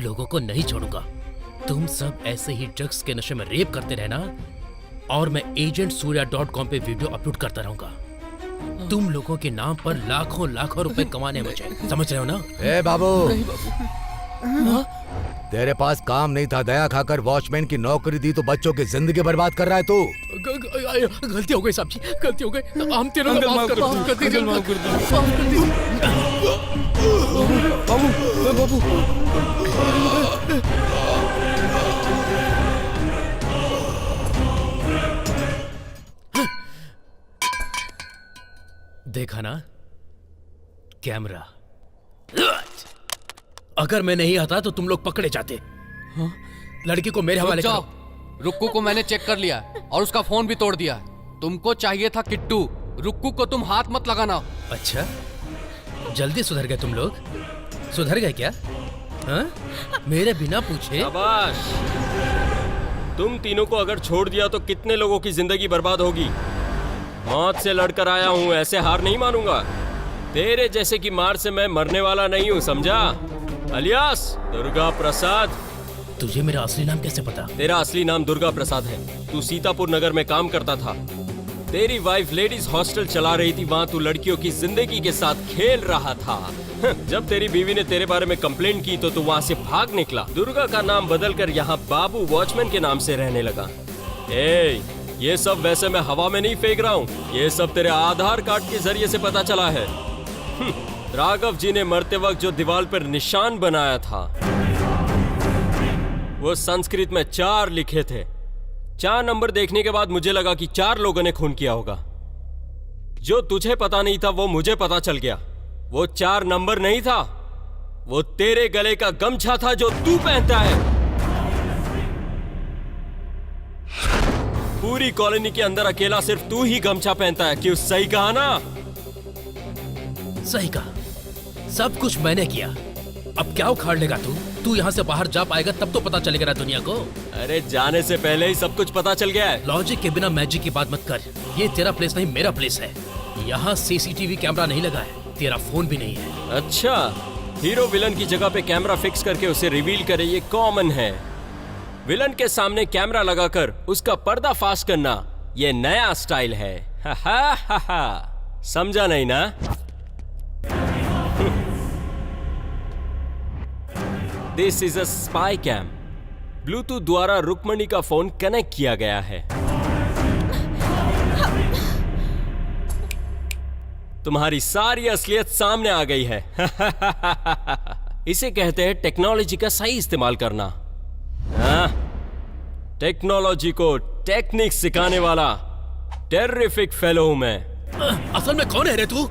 लोगों को नहीं छोड़ूंगा। तुम सब ऐसे ही ड्रग्स के नशे में रेप करते रहना और मैं agentsurya.com पे वीडियो अपलोड करता रहूंगा। तुम लोगों के नाम पर लाखों रुपए कमाने मुझे, समझ रहे हो ना? ए बाबू, नहीं बाबू। तेरे पास काम नहीं था, दया खाकर वॉचमैन की नौकरी दी तो बच्चों की जिंदगी बर्बाद कर रहा है तू। गलती हो गई साहब जी, गलती हो गई। हम तीनों को माफ कर दीजिए। बाबू देखा ना कैमरा, अगर मैं नहीं आता तो तुम लोग पकड़े जाते। हाँ? लड़की को मेरे हवाले करो। रुक्कू को मैंने चेक कर लिया और उसका फोन भी तोड़ दिया। तुमको चाहिए था किट्टू, रुक्कू को तुम हाथ मत लगाना। अच्छा, जल्दी सुधर गए तुम लोग? सुधर गए क्या? हाँ? मेरे बिना पूछे? शाबाश। तुम तीनों को अगर छोड़ दिया तो कितने लोगों की जिंदगी बर्बाद होगी। मौत से लड़कर आया हूँ, ऐसे हार नहीं मानूंगा। तेरे जैसे की मार से मैं मरने वाला नहीं हूँ, समझा? अलियास दुर्गा प्रसाद। तुझे मेरा असली नाम कैसे पता? तेरा असली नाम दुर्गा प्रसाद है। तू सीतापुर नगर में काम करता था। तेरी वाइफ लेडीज हॉस्टल चला रही थी, वहाँ तू लड़कियों की जिंदगी के साथ खेल रहा था। जब तेरी बीवी ने तेरे बारे में कंप्लेंट की तो तू वहाँ से भाग निकला। दुर्गा का नाम बदलकर यहाँ बाबू वॉचमैन के नाम से रहने लगा। ये सब वैसे मैं हवा में नहीं फेंक रहा हूँ, ये सब तेरे आधार कार्ड के जरिए से पता चला है। राघव जी ने मरते वक्त जो दीवार पर निशान बनाया था वो संस्कृत में 4 लिखे थे। 4 नंबर देखने के बाद मुझे लगा कि 4 लोगों ने खून किया होगा। जो तुझे पता नहीं था वो मुझे पता चल गया। वो 4 नंबर नहीं था, वो तेरे गले का गमछा था जो तू पहनता है। पूरी कॉलोनी के अंदर अकेला सिर्फ तू ही गमछा पहनता है। क्यों? सही कहा ना? सही कहा, सब कुछ मैंने किया। अब क्या उखाड़ लेगा तू? तू यहाँ से बाहर जा पाएगा तब तो पता चलेगा ना दुनिया को। अरे जाने से पहले ही सब कुछ पता चल गया है। लॉजिक के बिना मैजिक की बात मत कर। ये तेरा प्लेस नहीं, मेरा प्लेस है। यहाँ सीसीटीवी कैमरा नहीं लगा है, तेरा फोन भी नहीं है। अच्छा, हीरो विलन की जगह पे कैमरा फिक्स करके उसे रिवील करे, ये कॉमन है। विलन के सामने कैमरा लगाकर उसका पर्दाफाश करना ये नया स्टाइल है। समझा नहीं ना? This is a spy cam. Bluetooth द्वारा रुक्मणी का फोन कनेक्ट किया गया है। तुम्हारी सारी असलियत सामने आ गई है। इसे कहते हैं टेक्नोलॉजी का सही इस्तेमाल करना। हाँ? टेक्नोलॉजी को टेक्निक सिखाने वाला टेरिफिक फेलो हूं मैं। असल में कौन है रे तू?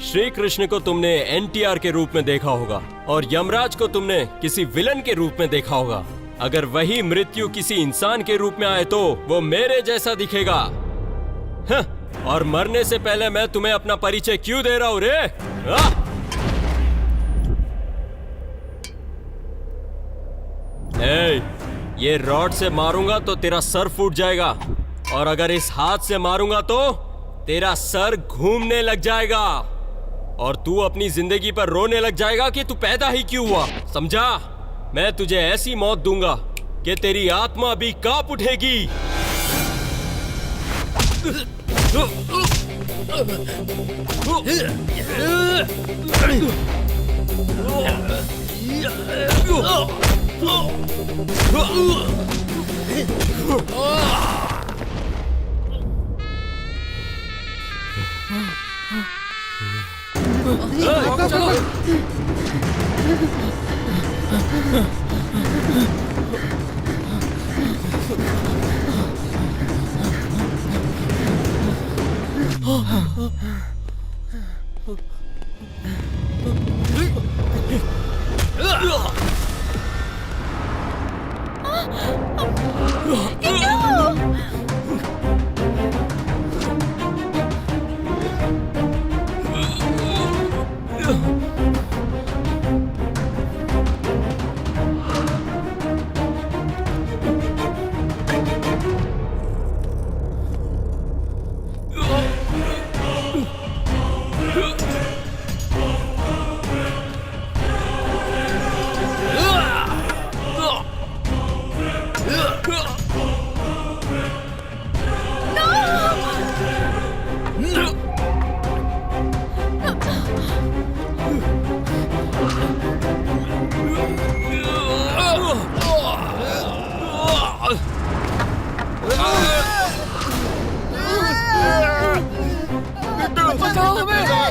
श्री कृष्ण को तुमने एनटीआर के रूप में देखा होगा और यमराज को तुमने किसी विलन के रूप में देखा होगा। अगर वही मृत्यु किसी इंसान के रूप में आए तो वो मेरे जैसा दिखेगा। और मरने से पहले मैं तुम्हें अपना परिचय क्यों दे रहा हूं रे? ये रॉड से मारूंगा तो तेरा सर फूट जाएगा और अगर इस हाथ से मारूंगा तो तेरा सर घूमने लग जाएगा और तू अपनी जिंदगी पर रोने लग जाएगा कि तू पैदा ही क्यों हुआ। समझा? मैं तुझे ऐसी मौत दूंगा कि तेरी आत्मा भी कांप उठेगी।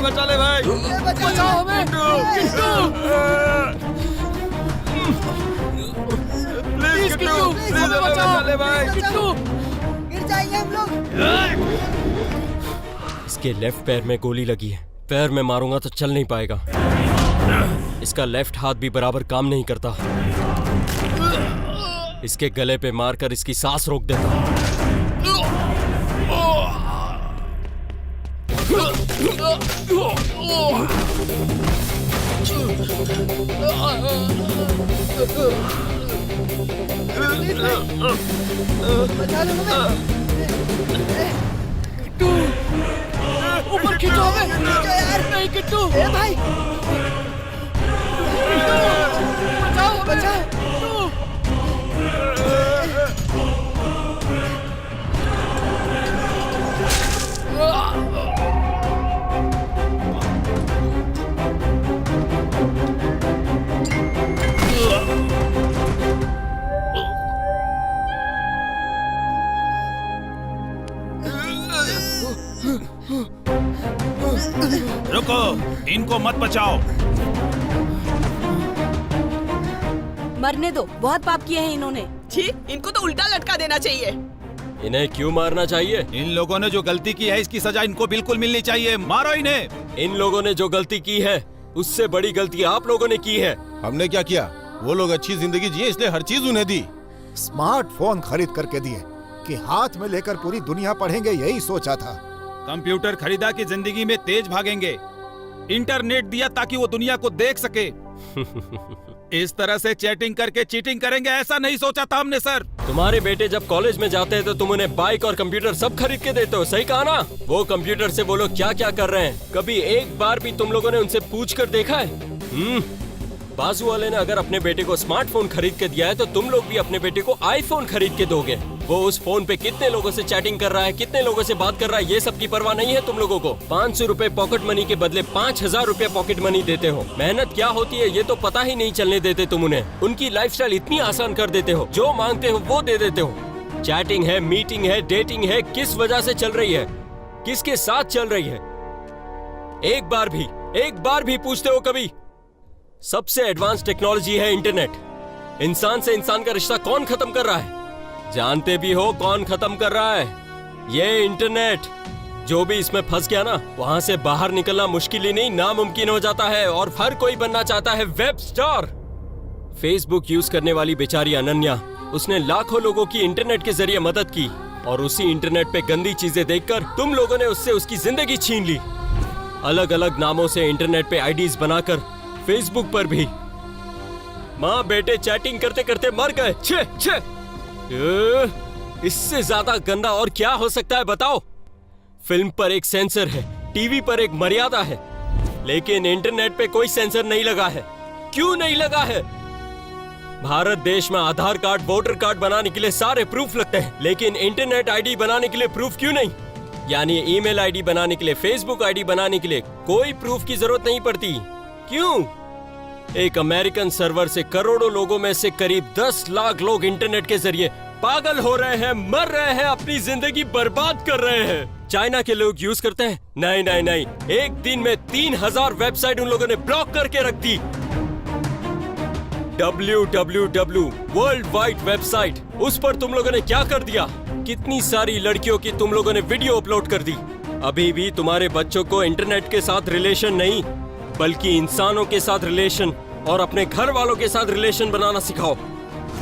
बचा ले भाई। बचाओ हमें प्लीज किट्टू, प्लीज बचा ले भाई। गिर जाएंगे हम लोग। इसके लेफ्ट पैर में गोली लगी है। पैर में मारूंगा तो चल नहीं पाएगा। इसका लेफ्ट हाथ भी बराबर काम नहीं करता। इसके गले पे मारकर इसकी सांस रोक देता हूं। किट्टू, ऊपर खींचो हमें। नहीं किट्टू, ए भाई बचाओ बचाओ। रुको, इनको मत बचाओ। मरने दो, बहुत पाप किए हैं इन्होंने। छी, इनको तो उल्टा लटका देना चाहिए। इन्हें क्यों मारना चाहिए? इन लोगों ने जो गलती की है इसकी सजा इनको बिल्कुल मिलनी चाहिए। मारो इन्हें। इन लोगों ने जो गलती की है उससे बड़ी गलती आप लोगों ने की है। हमने क्या किया? वो लोग अच्छी जिंदगी जिए इसलिए हर चीज उन्हें दी। स्मार्टफोन खरीद करके दिए कि हाथ में लेकर पूरी दुनिया पढ़ेंगे, यही सोचा था। कंप्यूटर खरीदा कि जिंदगी में तेज भागेंगे। इंटरनेट दिया ताकि वो दुनिया को देख सके। इस तरह से चैटिंग करके चीटिंग करेंगे ऐसा नहीं सोचा था हमने सर। तुम्हारे बेटे जब कॉलेज में जाते हैं तो तुम उन्हें बाइक और कंप्यूटर सब खरीद के देते हो, सही कहा ना? वो कंप्यूटर से वो लोग क्या क्या कर रहे हैं, कभी एक बार भी तुम लोगों ने उनसे पूछ कर देखा है? बाजू वाले ने अगर अपने बेटे को स्मार्टफोन खरीद के दिया है तो तुम लोग भी अपने बेटे को आईफोन खरीद के दोगे। वो उस फोन पे कितने लोगों से चैटिंग कर रहा है, कितने लोगों से बात कर रहा है, ये सब की परवाह नहीं है तुम लोगों को। 500 रुपए पॉकेट मनी के बदले 5000 रुपए पॉकेट मनी देते हो। मेहनत क्या होती है ये तो पता ही नहीं चलने देते तुम उन्हें। उनकी लाइफस्टाइल इतनी आसान कर देते हो, जो मांगते हो वो दे देते हो। चैटिंग है, मीटिंग है, डेटिंग है, किस वजह से चल रही है, किसके साथ चल रही है? एक बार भी पूछते हो कभी? सबसे एडवांस टेक्नोलॉजी है इंटरनेट। इंसान से इंसान का रिश्ता कौन खत्म कर रहा है? जानते भी हो कौन खत्म कर रहा है? ये इंटरनेट। जो भी इसमें फंस गया ना, वहां से बाहर निकलना मुश्किल ही नहीं नामुमकिन हो जाता है। और हर कोई बनना चाहता है वेब स्टार। फेसबुक यूज करने वाली बेचारी अनन्या, उसने लाखों लोगों की इंटरनेट के जरिए मदद की और उसी इंटरनेट पे गंदी चीजें देखकर तुम लोगों ने उससे उसकी जिंदगी छीन ली। अलग अलग नामों से इंटरनेट पे आईडीज बनाकर फेसबुक पर भी माँ बेटे चैटिंग करते करते मर गए। छे छे, इससे ज्यादा गंदा और क्या हो सकता है बताओ? फिल्म पर एक सेंसर है, टीवी पर एक मर्यादा है, लेकिन इंटरनेट पे कोई सेंसर नहीं लगा है। क्यों नहीं लगा है? भारत देश में आधार कार्ड, वोटर कार्ड बनाने के लिए सारे प्रूफ लगते हैं, लेकिन इंटरनेट आईडी बनाने के लिए प्रूफ क्यों नहीं? यानी ईमेल आईडी बनाने के लिए, फेसबुक आईडी बनाने के लिए कोई प्रूफ की जरूरत नहीं पड़ती। क्यों? एक अमेरिकन सर्वर से करोड़ों लोगों में से करीब 10 लाख लोग इंटरनेट के जरिए पागल हो रहे हैं, मर रहे हैं, अपनी जिंदगी बर्बाद कर रहे हैं। चाइना के लोग यूज करते हैं? नहीं नहीं नहीं, एक दिन में 3000 वेबसाइट उन लोगों ने ब्लॉक करके रख दी। www वर्ल्ड वाइड वेबसाइट, उस पर तुम लोगों ने क्या कर दिया? कितनी सारी लड़कियों की तुम लोगों ने वीडियो अपलोड कर दी। अभी भी तुम्हारे बच्चों को इंटरनेट के साथ रिलेशन नहीं, बल्कि इंसानों के साथ रिलेशन और अपने घर वालों के साथ रिलेशन बनाना सिखाओ।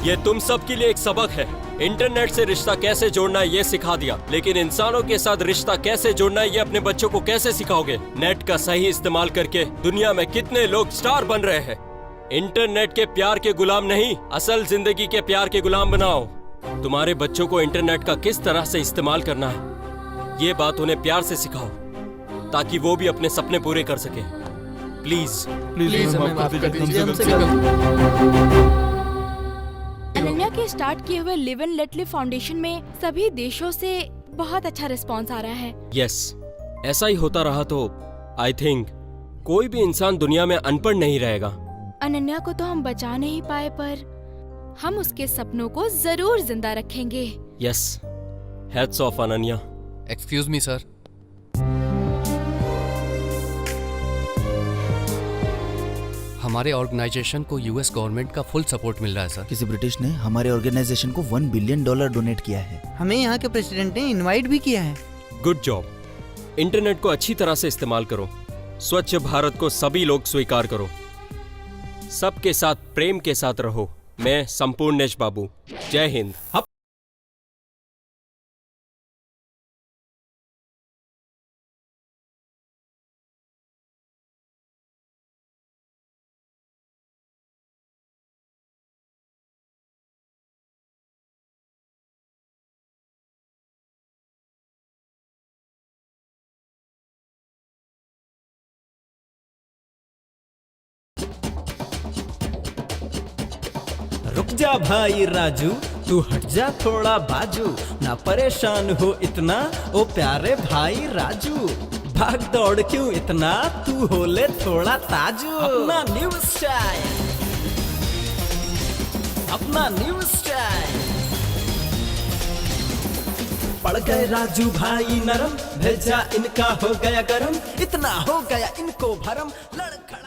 ये तुम सब के लिए एक सबक है। इंटरनेट से रिश्ता कैसे जोड़ना है ये सिखा दिया, लेकिन इंसानों के साथ रिश्ता कैसे जोड़ना है ये अपने बच्चों को कैसे सिखाओगे? नेट का सही इस्तेमाल करके दुनिया में कितने लोग स्टार बन रहे हैं। इंटरनेट के प्यार के गुलाम नहीं, असल जिंदगी के प्यार के गुलाम बनाओ। तुम्हारे बच्चों को इंटरनेट का किस तरह से इस्तेमाल करना है ये बात उन्हें प्यार से सिखाओ, ताकि वो भी अपने सपने पूरे कर सके। प्लीज हमें माफ कर दीजिए, अनन्या के स्टार्ट किए हुए live and let live foundation में सभी देशों से बहुत अच्छा रिस्पांस आ रहा है। यस, ऐसा ही होता रहा तो आई थिंक कोई भी इंसान दुनिया में अनपढ़ नहीं रहेगा। अनन्या को तो हम बचा नहीं पाए, पर हम उसके सपनों को जरूर जिंदा रखेंगे। Yes, heads of Ananya. Excuse me sir. हमारे ऑर्गेनाइजेशन को यूएस गवर्नमेंट का फुल सपोर्ट मिल रहा है सर। किसी ब्रिटिश ने हमारे ऑर्गेनाइजेशन को $1 बिलियन डोनेट किया है। हमें यहाँ के प्रेसिडेंट ने इनवाइट भी किया है। Good job. इंटरनेट को अच्छी तरह से इस्तेमाल करो। स्वच्छ भारत को सभी लोग स्वीकार करो। सबके साथ प्रेम के साथ रहो। मैं संपूर्णेश बाबू, जय हिंद। रुक जा भाई राजू, तू हट जा थोड़ा बाजू, ना परेशान हो इतना ओ प्यारे भाई राजू। भाग दौड़ क्यों इतना, तू हो ले थोड़ा ताजू। अपना न्यू स्टाइल, अपना न्यू स्टाइल। पड़ गए राजू भाई नरम, भेजा इनका हो गया गरम, इतना हो गया इनको भरम, लड़खड़ा